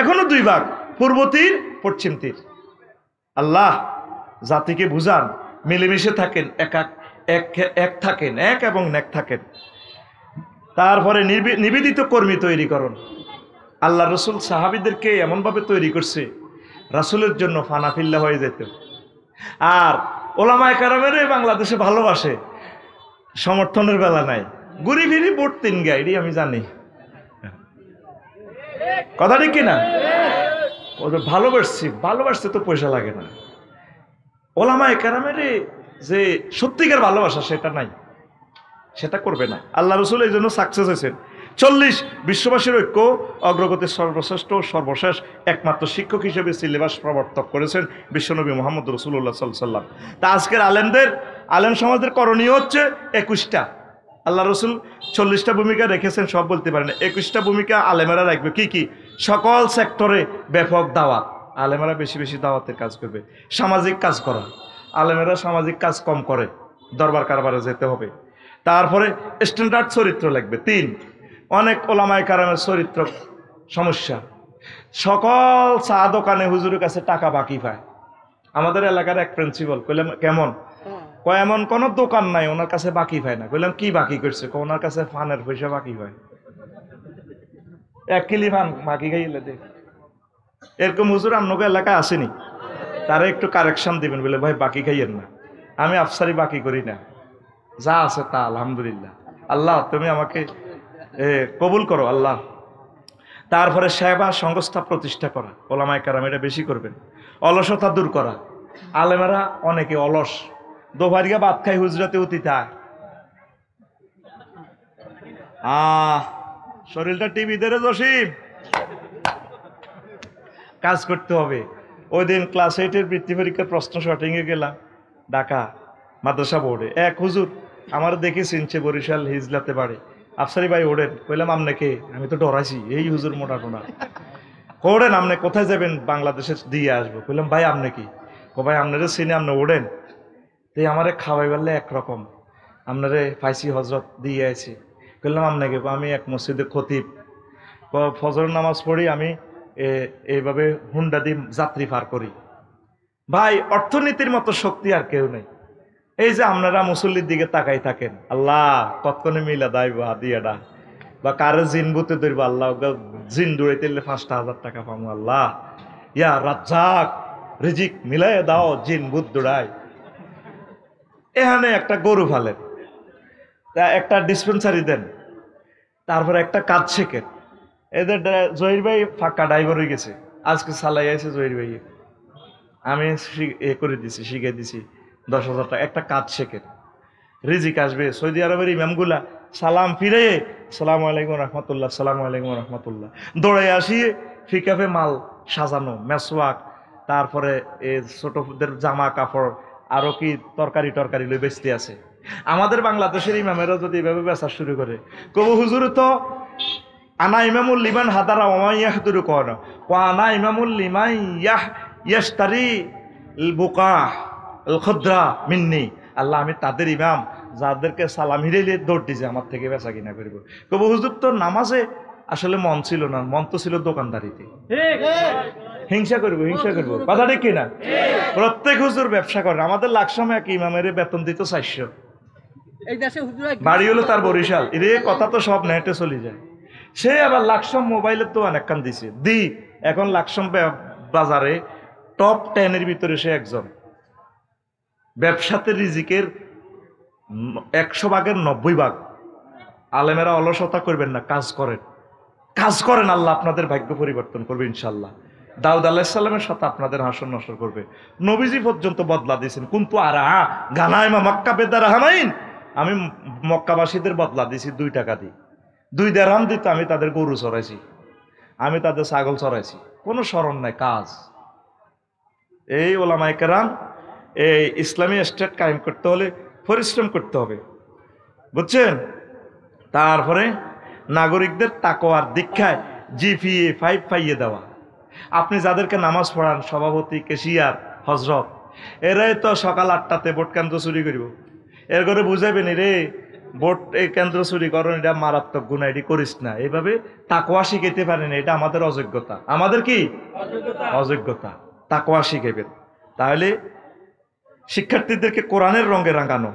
এখনো 2 ভাগ, পূর্ব তীর পশ্চিম তীর। আল্লাহ জাতিকে বুঝান, মিলেমিশে থাকেন, এক থাকেন, এক এবং নেক থাকেন। তারপরে নিবেদিত কর্মী তৈরি করুন। আল্লাহ রসুল সাহাবীদেরকে এমনভাবে তৈরি করছে, রাসূলের জন্য ফানাফিল্লা হয়ে যেত। আর ওলামায়ে কেরামের বাংলাদেশে ভালোবাসে, সমর্থনের বেলা নাই, ঘুরি ফিরি ভোট 3 গাইডি, আমি জানি কথা ঠিক কিনা। ওদের ভালোবাসছে তো পয়সা লাগে না। ওলামায়ে কেরামের যে সত্যিকার ভালোবাসা সেটা নাই, সেটা করবে না। আল্লাহ রসুল এই জন্য সাকসেস হয়েছেন। 40 বিশ্ববাসীর ঐক্য অগ্রগতির সর্বশ্রেষ্ঠ সর্বশেষ একমাত্র শিক্ষক হিসেবে সিলেবাস প্রবর্তক করেছেন বিশ্বনবী মুহাম্মদ রাসূলুল্লাহ সাল্লাল্লাহু আলাইহি ওয়াসাল্লাম। তা আজকের আলেম সমাজের করণীয় হচ্ছে 21টা। আল্লাহ রসুল 40টা ভূমিকা রেখেছেন, সব বলতে পারেন। 21টা ভূমিকা আলেমেরা রাখবে। কি কি? সকল সেক্টরে ব্যাপক দাওয়াত, আলেমেরা বেশি বেশি দাওয়াতের কাজ করবে। সামাজিক কাজ করা, আলেমেরা সামাজিক কাজ কম করে, দরবার কারবারে যেতে হবে। তারপরে স্ট্যান্ডার্ড চরিত্র লাগবে। 3, অনেক ওলামায়ে কেরামের চরিত্র সমস্যা। সকল চা দোকানে হুজুরের কাছে টাকা বাকি পায়। আমাদের এলাকার এক প্রিন্সিপাল, কইলাম কেমন? কয় এমন কোন দোকান নাই ওনার কাছে বাকি পায় না। কইলাম কি বাকি করছে? ওনার কাছে ফানের পয়সা বাকি পায়, 1 কিলি ফান বাকি খাইলে দেখ। এরকম হুজুর আপনাকে এলাকায় আসেনি? তারা একটু কারেকশন দিবেন, বলে ভাই বাকি খাইয়েন না, আমি আফসারি বাকি করি না, যা আছে তা আলহামদুলিল্লাহ। আল্লাহ তুমি আমাকে কবুল করো আল্লাহ। তারপরে সেবা সংস্থা প্রতিষ্ঠা করা, ওলামায়ে কেরাম এটা বেশি করবেন। অলসতা দূর করা, আলেমেরা অনেকে অলস, দোভারিয়া ভাত খাই হুজরাতে উতিতা, শরীরটা টিভি ধরে জসিম, কাজ করতে হবে। ওই দিন ক্লাস 8-এর বৃত্তি পরীক্ষার প্রশ্ন শর্টিংয়ে গেলাম ঢাকা মাদ্রাসা বোর্ডে। এক হুজুর আমার দেখে চিনছে, বরিশাল হিজলাতে বাড়ি। আফসারি ভাই ওড়েন? কইলাম আমনেকে? আমি তো ডরাইছি, এই হুজুর মোটা টোনা। ওড়েন, আপনি কোথায় যাবেন? বাংলাদেশে দিয়ে আসবো। কইলাম ভাই আপনি কি? ভাই আপনারে চিনি, আপনি ওড়েন। তো আমারে খাওয়াই বললে একরকম, আপনারে ফাইসি হজরত দিয়ে আছি। কইলাম আপনাকে? আমি এক মসজিদে খতিব, ফজর নামাজ পড়ি আমি এইভাবে হুন্ডা দিয়ে যাত্রী পার করি। ভাই অর্থনীতির মতো শক্তি আর কেউ নেই। এই যে আপনারা মুসল্লির দিকে তাকাই থাকেন, আল্লাহ কতক্ষণে মিলা দাইব হাদিয়াটা, বা কারে জিন বুতে ধরবো, আল্লাহ জিন দৌড়াইতে 5,000 টাকা পাবো, আল্লাহ ইয়া রাজ্জাক রিজিক মিলাই দাও, জিন বুত দৌড়ায়। এখানে একটা গরু ফালেন, তা একটা ডিসপেন্সারি দেন, তারপরে একটা কাজ শেখেন। এদের জহির ভাই ফাঁকা ড্রাইভার হয়ে গেছে, আজকে চালাই আছে জহির ভাই, আমি করে দিছি, শিখে দিছি 10,000 টাকা। একটা কাজ শেখেন, রিজিক আসবে। সৌদি আরবের ইমামগুলা সালাম ফিরে সালাম আলাইকুম রহমতুল্লাহ, সালাম আলাইকুম রহমতুল্লাহ, দৌড়ে আসিয়ে ফিকাফে মাল সাজানো, মেসওয়াক, তারপরে ছোটদের জামা কাপড়, আরো কি তরকারি টরকারি লই বেচতে আছে। আমাদের বাংলাদেশের ইমামেরা যদি এভাবে বেচা শুরু করে, কবু হুজুর তো আনা ইমামুল লিমান হাদারা ওমাইয়াহদুরু কোন আনা ইমামুল লিমান ইয়াশতারি বুকা আল খুদরা মিন্নি, আল্লাহ আমি তাদের ইমাম যাদেরকে সালাম হিরেলে দৌড় দিছে আমার থেকে বেচা কিনা করব। কবু হুজুর তো নামাজে আসলে মন ছিল না, মন তো ছিল দোকানদারিতে। হিংসা করবো, হিংসা করবো, কথা ঠিক কিনা? প্রত্যেক হুজুর ব্যবসা করে। আমাদের লাকসামে এক ইমামের বেতন দিত 400, বাড়ি হলো তার বরিশাল। এরে কথা তো সব নেটে চলে যায়। সে আবার লাকসাম মোবাইলের তো অনেক কান দিছে দি, এখন লাকসাম বাজারে টপ 10-এর ভিতরে সে একজন। ব্যবসাতে রিজিকের 100 ভাগের 90 ভাগ। আলেমেরা অলসতা করবেন না, কাজ করেন, কাজ করেন, আল্লাহ আপনাদের ভাগ্য পরিবর্তন করবে ইনশাল্লাহ। দাউদ আলাইহিস সালামের সাথে আপনাদের হাসর নসর করবে। নবীজি পর্যন্ত বদলা দিয়েছেন, কিন্তু আর গানাইমা মক্কা বেদার হামাইন, আমি মক্কাবাসীদের বদলা দিয়েছি 2 টাকা দিই, 2 দিরহাম দিত। আমি তাদের গরু চড়াইছি, আমি তাদের ছাগল চড়াইছি, কোনো স্মরণ নাই, কাজ। এই ওলামায়ে কেরাম, এই ইসলামী স্টেট কায়েম করতে হলে পরিশ্রম করতে হবে, বুঝছেন? তারপরে নাগরিকদের তাকওয়ার দীক্ষায় জিপিএ 5 পাইয়ে দেওয়া। আপনি যাদেরকে নামাজ পড়ান, সভাপতি, কেশিয়ার, হজরত, এরাই তো সকাল 8টাতে ভোট কেন্দ্র চুরি করব। এর করে বুঝাইবেন, রে ভোট এই কেন্দ্র চুরি করেন, এটা মারাত্মক গুনাহ, এটি করিস না। এইভাবে তাকওয়া শিখাইতে পারেন, এটা আমাদের অযোগ্যতা। আমাদের কি অযোগ্যতা? তাকওয়া শিখাইবেন। তাহলে শিক্ষার্থীদেরকে কোরআনের রঙে রাঙানো,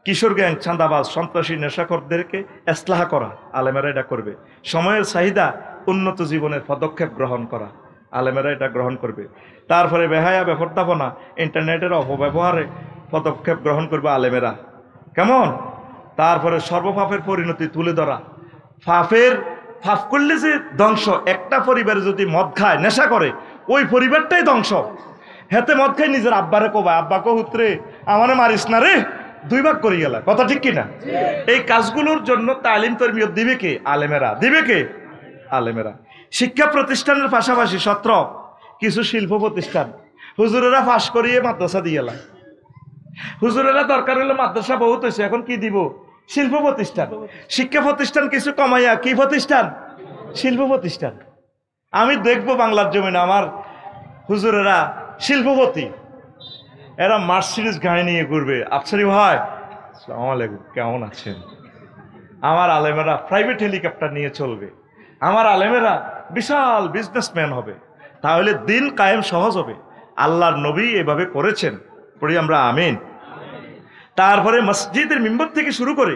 কিশোর গ্যাং, চাঁদাবাজ, সন্ত্রাসী, নেশাখোরদেরকে ইসলাহ করা, আলেমেরা এটা করবে। সময়ের চাহিদা, উন্নত জীবনের পদক্ষেপ গ্রহণ করা, আলেমেরা এটা গ্রহণ করবে। তারপরে বেহায়া, বেপরদাপনা, ইন্টারনেটের অপব্যবহারে পদক্ষেপ গ্রহণ করবে আলেমেরা। কেমন? তারপরে সর্বপাপের পরিণতি তুলে ধরা। পাপ করলে যে ধ্বংস, একটা পরিবারে যদি মদ খায়, নেশা করে, ওই পরিবারটাই ধ্বংস। হেতে মদ খাই নিজের আব্বারে কোবা, আব্বাকে হুতরে আমারে মারিস না রে, 2 ভাগ করে গেল, কথা ঠিক কিনা? এই কাজগুলোর জন্য তালিম তরবিয়ত দিবে কে? আলেমেরা। দিবে কে? আলেমেরা। শিক্ষা প্রতিষ্ঠানের পাশাপাশি সত্র কিছু শিল্প প্রতিষ্ঠান, হুজুরেরা ফাঁস করিয়ে মাদ্রাসা দিয়ে গেল। হুজুরেরা দরকার হলে মাদ্রাসা বহুত হয়েছে, এখন কি দিব? শিল্প প্রতিষ্ঠান। শিক্ষা প্রতিষ্ঠান কিছু কমাইয়া কি প্রতিষ্ঠান? শিল্প প্রতিষ্ঠান। আমি দেখবো বাংলার জমিনে আমার হুজুরেরা শিল্পপতি, এরা মার্সিডিজ গাড়ি নিয়ে ঘুরবে। আফসারি ভাই আসসালামু আলাইকুম, কেমন আছেন? আমার আলেমেরা প্রাইভেট হেলিকপ্টার নিয়ে চলবে, আমার আলেমেরা বিশাল বিজনেসম্যান হবে। তাহলে দিন কায়েম সহজ হবে। আল্লাহর নবী এভাবে করেছেন, পড়ি আমরা আমিন। তারপরে মসজিদের মিম্বর থেকে শুরু করে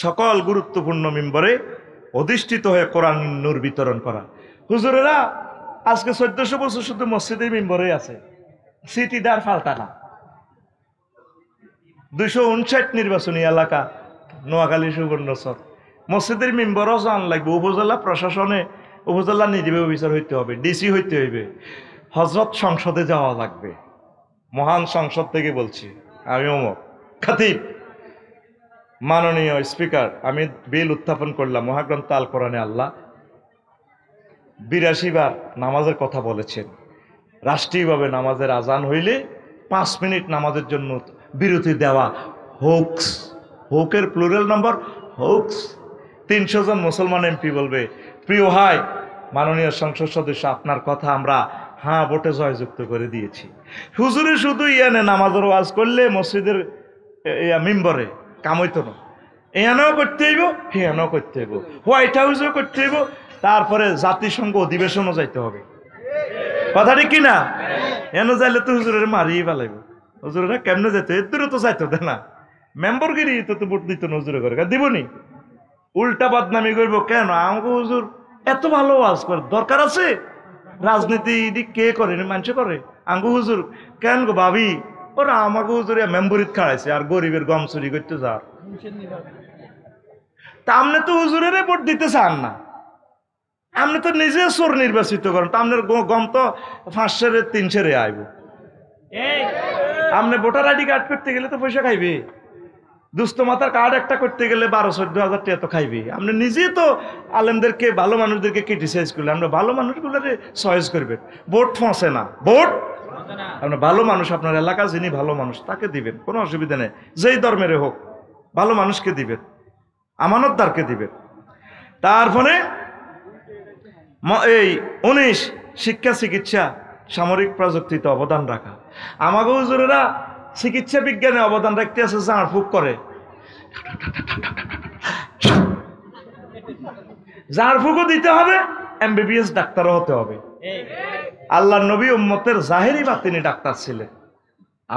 সকল গুরুত্বপূর্ণ মিম্বরে অধিষ্ঠিত হয়ে কোরআন নূর বিতরণ করা। হুজুরেরা আজকে 1400 বছর শুধু মসজিদের মিম্বরে আছে, সিটিদার ফালতানা। 259 নির্বাচনী এলাকা, নোয়াখালী, সুবর্ণচর, মসজিদের মিম্বরও জান লাগবে। উপজেলা প্রশাসনে, উপজেলা নির্বাহী অফিসার হইতে হবে, ডিসি হইতে হইবে, হজরত সংসদে যাওয়া লাগবে। মহান সংসদ থেকে বলছি, আমি অমক খাতিব, মাননীয় স্পিকার, আমি বিল উত্থাপন করলাম। মহাগ্রন্থ আল কোরআনে আল্লাহ 82 বার নামাজের কথা বলেছেন। রাষ্ট্রীয়ভাবে নামাজের আজান হইলে 5 মিনিট নামাজের জন্য বিরতি দেওয়া। হোকস, হোকের প্লুরাল নম্বর হোকস। 300 জন মুসলমান এমপি বলবে, প্রিয় ভাই মাননীয় সংসদ সদস্য, আপনার কথা আমরা হ্যাঁ ভোটে জয়যুক্ত করে দিয়েছি। হুজুরে শুধু ইয়ানে নামাজের ওয়াজ করলে মসজিদের মিম্বরে কাম হইতো না। এখানেও করতে হইব, সেখানেও করতে হইব, হোয়াইট হাউসেও করতে হইব, তারপরে জাতিসংঘ অধিবেশনও যাইতে হবে। কথা ঠিক কিনা? এনে যাইলে তো হুজুরের মারিয়ে ফেলাইব। হুজুরেরা কেমনে যেত, এর তো যাইতো না, মেম্বরগিরি তো ভোট দিত না হুজুরে করে, দিবনি উল্টা বদনামি করবো কেন? আমাকে হুজুর এত ভালো ওয়াজ করে, দরকার আছে? রাজনীতি দিক কে করে? মানুষ করে। আঙ্গু হুজুর কেন গো ভাবি, ওরা আমাকে হুজুর মেম্বরিত খাড়াইছে আর গরিবের গম চুরি করতে যার। তা আপনি তো হুজুরের ভোট দিতে চান না, আপনি তো নিজে চোর নির্বাচিত করেন, তা আপনার গম তো 500 300 আইব। আপনি ভোটার আইডি কার্ড করতে গেলে তো পয়সা খাইবে, দুস্থ মাতার কার্ড একটা করতে গেলে 12-14 হাজার টাকা তো খাইবে। আপনি নিজে তো আলেমদেরকে, ভালো মানুষদেরকে ক্রিটিসাইজ করলে, আমরা ভালো মানুষগুলোরে চয়েস করবেন। ভোট ফসে না, ভোট আপনার ভালো মানুষ, আপনার এলাকা যিনি ভালো মানুষ তাকে দিবেন, কোনো অসুবিধা নেই। যেই ধর্মের হোক ভালো মানুষকে দিবেন, আমানতদারকে দিবেন। তারপরে এই 19 শিক্ষা চিকিৎসা সামরিক প্রযুক্তিতে অবদান রাখা। আমাকে হুজুরেরা চিকিৎসা বিজ্ঞানে অবদান রাখতে আছে, ঝাড়ফুঁক করে, ঝাড়ফুঁকও দিতে হবে, MBBS ডাক্তারও হতে হবে। আল্লাহর নবী উম্মতের জাহেরি বাতিনি ডাক্তার ছিলেন।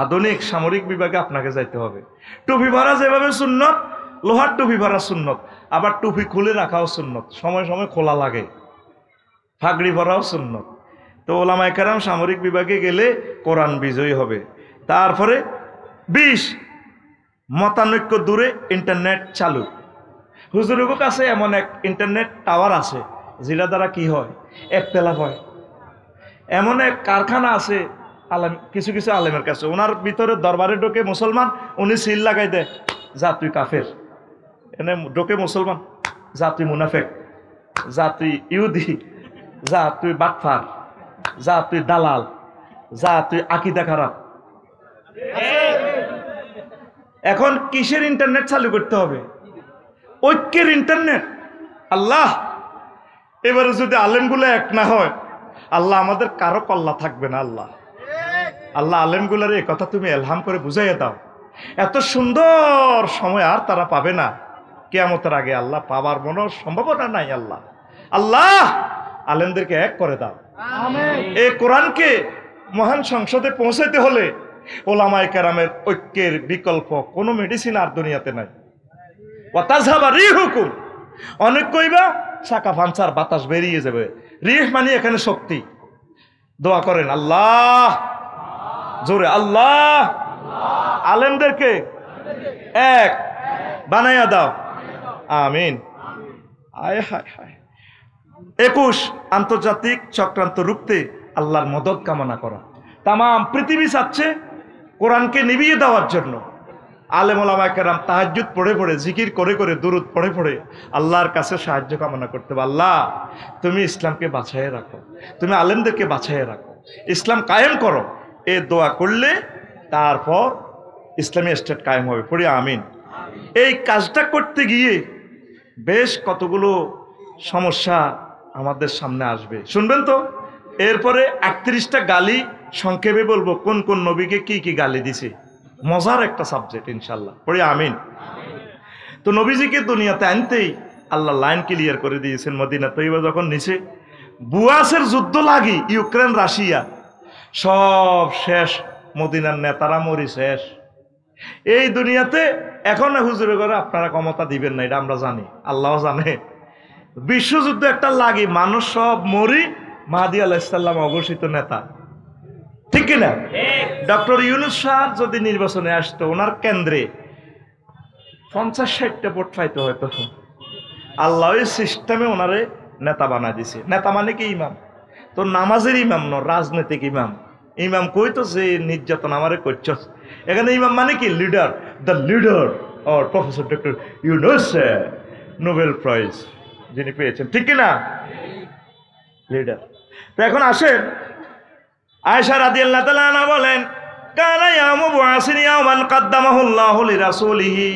আধুনিক সামরিক বিভাগে আপনাকে যাইতে হবে। টুপি ভরা যেভাবে সুন্নত, লোহার টুপি ভরা সুন্নত, আবার টুপি খুলে রাখাও সুন্নত, সময় সময় খোলা লাগে, ফাগড়ি ভরাও সুন্নত। তো ওলামায়ে কেরাম সামরিক বিভাগে গেলে কোরআন বিজয়ী হবে। তারপরে 20 মতানৈক্য দূরে ইন্টারনেট চালু। হুজুরের কাছে এমন এক ইন্টারনেট টাওয়ার আছে যেটা দ্বারা কি হয়, একতলাপ হয়। এমন এক কারখানা আছে আলেম, কিছু কিছু আলেমের কাছে, ওনার ভিতরে দরবারে ঢোকে মুসলমান, উনি সিল লাগাই দেয়, যা তুই কাফের। এনে ঢোকে মুসলমান, যা তুই মুনাফেক, যা তুই ইহুদি, যা তুই বাটফার, যা তুই দালাল, যা তুই আকিদা খারাপ। এখন কিসের ইন্টারনেট চালু করতে হবে? ঐক্যের ইন্টারনেট। আল্লাহ, এবারে যদি আলেমগুলো এক না হয়, আল্লাহ আমাদের কারো কল্লা থাকবে না। আল্লাহ আল্লাহ আলেমগুলোর এই কথা তুমি এলহাম করে বুঝাইয়া দাও। এত সুন্দর সময় আর তারা পাবে না কিয়ামতের আগে, আল্লাহ পাবার কোনো সম্ভাবনা নাই। আল্লাহ আল্লাহ আলেমদেরকে এক করে দাও। এই কোরআনকে মহান সংসদে পৌঁছাইতে হলে ওলামায়ে কেরামের ঐক্যের বিকল্প কোনো মেডিসিন আর দুনিয়াতে নাই। ওয়াতাযহাবা রিহুকুম, অনেক কইবা শাকা ফানসার বাতাস বেরিয়ে যাবে। রিহ মানে এখানে শক্তি। দোয়া করেন আল্লাহ, জোরে আল্লাহ, আলেমদেরকে এক বানাইয়া দাও, আমিন। আয় হায় হায়। 21 আন্তর্জাতিক চক্রান্ত রুখতে আল্লাহর মদদ কামনা করা। তাম পৃথিবী চাচ্ছে কোরআনকে নিভিয়ে দেওয়ার জন্য। আলেম ওলামায়ে কেরাম তাহাজ্জুদ পড়ে পড়ে, জিকির করে করে, দুরূদ পড়ে পড়ে আল্লাহর কাছে সাহায্য কামনা করতে হবে। আল্লাহ তুমি ইসলামকে বাঁচাইয়ে রাখো, তুমি আলেমদেরকে বাঁচাইয়ে রাখো, ইসলাম কায়েম করো। এ দোয়া করলে তারপর ইসলামী স্টেট কায়েম হবে। পড়ি আমিন। এই কাজটা করতে গিয়ে বেশ কতগুলো সমস্যা আমাদের সামনে আসবে, শুনবেন তো। এরপরে 38টা গালি সংক্ষেপে বলবো, কোন কোন নবীকে কি কি গালি দিছে। মজার একটা সাবজেক্ট ইনশাল্লাহ, পড়ি আমিন। তো নবীজিকে দুনিয়াতে আনতেই আল্লাহ লাইন ক্লিয়ার করে দিয়েছেন। মদিনা তৈবা যখন নিচে বুয়াসের যুদ্ধ লাগি, ইউক্রেন রাশিয়া সব শেষ, মদিনার নেতারা মরি শেষ। এই দুনিয়াতে এখন হুজুরে করে আপনারা ক্ষমতা দিবেন না, এটা আমরা জানি, আল্লাহ জানে। বিশ্বযুদ্ধ একটা লাগি, মানুষ সব মরি, মাহদী আলাইহিস সালাম অঘোষিত নেতা, ঠিক কিনা? ডক্টর ইউনূস সাহেব যদি নির্বাচনে আসতো, ওনার কেন্দ্রে 50-60টা ভোট পাইতো হয়তো। আল্লাহ ওই সিস্টেমে ওনারে নেতা বানায় দিছে। নেতা মানে কি? ইমাম। তো নামাজের ইমাম ন, রাজনৈতিক ইমাম। ইমাম কইতো যে নির্যাতন আমারে করছ, এখানে ইমাম মানে কি? Leader, the leader or professor doctor Yunus, Nobel prize যিনি পেয়েছেন, ঠিক কিনা? লিডার। তো এখন আসেন, আয়েশা রাদিয়াল্লাহু তাআলা আনহা বলেন, কানা ইয়াউমু বুআসিন ইয়াওমান কাদ্দামাহুল্লাহু লিরাসূলিহি।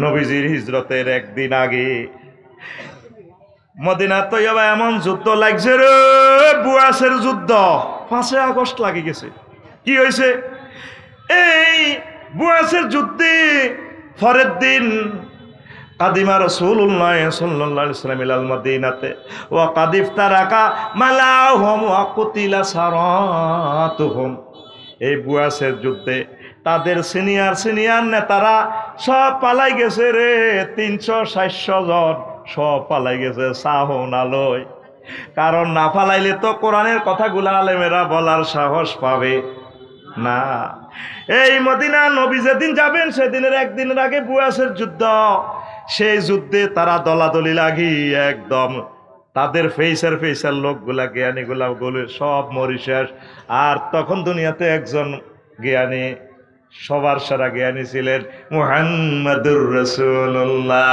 নবীজির হিজরতের একদিন আগে মদিনা তৈয়বা এমন যুদ্ধ লাগছে রে, বুয়াসের যুদ্ধ। 5 আগস্ট লাগে গেছে। কি হয়েছে? এই বুয়াসের যুদ্ধে পরের দিন কাদিমা রাসূলুল্লাহ সাল্লাল্লাহু আলাইহি ওয়াসাল্লাম ইলাল মদিনাতে ওয়া কাদ ইফতারাকা মালাহুম ওয়া কুতিলা সারাতুহুম। এই বুয়াসের যুদ্ধে তাদের সিনিয়র নেতারা সব পালাই গেছে রে, 300-400 জন সব পালাই গেছে সাহন আলোয়। কারণ না পালাইলে তো কোরআনের কথাগুলো আলেমেরা বলার সাহস পাবে না। এই মদিনা নবী যেদিন যাবেন সেদিনের একদিনের আগে বুয়াসের যুদ্ধ। সেই যুদ্ধে তারা দলাদলি লাগি একদম তাদের ফেসার লোকগুলা জ্ঞানীগুলা বলে সব মরিশাস। আর তখন দুনিয়াতে একজন জ্ঞানী, সবার সারা জ্ঞানী ছিলেন মুহাম্মাদুর রাসূলুল্লাহ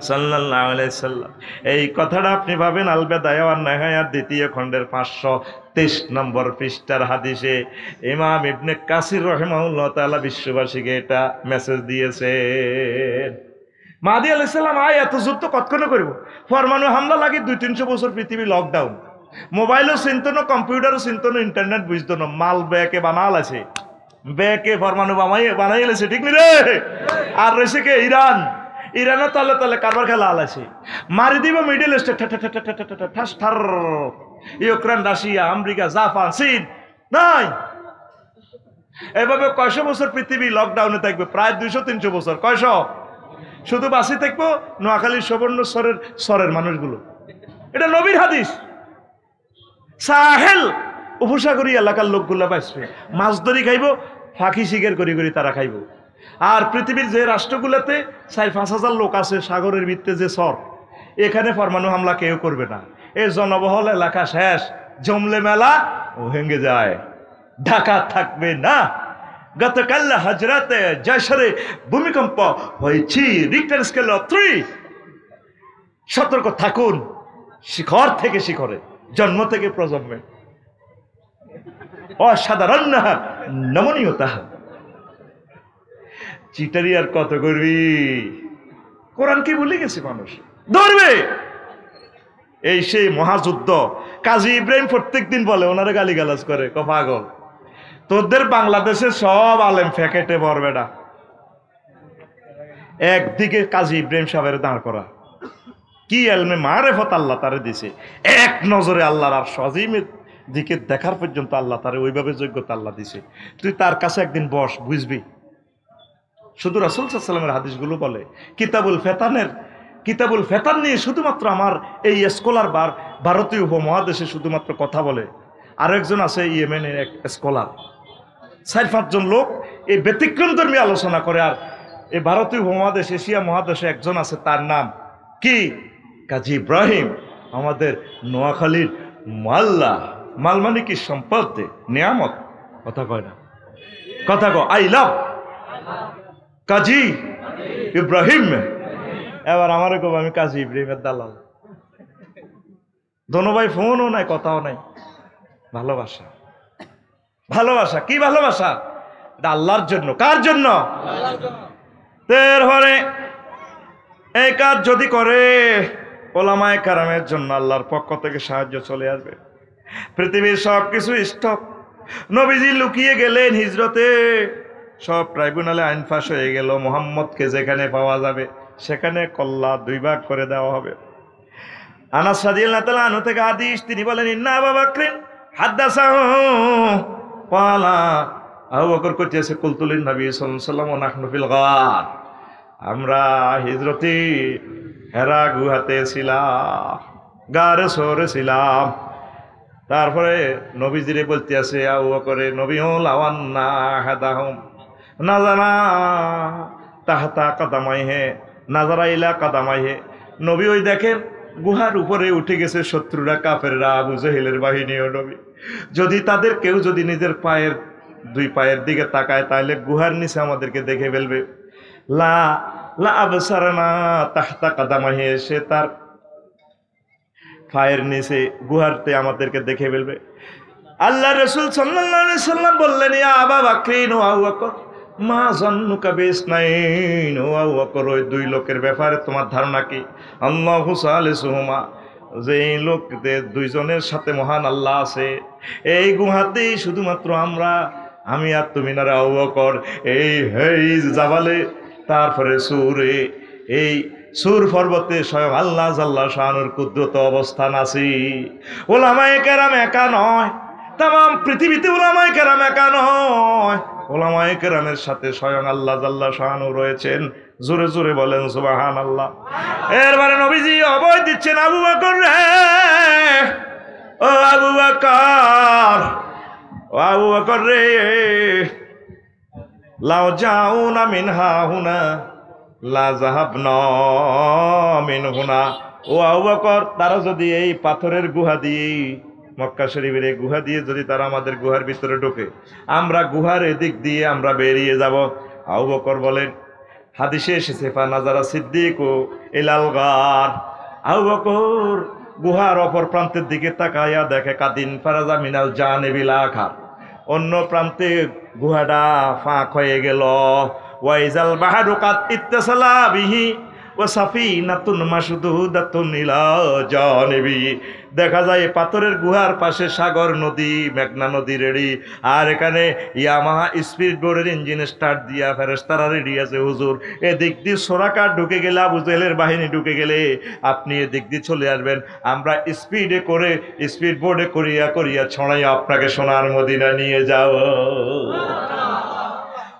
সাল্লাল্লাহু আলাইহি সাল্লাম। এই কথাটা আপনি ভাবেন আল বিদায়া ওয়ান নিহায়া দ্বিতীয় খণ্ডের 523 নম্বর পৃষ্ঠার হাদিসে ইমাম ইবনে কাসির রাহিমাহুল্লাহ তাআলা বিশ্ববাসীকে এটা মেসেজ দিয়েছেন। মাহদী আলাইহিস সালাম এত যুদ্ধ কতক্ষণ করব? পরমাণু হামলা লাগে 200-300 বছর পৃথিবী লকডাউন, মোবাইলও চিনতো না, কম্পিউটারও চিনতো না, ইন্টারনেট বুঝতো না, মাল ব্যাকে বানাল আছে, ব্যাকে পরমাণু বানাই এলেছে, ঠিক নি রে? আর রয়েছে কে? ইরানের তলে তলে কারবার খেলা আলাইছে, মারি দিব মিডল ইস্টে ঠাস ঠার, ইউক্রেন, রাশিয়া, আমেরিকা, জাপান, চীন নাই। এভাবে কয়শো বছর পৃথিবী লকডাউনে থাকবে, প্রায় 200-300 বছর। কয়শো? শুধু বাসি থাকবো নোয়াখালীর সুবর্ণ সরের মানুষগুলো। এটা নবীর হাদিস। সাহেল উপসাগরী এলাকার লোকগুলো বাঁচবে, মাছ ধরি খাইব, ফাঁকি শিকার করি তারা খাইব। আর পৃথিবীর যে রাষ্ট্রগুলোতে 4-5 হাজার লোক আছে সাগরের ভিত্তে যে সর, এখানে পরমাণু হামলা কেউ করবে না। এই জনবহল এলাকা শেষ, জমলে মেলা ও ভেঙে যায়, ঢাকা থাকবে না। গতকাল হাজরাতে জয়সরে ভূমিকম্প হয়েছি, রিক্টার স্কেল 3। সতর্ক থাকুন, শিখর থেকে শিখরে, জন্ম থেকে প্রজন্মে, অসাধারণ নমনীয়তা। চিটারি আর কত করবি? কোরআন কি ভুলে গেছে মানুষ, ধরবে। এই সেই মহাযুদ্ধ। কাজী ইব্রাহিম প্রত্যেকদিন বলে, ওনারে গালিগালাজ করে, পাগল, তোদের বাংলাদেশে সব আলেম ফ্যাকেটে ভরবে না। একদিকে কাজী ইব্রাহিম সাহেবের দাঁড় করা, কি এলমে মারেফত আল্লাহ তারে দিছে, এক নজরে আল্লাহর আর আজিমের দিকে দেখার পর্যন্ত আল্লাহ তারে ওইভাবে যোগ্যতা আল্লাহ দিছে। তুই তার কাছে একদিন বস, বুঝবি। শুধু রাসূল সাল্লাল্লাহু আলাইহি ওয়াসাল্লামের হাদিসগুলো বলে, কিতাবুল ফেতান নিয়ে শুধুমাত্র আমার এই স্কলার ভারতীয় উপমহাদেশে শুধুমাত্র কথা বলে। আর একজন আছে ইয়েমেনের এক স্কলার, 4-5 জন লোক এই ব্যতিক্রম ধর্মী আলোচনা করে। আর এই ভারতীয় উপমহাদেশ, এশিয়া মহাদেশে একজন আছে, তার নাম কি? কাজী ইব্রাহিম। আমাদের নোয়াখালীর মাল মানে কি? সম্পদ দে, নিয়ামত। কথা কয় না, কথা কয় আই লাভ কাজী ইব্রাহিম। এবার আমার কব আমি কাজী ইব্রাহিমের দালাল। দোনো ভাই ফোনও নাই, কথাও নাই। ভালোবাসা, ভালোবাসা কি ভালোবাসা? আল্লাহর জন্য। কার জন্য? এরপরে এই কাজ যদি করে ওলামায়ে কেরামের জন্য আল্লাহর পক্ষ থেকে সাহায্য চলে আসবে। পৃথিবীর সব কিছু স্টপ। নবীজি লুকিয়ে গেলেন হিজরতে, সব ট্রাইব্যুনালে আইন ফাঁস হয়ে গেল। মুহাম্মদকে যেখানে পাওয়া যাবে সেখানে কল্লা 2 ভাগ করে দেওয়া হবে। আনাস রাদিয়াল্লাহু তাআলা আনহু থেকে হাদিস, তিনি বলেন, ইন্না আবু বকরিন হাদাসাহু ক্বালা, আবু বকর কইতেছে, কুলতুলিন নবী সাল্লাল্লাহু আলাইহি ওয়াসাল্লাম ওয়া নাহনু ফিল গার, আমরা হিজরতে হেরা গুহাতে ছিলাম, গারে সরে ছিলাম। তারপরে নবীজিরে বলতে আছে আবু বকরে, নবী হল আওয়ান্না হাদাহুম নাজারা তাহতা কাদামাইহে নাজারা ইলা কাদামাইহে। নবী ওই দেখেন গুহার উপরে উঠে গেছে শত্রুরা, কাফেররা, আবু জেহেলের বাহিনী। ও নবী, যদি তাদের কেউ যদি নিজের পায়ের 2 পায়ের দিকে তাকায় তাহলে গুহার নিচে আমাদেরকে দেখে ফেলবে। লা লা আবসারনা তাহতা কাদামাইহে, সে তার পায়ের নিচে গুহারতে আমাদেরকে দেখে ফেলবে। আল্লাহ রাসূল সাল্লাল্লাহু আলাইহি ওয়াসাল্লাম বললেন, ইয়া আবু বকর ওয়া আবু বকর মা জান্নুকা বিসনাইন, ও আবু বকর, ওই 2 লোকের ব্যাপারে তোমার ধারণা কি? আল্লাহু সালিসুহুমা, যে এই লোকদের 2 জনের সাথে মহান আল্লাহ আছে। এই গুহাতেই শুধুমাত্র আমি আর তুমি না রে আবু বকর, এই জাবালে তারপরে সুরে এই সুর পর্বতে স্বয়ং আল্লাহ জাল্লা শানুর কুদরত অবস্থান আছে। ওলামায়ে কেরাম একা নয়, তাম পৃথিবীতে ওলামায়ে কেরাম একা নয়, ওলামায়ে কেরামের সাথে স্বয়ং আল্লাহ জাল্লা শানু রয়েছেন। জোরে জোরে বলেন সুবহানাল্লাহ। এরবারে নবীজি অভয় দিচ্ছেন, আবু বকর রে, ও আবু বকর, ও আবু বকর রে, লাও যাউনা মিনহা হুনা লা যাহাবনা মিনহুনা। ও আবু বকর, তারা যদি এই পাথরের গুহা দিয়ে, মক্কা শরীফের এই গুহা দিয়ে যদি তারা আমাদের গুহার ভিতরে ঢোকে, আমরা গুহার এদিক দিয়ে আমরা বেরিয়ে যাব। আবু বকর বলেন, হাদিসে এসেছে ফা নাজারা সিদ্দিকু ইলাল গার। আবু বকর গুহার অপর প্রান্তের দিকে তাকায়া দেখে কাদিন ফারাজা মিনাল জানিবিল আখার, অন্য প্রান্তে গুহাটা ফাঁক হয়ে গেল। ওয়াইজাল বাহারু কাদ ইত্তাসালা বিহি ওয়া সাফিনাতুন মাসদুদাতুন ইলা জানিবি। দেখা যায় পাথরের গুহার পাশে সাগর নদী, মেঘনা নদী রেডি, আর এখানে ইয়ামাহা স্পিড বোর্ডের ইঞ্জিন স্টার্ট দিয়া ফেরেশতারা রেডি আছে। হুজুর এদিক দিয়ে সোরাকার ঢুকে গেলে, আবু জেহেলের বাহিনী ঢুকে গেলে আপনি এদিক দিয়ে চলে আসবেন, আমরা স্পিডে করে স্পিড বোর্ডে করিয়া করিয়া ছড়াইয়া আপনাকে সোনার মদিনা নিয়ে যাও।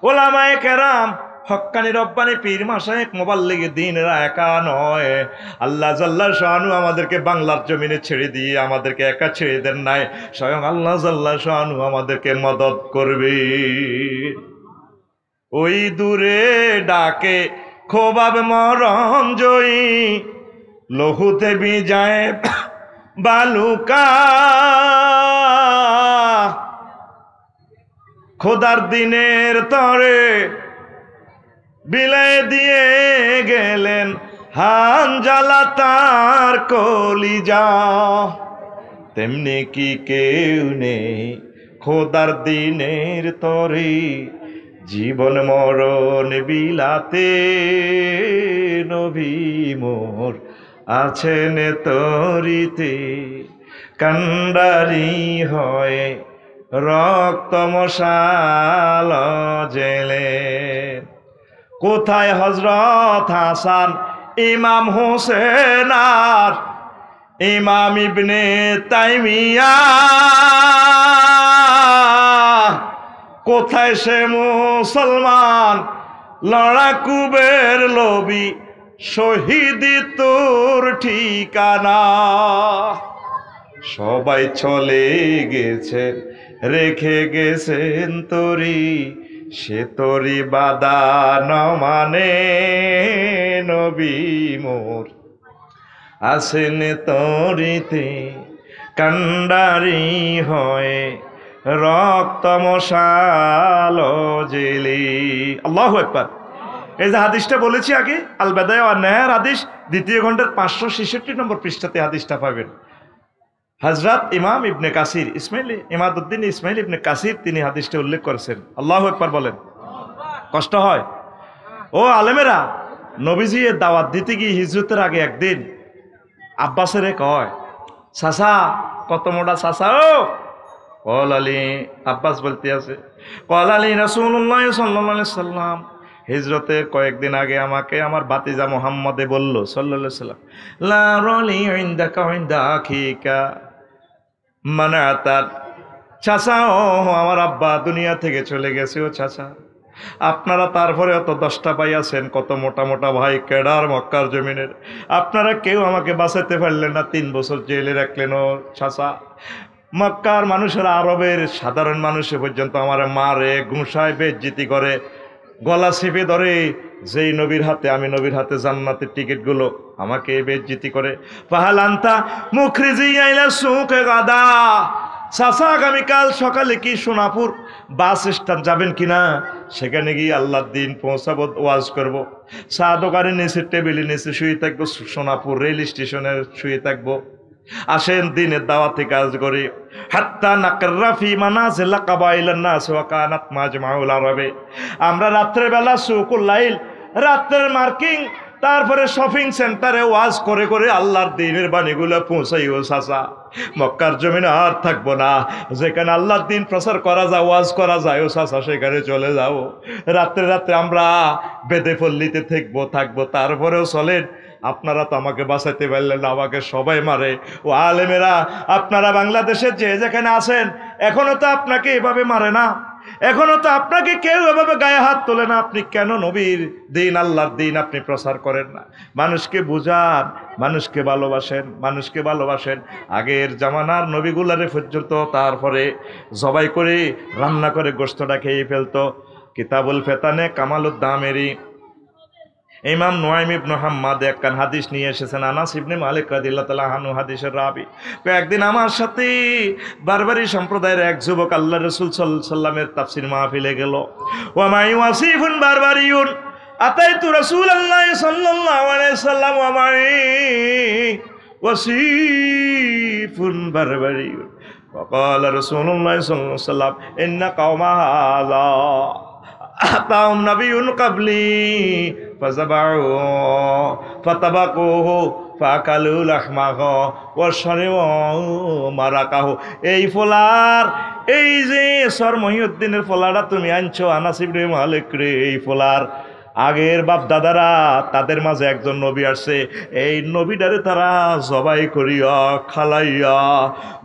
ওলামায়ে কেরাম, হক্কানি রব্বানি পীর মাশায়েখ মুবাল্লিগে দ্বীনেরা একা নয়। আল্লাহ জাল্লা শানু আমাদেরকে বাংলার জমিনে ছেড়ে দিয়ে আমাদেরকে একা ছেড়ে দেন নাই, স্বয়ং আল্লাহ জাল্লা শানু আমাদেরকে মদদ করবে। ওই দূরে ডাকে খোবাব মরণ জয়ী, লহুতে বিজায় বালুকা, খোদার দিনের তরে বিলাই দিয়ে গেলেন হানজালা তার কলিজা। তেমনি কি কেউ নেই খোদার দিনের তরে, জীবন মরণ বিলাতে নবী মোর আছেন তরিতে। কান্ডারি হয় রক্ত মশাল জেলে, কোথায় হযরত হাসান, ইমাম হোসেন আর ইমাম ইবনে তাইমিয়া, কোথায় সে মুসলমান লড়াকুবের লবি, শহীদি তোর ঠিকানা। সবাই চলে গেছেন রেখে গেছেন তরি, সে তরি বাদা ন মানে নবী মোর আসেন তরিতে। কান্ডারি হয় রক্ত মশাল জেলি। আল্লাহু আকবার। এই যে হাদিসটা বলেছি আগে, আল বাদায়া ওয়ান নাহার হাদিস, দ্বিতীয় খণ্ডের 566 নম্বর পৃষ্ঠাতে হাদিসটা পাবেন। হযরত ইমাম ইবনে কাসির, ইমাদউদ্দিন ইসমাইল ইবনে কাসির, তিনি হাদিসটা উল্লেখ করেছেন। আল্লাহু আকবার বলেন। কষ্ট হয় ও আলেমেরা, নবীজি এর দাওয়াত দিতে গিয়ে হিজরতের আগে একদিন আব্বাসের কয়, চাচা, কত মোটা চাচা, ও কল আলী, আব্বাস বলতে আছে, কল আলী রাসূলুল্লাহ সাল্লাল্লাহু আলাইহি সাল্লাম, হিজরতের কয়েকদিন আগে আমাকে আমার ভাতিজা মুহাম্মদে বলল সাল্লাল্লাহু আলাইহি সাল্লাম, লা রালি ইনদাকা ইনদা আখিকা মানাতার। চাচা, ও আমার আব্বা দুনিয়া থেকে চলে গেছে। ও চাচা, আপনারা তারপরে অত 10টা ভাই আছেন, কত মোটা মোটা ভাই, কেডার মক্কার জমিনের, আপনারা কেউ আমাকে বাঁচাতে পারলেন না, 3 বছর জেলে রাখলেন। ও চাচা, মক্কার মানুষেরা, আরবের সাধারণ মানুষে পর্যন্ত আমার মারে, ঘুষায়, বেইজ্জতি করে, গলা চেপে ধরে। যেই নবীর হাতে, আমি নবীর হাতে জান্নাতের টিকিটগুলো, আমাকে বেইজ্জতি করে। ফাহাল আনতা মুখরিজি আইলা সুকে গাদা। চাচা, আগামীকাল সকালে কি সোনাপুর বাস স্ট্যান্ড যাবেন কিনা? সেখানে গিয়ে আল্লাহর দিন পৌঁছাবো, ওয়াজ করব। চা দোকানে নিচে, টেবিলে নিচে শুয়ে থাকবো, সোনাপুর রেল স্টেশনে শুয়ে থাকবো। আসেন দিনের দাওয়াতে কাজ করে। হাত্তা নাকরা ফি মানাজিল কাবাইলান নাস ওয়া কানাত মাজমাউল আরবে। আমরা রাত্রের বেলা সুকুল লাইল, রাত্রের মার্কিং, তারপরে শপিং সেন্টারে ওয়াজ করে করে আল্লাহর দ্বীনের বাণীগুলো পৌঁছাইও চাচা। মক্কার জমিনে আর থাকবো না। যেখানে আল্লাহর দিন প্রচার করা যায়, ওয়াজ করা যায়, ও চাচা সেখানে চলে যাও। রাত্রে রাত্রে আমরা বেদে পল্লীতে থাকবো। তারপরেও চলেন। আপনারা তো আমাকে বাঁচাইতে পারলেন না, আমাকে সবাই মারে। ও আলেমেরা, আপনারা বাংলাদেশের যে যেখানে আছেন, এখনো তো আপনাকে এভাবে মারে না, এখনো তো আপনাকে কেউ এভাবে গায়ে হাত তোলে না। আপনি কেন নবীর দিন, আল্লাহর দিন আপনি প্রচার করেন না? মানুষকে বুঝান, মানুষকে ভালোবাসেন। আগের জামানার নবীগুলারে পর্যন্ত তারপরে জবাই করে রান্না করে গোশতটা খেয়ে ফেলতো। কিতাবুল ফেতানে কামালুদ্দামেরি ইমাম নুয়াইম ইবনে হাম্মাদ একখান হাদিস নিয়ে এসেছেন। আনাস ইবনে মালিক রাদিয়াল্লাহু তাআলা আনহু হাদিসের রাবি। একদিন আমার সাথে বারবারি সম্প্রদায়ের এক যুবক আল্লাহ রাসূল সাল্লাল্লাহু আলাইহি সাল্লামের তাফসীর মাহফিলে গেল। ওয়া মাই ওয়াসিফুন বারবারিয়ুন আতাইতু রাসূলুল্লাহ সাল্লাল্লাহু আলাইহি সাল্লাম ওয়া মাই ওয়াসিফুন বারবারিয়ুন وقال رسول الله صلى الله عليه وسلم إن قوم هذا أتاهم نبي قبلي فذبحوه فطبخوه فأكلوا لحمه وشربوا مرقه। এই ফলার, এই যে সর মহিউদ্দিনের ফলাটা তুমি আনছো আনাস ইবনে মালিক রে, এই ফলার আগের বাপ দাদারা তাদের মাঝে একজন নবী আসছে, এই নবীটারে তারা জবাই করিয়া খালাইয়া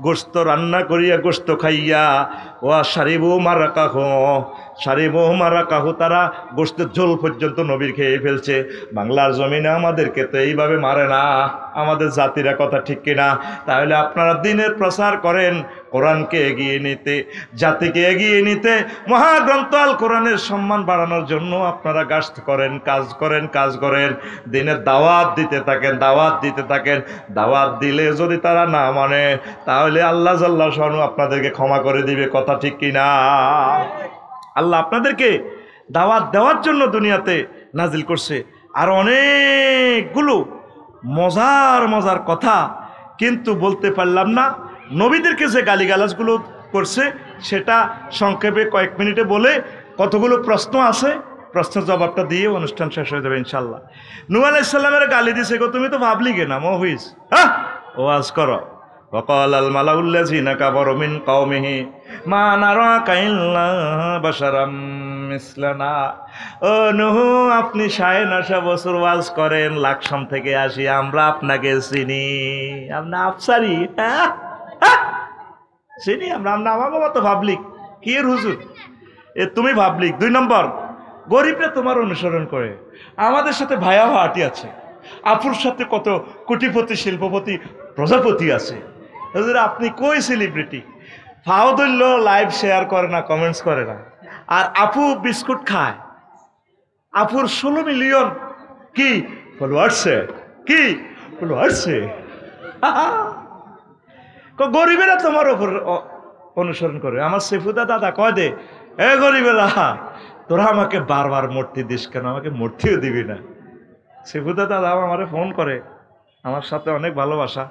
গোশত রান্না করিয়া গোশত খাইয়া ওয়া সারিবু মারাকাহু তারা গোশতের ঝোল পর্যন্ত নবীর খেয়ে ফেলছে। বাংলার জমিনে আমাদেরকে তো এইভাবে মারে না আমাদের জাতিরা, কথা ঠিক কিনা? তাহলে আপনারা দিনের প্রচার করেন, কোরআনকে এগিয়ে নিতে, জাতিকে এগিয়ে নিতে, মহাগ্রন্থ আল কোরআনের সম্মান বাড়ানোর জন্য আপনারা কাজ করেন। দিনের দাওয়াত দিতে থাকেন। দাওয়াত দিলে যদি তারা না মানে, তাহলে আল্লাহ জাল্লা শানু আপনাদেরকে ক্ষমা করে দিবে, কথা ঠিক কিনা? আল্লাহ আপনাদেরকে দাওয়াত দেওয়ার জন্য দুনিয়াতে নাজিল করছে। আর অনেকগুলো মজার কথা কিন্তু বলতে পারলাম না। নবীদেরকে যে গালিগালাজগুলো করছে সেটা সংক্ষেপে কয়েক মিনিটে বলে, কতগুলো প্রশ্ন আছে, প্রশ্নের জবাবটা দিয়ে অনুষ্ঠান শেষ হয়ে যাবে ইনশাল্লাহ। নূহ আলাইহিস সালামের গালি দিছে, গো তুমি তো ভাবলিগে না মহিস, হ্যাঁ ওয়াজ করো। وقال الملأ الذين كفروا من قومه ما نراك إلا بشرا مثلنا। ও নূহ, আপনি 9.5 বছর ওয়াজ করেন, লাকসাম থেকে আসি, আমরা আপনাকে চিনি, আপনি আফসারি, চিনি আমরা আমাকে মতো ভাবলিক কি এর হুজুর, এ তুমি ভাবলিক। 2 নম্বর, গরিবরা তোমার অনুসরণ করে, আমাদের সাথে ভায়া ভাটি আছে, আপুর সাথে কত কোটিপতি শিল্পপতি প্রজাপতি আছে। হুজুর আপনি কই সেলিব্রিটি? ফাও ধরল লাইভ শেয়ার করে না, কমেন্টস করে না, আর আপু বিস্কুট খায়। আপুর 16 মিলিয়ন কি ফলোয়ার্সে, গরিবেরা তোমার ওপর অনুসরণ করে। আমার সেফুদা দাদা কয় দে, এ গরিবেরা তোরা আমাকে বারবার মূর্তি দিস কেন, আমাকে মূর্তিও দিবি না। সেফুদা দাদা আমারে ফোন করে, আমার সাথে অনেক ভালোবাসা।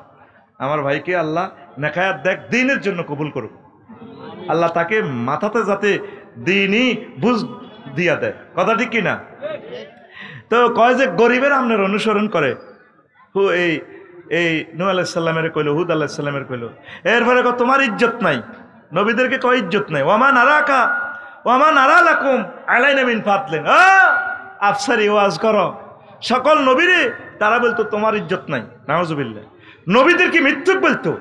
আমার ভাইকে আল্লাহ নেকায়াত দেখ, দিনের জন্য কবুল করুক। আল্লাহ তাকে মাথাতে যাতে দিনই বুঝ দিয়া দেয়, কথা ঠিক কিনা? তো কয় যে গরিবের আপনার অনুসরণ করে। এই নূহ আলাইহিস সালামের কইলো, হুদ আলাইহিস সালামের কইলো, এরপরে তোমার ইজ্জত নাই, নবীদেরকে কয় ইজ্জত নাই। ওয়ামা নারা লাকুম আলাইনা মিন ফাদলিন, আফসারি ওয়াজ করো সকল নবীরে, তারা বলতো তোমার ইজ্জত নাই, নাউজুবিল্লাহ। নবীদেরকে মিথ্যুক বলতো,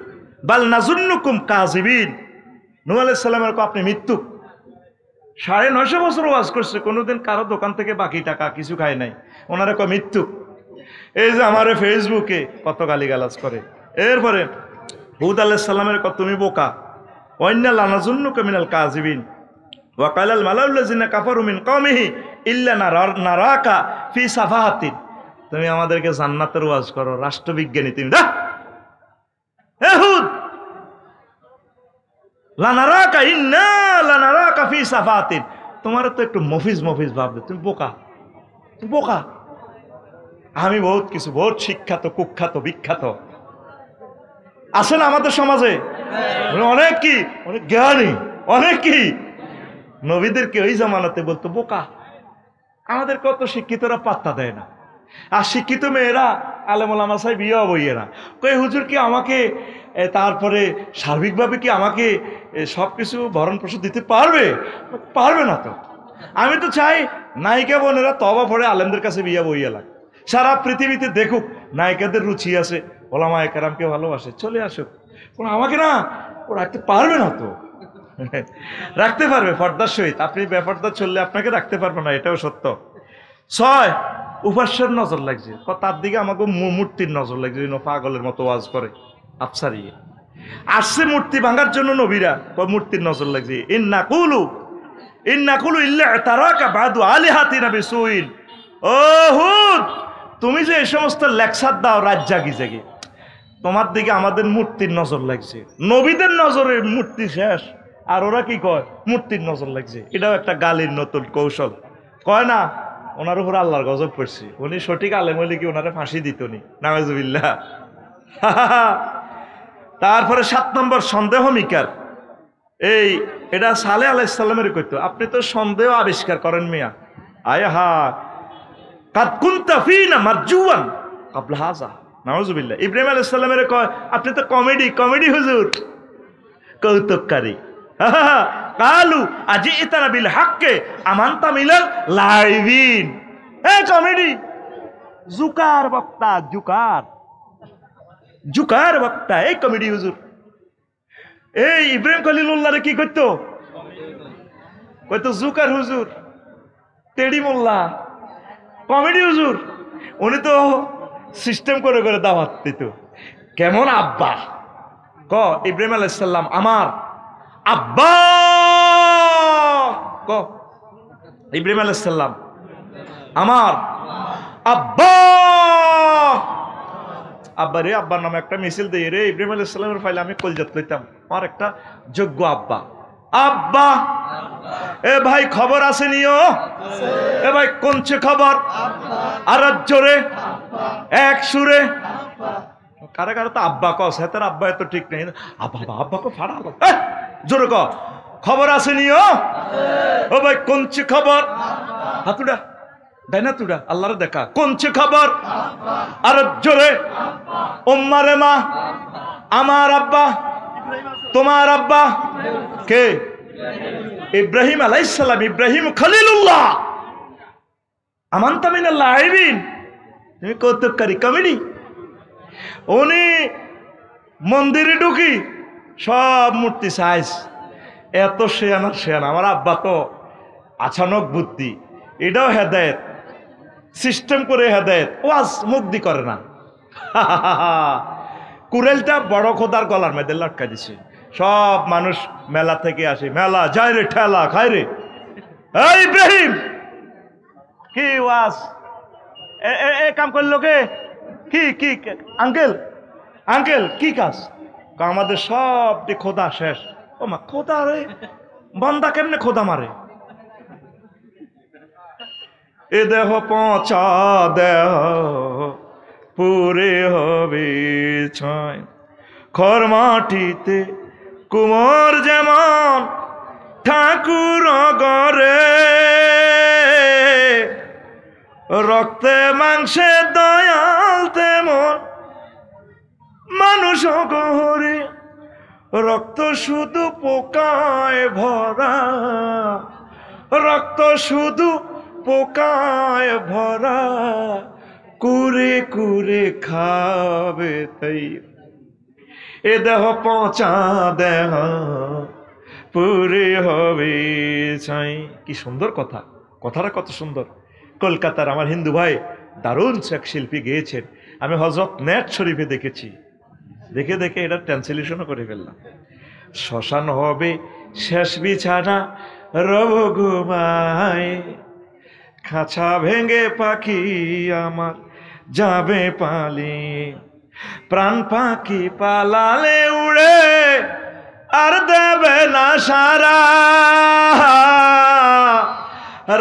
বাল নাজুন্নুকুম কাযিবিন। নূহ আলাইহিস সালামের কয় আপনি মিথ্যুক। 9.5 বছর ওয়াজ করছে, কোনোদিন কারো দোকান থেকে বাকি টাকা কিছু খায় নাই, ওনারা কয় মিথ্যুক। এই যে আমারে ফেসবুকে কত গালিগালাজ করে। এরপরে হুদ আলাইহিস সালামের কয় তুমি বোকা, ওয়াইন্না লানাজুন্নুকা মিনাল কাযিবিন ওয়া কালাল মালাউল্লাযিনা কাফারু মিন কওমিহি ইল্লা নারাকা ফি সাফাহাতিন। তুমি আমাদেরকে জান্নাতের ওয়াজ করো, রাষ্ট্রবিজ্ঞানী তুমি, দা হুদ লানারাকা ইন্না লানারাকা ফি সাফাহাতিন। তোমার তো একটু মফিজ ভাববে, তুমি বোকা। আমি বহুত শিক্ষাত, কুখ্যাত, বিখ্যাত আছে না আমাদের সমাজে, অনেক জ্ঞানী, অনেক নবীদেরকে ওই জামানাতে বলতো বোকা। আমাদের কত শিক্ষিতরা পাত্তা দেয় না। আর শিক্ষিত মেয়েরা আলেম ওলামা সাহেব বিয়ে বইয়েরা কই হুজুর কি আমাকে তারপরে সার্বিকভাবে কি আমাকে সব কিছু ভরণ পোষণ দিতে পারবে? পারবে না তো। আমি তো চাই নায়িকা বোনেরা তবা পড়ে আলেমদের কাছে বিয়া বইয়া লাগে, সারা পৃথিবীতে দেখুক নায়িকাদের রুচি আছে, ওলামায়ে কেরামকে ভালোবাসে, চলে আসুক। আমাকে না ও রাখতে পারবে না তো। রাখতে পারবে পর্দার সহিত, আপনি বেপর্দা চললে আপনাকে রাখতে পারবে না, এটাও সত্য। 6 উপাস্যের নজর লাগছে, তার দিকে আমাকে মূর্তির নজর লাগছে, পাগলের মতো ওয়াজ করে আফসারিয়ে আসছে মূর্তি ভাঙার জন্য নবীরা, মূর্তির নজর লাগছে। ইন্নাকুলু ইল্লা তারাকা বাদু আলিহাতিনা বিসুইন। ও হুদ, তুমি যে এই সমস্ত লেকচার দাও রাত জাগি জাগি, তোমার দিকে আমাদের মূর্তির নজর লাগছে। নবীদের নজরে মূর্তি শেষ, আর ওরা কি কয় মূর্তির নজর লাগছে। এটাও একটা গালির নতুন কৌশল। কয় না ওনার উপর আল্লাহর গজব পড়ছে, উনি সঠিক আলেম হইলে কি ওনারে ফাঁসি দিত নি, নাউজুবিল্লাহ। তারপরে 7 নম্বর সন্দেহ মিকার। এটা সালেহ আলাইহিস সালামের কইতো, আপনি তো সন্দেহ আবিষ্কার করেন মিয়া। আয় হা কাদ কুনতা ফিনা মারজুয়ান ক্বাবলা হাযা, নাউজুবিল্লাহ। ইব্রাহিম আলাইহিস সালামের কয় আপনি তো কমেডি হুজুর, কৌতুককারী। কালু আজিতানা বিল হাক্কে আমানতা মিনাল লাইবিন। কমেডি, জুকার বক্তা, জুকার বক্তা, এই কমেডি হুজুর। ইব্রাহিম খলিলুল্লাহ কি করতো? জুকার হুজুর, টেডি মোল্লা, কমেডি হুজুর। উনি তো সিস্টেম করে করে দাওয়াত দিত। কেমন আব্বা? ইব্রাহিম আলাইহিস সালাম আমার আব্বা। ইব্রাহিম আলাইহিস সালাম আমার আব্বা। আব্বা রে, আব্বার নামে একটা মিছিল দিই রে। ইব্রাহিম আলাইহিস সালামের ফাইলে আমি কলজাত লইতাম, আমার একটা যোগ্য আব্বা। আব্বা, এ ভাই খবর আছে নিও? এ ভাই কোনছে খবর? আর জোরে এক সুরে কারা কারা তো আব্বা কস, হ্যাঁ তার আব্বা এত ঠিক নেই। আব্বা কো ফাড়ালো, জোরে ক খবর আছে নিও? ও ভাই কোনছে খবর? হাতুডা দেয় না তুডা, আল্লাহরে দেখা। কোনছে খবর? আর জোরে উম্মারে মা, আমার আব্বা, তোমার আব্বা কে? ইব্রাহিম আলাইহিস সালাম, ইব্রাহিম খলিলুল্লাহ। আমানতা মিনাল লাইবিন, তুমি কৌতুককারী, কমেডি। উনি মন্দিরে ঢুকি সব মূর্তি সাইজ, এত শেয়ানা। আমার আব্বা তো আচানক বুদ্ধি, এটাও হেদায়েত, সিস্টেম করে হেদায়েত, ওয়াজ মুগ্ধি করে না। কুরেলটা বড় খোদার গলার মধ্যে লটকা দিছে। সব মানুষ মেলা থেকে আসে, মেলা যায় রে, ঠেলা খায় রে। ইব্রাহিম কি ওয়াজ কাম করলো কে? কি আঙ্কেল কি কাজ? আমাদের সব খোদা শেষ। ও মা, খোদা রে, বন্দা কেমনে খোদা মারে? এ দেহ পচা দেহ পুরে হবে ছয়, খড় মাটিতে কুমোর যেমন ঠাকুর গরে, রক্তে মাংসে দয়াল তেমন মানুষ গহরে, রক্ত শুধু পোকায় ভরা, রক্ত শুধু পোকায় ভরা, কুরে কুরে খাবে তাই এ দেহ পচা দেহ পুরে হবে ছাই। কি সুন্দর কথা, কথাটা কত সুন্দর। কলকাতার আমার হিন্দু ভাই দারুণ এক শিল্পী গেয়েছেন, আমি হযরত নেট শরীফে দেখেছি, দেখে এটা ট্রান্সলেশনও করে ফেললাম। শ্মশান হবে শেষ বিছানা রব ঘুমায়, খাঁচা ভেঙে পাখি আমার যাবে পালি, প্রাণ পাখি পালালে উড়ে আর দেবে না সারা,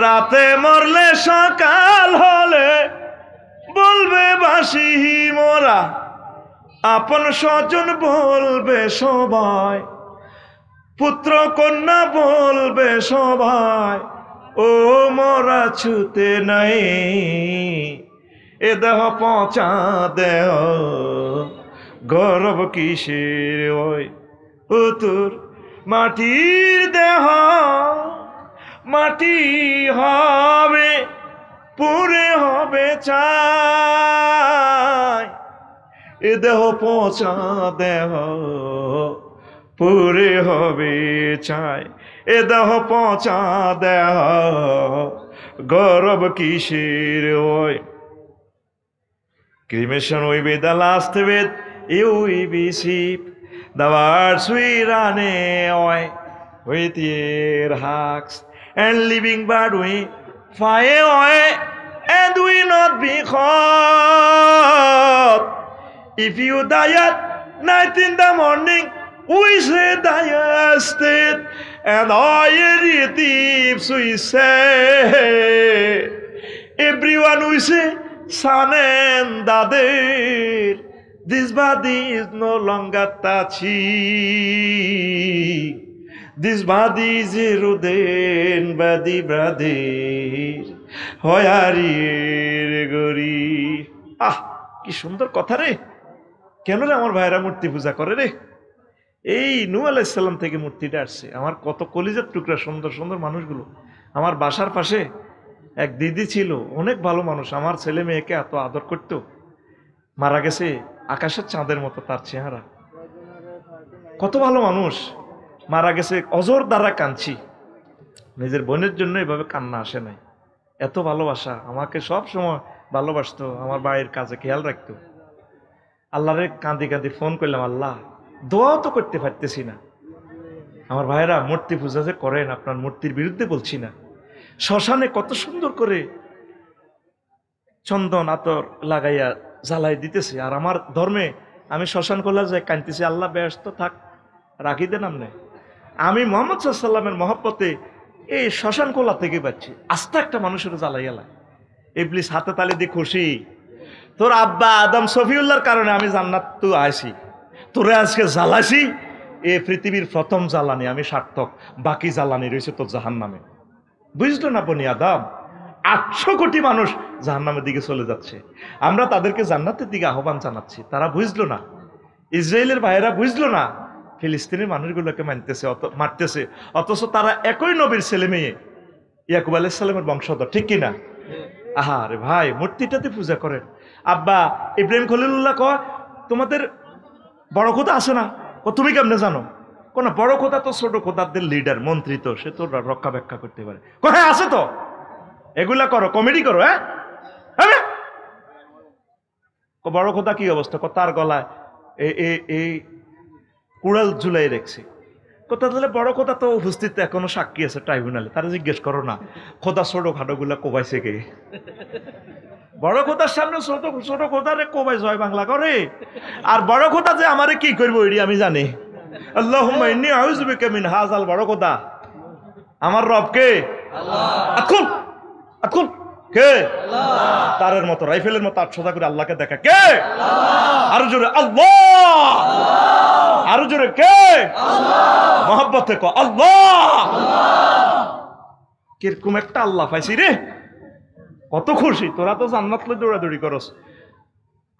রাতে মরলে সকাল হলে বলবে বাসি মোরা, আপন স্বজন বলবে সবাই, পুত্র কন্যা বলবে সবাই, ও মোরা ছুতে নাই। এ দেহ পচা দেহ গৌরব কিসের ওই ও তোর মাটির দেহ মাটি হবে পুরে হবে চাই এ দেহ পচা দেহ পুরে হবে চাই এ দেহ পচা দেহ গৌরব কিসের ওই cremation will be the last with you will be sheep the words we run away with your hugs and living but we fly away and we not be caught if you die at night in the morning we say die state and all your thieves we say everyone we say son and daughter this body is no longer touching this body is a ruden body brother hoy are gori কি সুন্দর কথা রে কেন রে আমার ভাইরা মূর্তি পূজা করে রে এই নূহ আলাইহিস সালাম থেকে মূর্তিটা আসছে আমার কত কলিজার টুকরা সুন্দর সুন্দর মানুষগুলো আমার বাসার পাশে এক দিদি ছিল অনেক ভালো মানুষ আমার ছেলে মেয়েকে এত আদর করতো মারা গেছে আকাশের চাঁদের মতো তার চেহারা কত ভালো মানুষ মারা গেছে অজর দ্বারা কাঁদছি নিজের বোনের জন্য এভাবে কান্না আসে নাই এত ভালোবাসা আমাকে সব সময় ভালোবাসতো আমার ভাইয়ের কাজে খেয়াল রাখতো আল্লাহরে কাঁদি কাঁদি ফোন করলাম আল্লাহ দোয়াও তো করতে পারতেছি না আমার ভাইরা মূর্তি পূজা যে করেন আপনার মূর্তির বিরুদ্ধে বলছি না শ্মশানে কত সুন্দর করে চন্দন আতর লাগাইয়া জ্বালাই দিতেছে আর আমার ধর্মে আমি শ্মশান খোলা যাই কাঁদতেছি আল্লাহ ব্যস্ত থাক রাখি দেন আপনি আমি মুহাম্মদ সাল্লাল্লাহু আলাইহি ওয়াসাল্লামের মহব্বতে এই শ্মশান খোলা থেকে পাচ্ছি আস্তে একটা মানুষের জ্বালাইয়া লাগে ইবলিস হাতে তালি দিয়ে খুশি তোর আব্বা আদম সফিউল্লাহর কারণে আমি জান্নাত তো আইছি তোরে আজকে জ্বালাইছি এই পৃথিবীর প্রথম জ্বালানি আমি সার্থক বাকি জ্বালানি রয়েছে তোর জাহান্নামে বুঝলো না বনি আদম 800 কোটি মানুষ জাহান্নামের দিকে চলে যাচ্ছে আমরা তাদেরকে জান্নাতের দিকে আহ্বান জানাচ্ছি তারা বুঝলো না ইসরায়েলের ভাইয়েরা বুঝলো না ফিলিস্তিনের মানুষগুলোকে মারতেছে অথচ তারা একই নবীর ছেলে মেয়ে ইয়াকুব আলাইহিস সালামের বংশধর ঠিক কিনা আহারে ভাই মূর্তিটাতে পূজা করেন আব্বা ইব্রাহিম খলিলুল্লাহ কয় তোমাদের বড় খোদা আছে না তুমি কেমনে জানো কোন বড় খোদা তো ছোট খোদাদের লিডার মন্ত্রী তো সে তো রক্ষা ব্যাখ্যা করতে পারে হ্যাঁ আছে তো এগুলা করো কমেডি করো হ্যাঁ বড় খোদা কি অবস্থা তার গলায় এই কুড়াল ঝুলাই রেখেছি কোথা তাহলে বড় খোদা তো উপস্থিত এখনো সাক্ষী আছে ট্রাইব্যুনালে তারা জিজ্ঞেস করো না খোদা ছোট খাটো গুলা কোবাইছে কে বড় খোদার সামনে ছোট ছোট খোদারে কোবাই জয় বাংলা করে আর বড় খোদা যে আমারে কি করবো এটি আমি জানি আল্লাহুম্মা ইন্নী আউযু বিকা মিন হাযাল বড় খোদা আমার রব কে আল্লাহ আকুল কে আল্লাহ তারের মতো রাইফেলের মতো 800 করে আল্লাহকে দেখা কে আল্লাহ আরো জোরে আল্লাহ আল্লাহ আরো জোরে কে আল্লাহ মহব্বতে কো আল্লাহ আল্লাহ কিরকম একটা আল্লাহ পাইছি রে কত খুশি তোরা তো জান্নাত লই দৌড়াদৌড়ি করস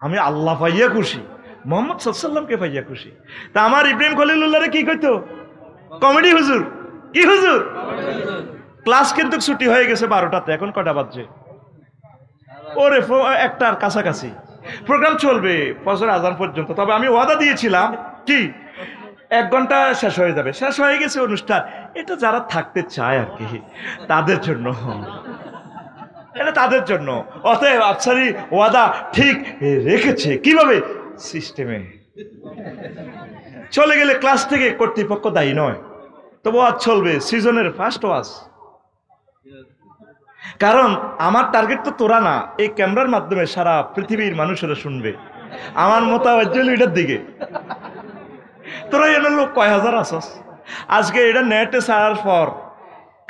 আমি আল্লাহ পাইয়া খুশি মুহাম্মদ সাল্লাল্লাহু আলাইহি ওয়াসাল্লামকে পাইয়া খুশি তা আমার ইব্রাহিম খলিলুল্লাহরে কি কইতো কমেডি হুজুর কি হুজুর ক্লাস কিন্তু ছুটি হয়ে গেছে 12টাতে এখন কটা বাজছে ওরে একটার কাছাকাছি প্রোগ্রাম চলবে ফজর আজান পর্যন্ত তবে আমি ওয়াদা দিয়েছিলাম কি 1 ঘন্টা শেষ হয়ে যাবে শেষ হয়ে গেছে অনুষ্ঠান এটা যারা থাকতে চায় আর কি তাদের জন্য এটা তাদের জন্য অতএব আফসারি ওয়াদা ঠিক রেখেছে কিভাবে সিস্টেমে চলে গেলে ক্লাস থেকে কর্তৃপক্ষ দায়ী নয় তবু ওয়াজ চলবে সিজনের ফার্স্ট ওয়াজ কারণ আমার টার্গেট তো তোরা না এই ক্যামেরার মাধ্যমে সারা পৃথিবীর মানুষেরা শুনবে আমার মোতাবেজ এটার দিকে তোরা এনে লোক কয় হাজার আসস আজকে এটা নেটে ছাড়ার পর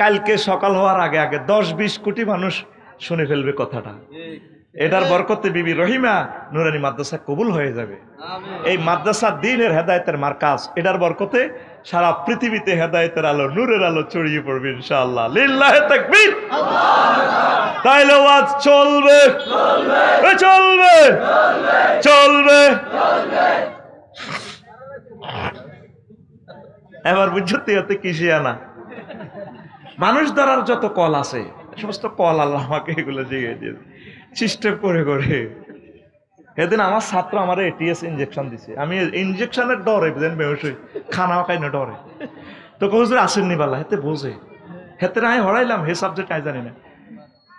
কালকে সকাল হওয়ার আগে আগে 10-20 কোটি মানুষ শুনে ফেলবে কথাটা এটার বরকতে বিবি রহিমা নুরানি মাদ্রাসা কবুল হয়ে যাবে এই মাদ্রাসা দ্বীনের হেদায়েতের মার্কাজ এটার বরকতে সারা পৃথিবীতে হেদায়েতের আলো নূরের আলো ছড়িয়ে পড়বে ইনশাআল্লাহ লিল্লাহি তাকবীর তাইলে ওয়াজ চলবে চলবে চলবে চলবে এবার বুঝছো তিয়াতে কিসে আনা মানুষ ধরার যত কল আছে সমস্ত কল আল্লাহ আমাকে এগুলো দিয়ে দিয়েছে সিস্টেম করে করে। সেদিন আমার ছাত্র আমার এটিএস ইঞ্জেকশন দিছে, আমি ইঞ্জেকশনের ডরে বুঝলেন বেহস খানাও খাই না ডরে। তো হুজুর আসেননি বালা হেতে বোঝে, হেতে না আমি হরাইলাম হে সাবজেক্ট আই জানি না।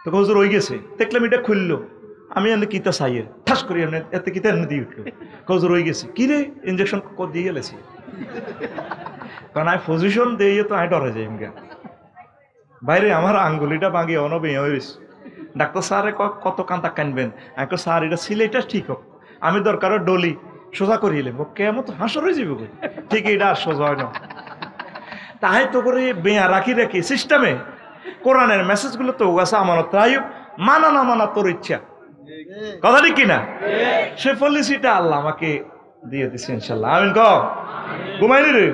তো হুজুর ওই গেছে, দেখলাম এটা খুললো, আমি এনে কিতা চাইয়ের ঠাস করি এনে এতে কিতা এনে দিয়ে উঠলো। হুজুর ওই গেছে, কি রে ইঞ্জেকশন দিয়ে গেলেছি, কারণ আমি পজিশন দিয়ে তো আমি ডরে যাই গা বাইরে। আমার আঙ্গুলিটা ভাঙিয়ে অনবে হয়েছে। ডাক্তার স্যারে কত কান্তা কানবেন, আমি স্যার এটা ছিল এটা ঠিক হোক, আমি দরকার ডলি সোজা করিয়ে নেব, কেমন হাসর হয়ে যাবে ঠিক এটা আর সোজা হয় না। তাই তো করে বেয়া রাখি রাখি সিস্টেমে কোরআনের মেসেজগুলো তো আছে আমানত তাই মানা না মানা তোর ইচ্ছা, কথা ঠিক কিনা? সে পলিসিটা আল্লাহ আমাকে দিয়ে দিচ্ছে ইনশাল্লাহ। আমিন কও। ঘুমাইলি রে?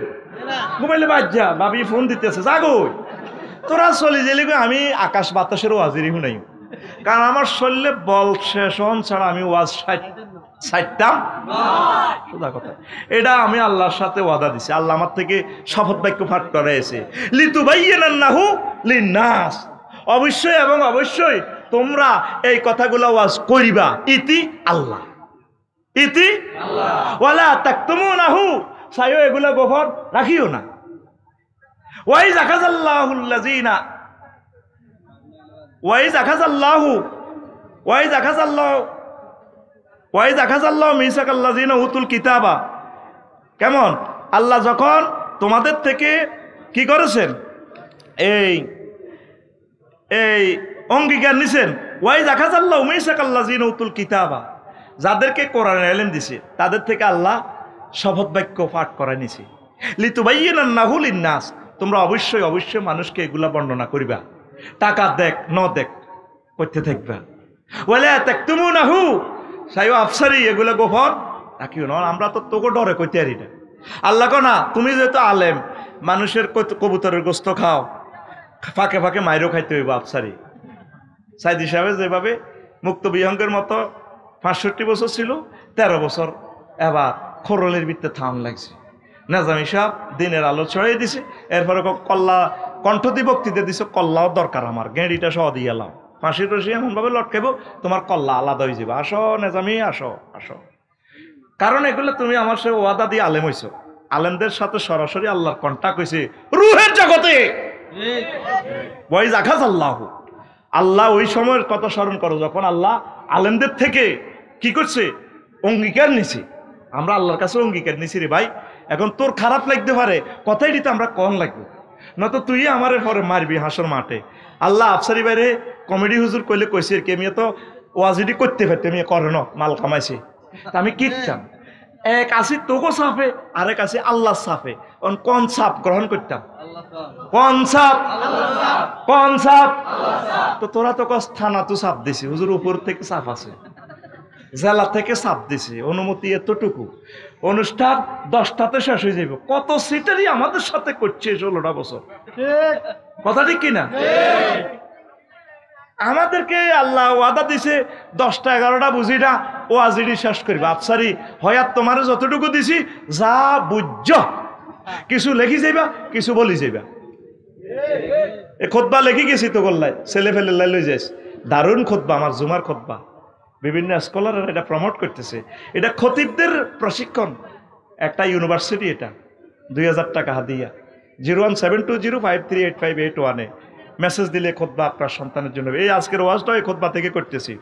ঘুমাইলে বাদ যা, ভাবি ফোন দিতেছে জাগো তোরা চলে গেলে আমি আকাশ বাতাসের ওয়াজিরই শুনাই, কারণ আমার শরীরে বল শেষ হন ছাড়া আমি ওয়াজ ছাড়তাম সোজা কথা। এটা আমি আল্লাহর সাথে ওয়াদা দিছি, আল্লাহ আমার থেকে শপথ বাক্য পাঠ করাইছে, লিতুবাইয়িনান্নাহু লিন্নাস, অবশ্যই এবং অবশ্যই তোমরা এই কথাগুলো ওয়াজ করিবা, ইতি আল্লাহ, ইতি আল্লাহ, ওয়ালা তাকতুমুনাহু, সাইও এগুলা গোপন রাখিও না। ওয়াইজ আখাযাল্লাহুল্লাযিনা ওয়াইজ আখাযাল্লাহু মিসাকাল্লাযিনা উতুল কিতাবা, কেমন আল্লাহ যখন তোমাদের থেকে কি করেছেন এই এই অঙ্গীকার নিছেন, ওয়াইজ আখাযাল্লাহু মিসাকাল্লাযিনা উতুল কিতাবা, যাদেরকে কোরআনের ইলম দিছে তাদের থেকে আল্লাহ শপথ বাক্য পাঠ করায় নিছে, লিতুবাইয়িনান্নাহু লিন্নাস, তোমরা অবশ্যই অবশ্যই মানুষকে এগুলা বর্ণনা করিবা, টাকা দেখ ন দেখ করতে থাকবা। ওয়ালা তাকতুমুনাহু, সাইও আফসারি এগুলা গোপন রাখিও না। আমরা তো তোকে ডরে কইতে পারি না। আল্লাহ কো না তুমি যেহেতু আলেম, মানুষের কবুতরের গোস্ত খাও, ফাঁকে ফাঁকে মাইরও খাইতে হইব আফসারি। সাইদি সাহেব যেভাবে মুক্ত বিহঙ্গের মতো 65 বছর ছিল, 13 বছর এবার খোরলের ভিত্তে থাম লাগছে। নাজামি সাহেব দিনের আলো ছড়িয়ে দিছে, এরপরে কল্লা কণ্ঠ দিয়ে বক্তৃতা দিছে, কল্লাও দরকার আমার, গেঁড়িটা সহ দিয়ে এলাম, ফাঁসির রশি এমনভাবে লটকাইব তোমার কল্লা আলাদা হয়ে যাবে, আসো নেজামি আসো আসো। কারণ এগুলো তুমি আমার সাথে ওয়াদা দিয়ে আলেম হইছো, আলেমদের সাথে সরাসরি আল্লাহর কন্টাক্ট হয়েছে রুহের জগতে। ওয়াইজ আখাযাল্লাহু, আল্লাহ ওই সময়ের কথা স্মরণ করো যখন আল্লাহ আলেমদের থেকে কি করছে অঙ্গীকার নিছে। আমরা আল্লাহর কাছে অঙ্গীকার নিছি রে ভাই, এখন তোর খারাপ লাগতে পারে, কথাই দিতে আমরা কম লাগবো, নয়তো তুই আমার পরে মারবি হাসর মাঠে। আল্লাহ আফসারি বাইরে কমেডি হুজুর কইলে কইছে কি আমি তো ওয়াজিডি করতে পারতে, আমি করে ন মাল কামাইছি, আমি কিনতাম এক আসি তোকে সাফে, আরেক আসি আল্লাহ সাফে, কোন সাপ গ্রহণ করতাম, কোন সাপ, কোন সাপ? তো তোরা তো কস থানা তো সাপ দিছি, হুজুর উপর থেকে সাপ আছে, জেলা থেকে সাপ দিছে, অনুমতি এতটুকু, অনুষ্ঠান 10টাতে শেষ হয়ে যাবে। কত সিটারই আমাদের সাথে করছে 16টা বছর, কথা ঠিক কিনা? আমাদেরকে আল্লাহ ওয়াদা দিছে 10টা 11টা বুঝি না ও আজিরি শেষ করবে। আফসারি হয়াত তোমার যতটুকু দিছি যা বুঝ, কিছু লেখি যাইবা কিছু বলি যাইবা। এ খুতবা লেখি গেছি তো গোল্লাই ছেলে ফেলে লই যাইস, দারুণ খুতবা, আমার জুমার খুতবা, বিভিন্ন স্কলাররা এটা প্রমোট করতেছে। এটা খতিবদের প্রশিক্ষণ, একটা ইউনিভার্সিটি, এটা 2000 টাকা হাদিয়া। 01720538581 মেসেজ দিলে খুতবা আপনার সন্তানের জন্য। এই আজকের ওয়াজটাও এই খুতবা থেকে করতেছি।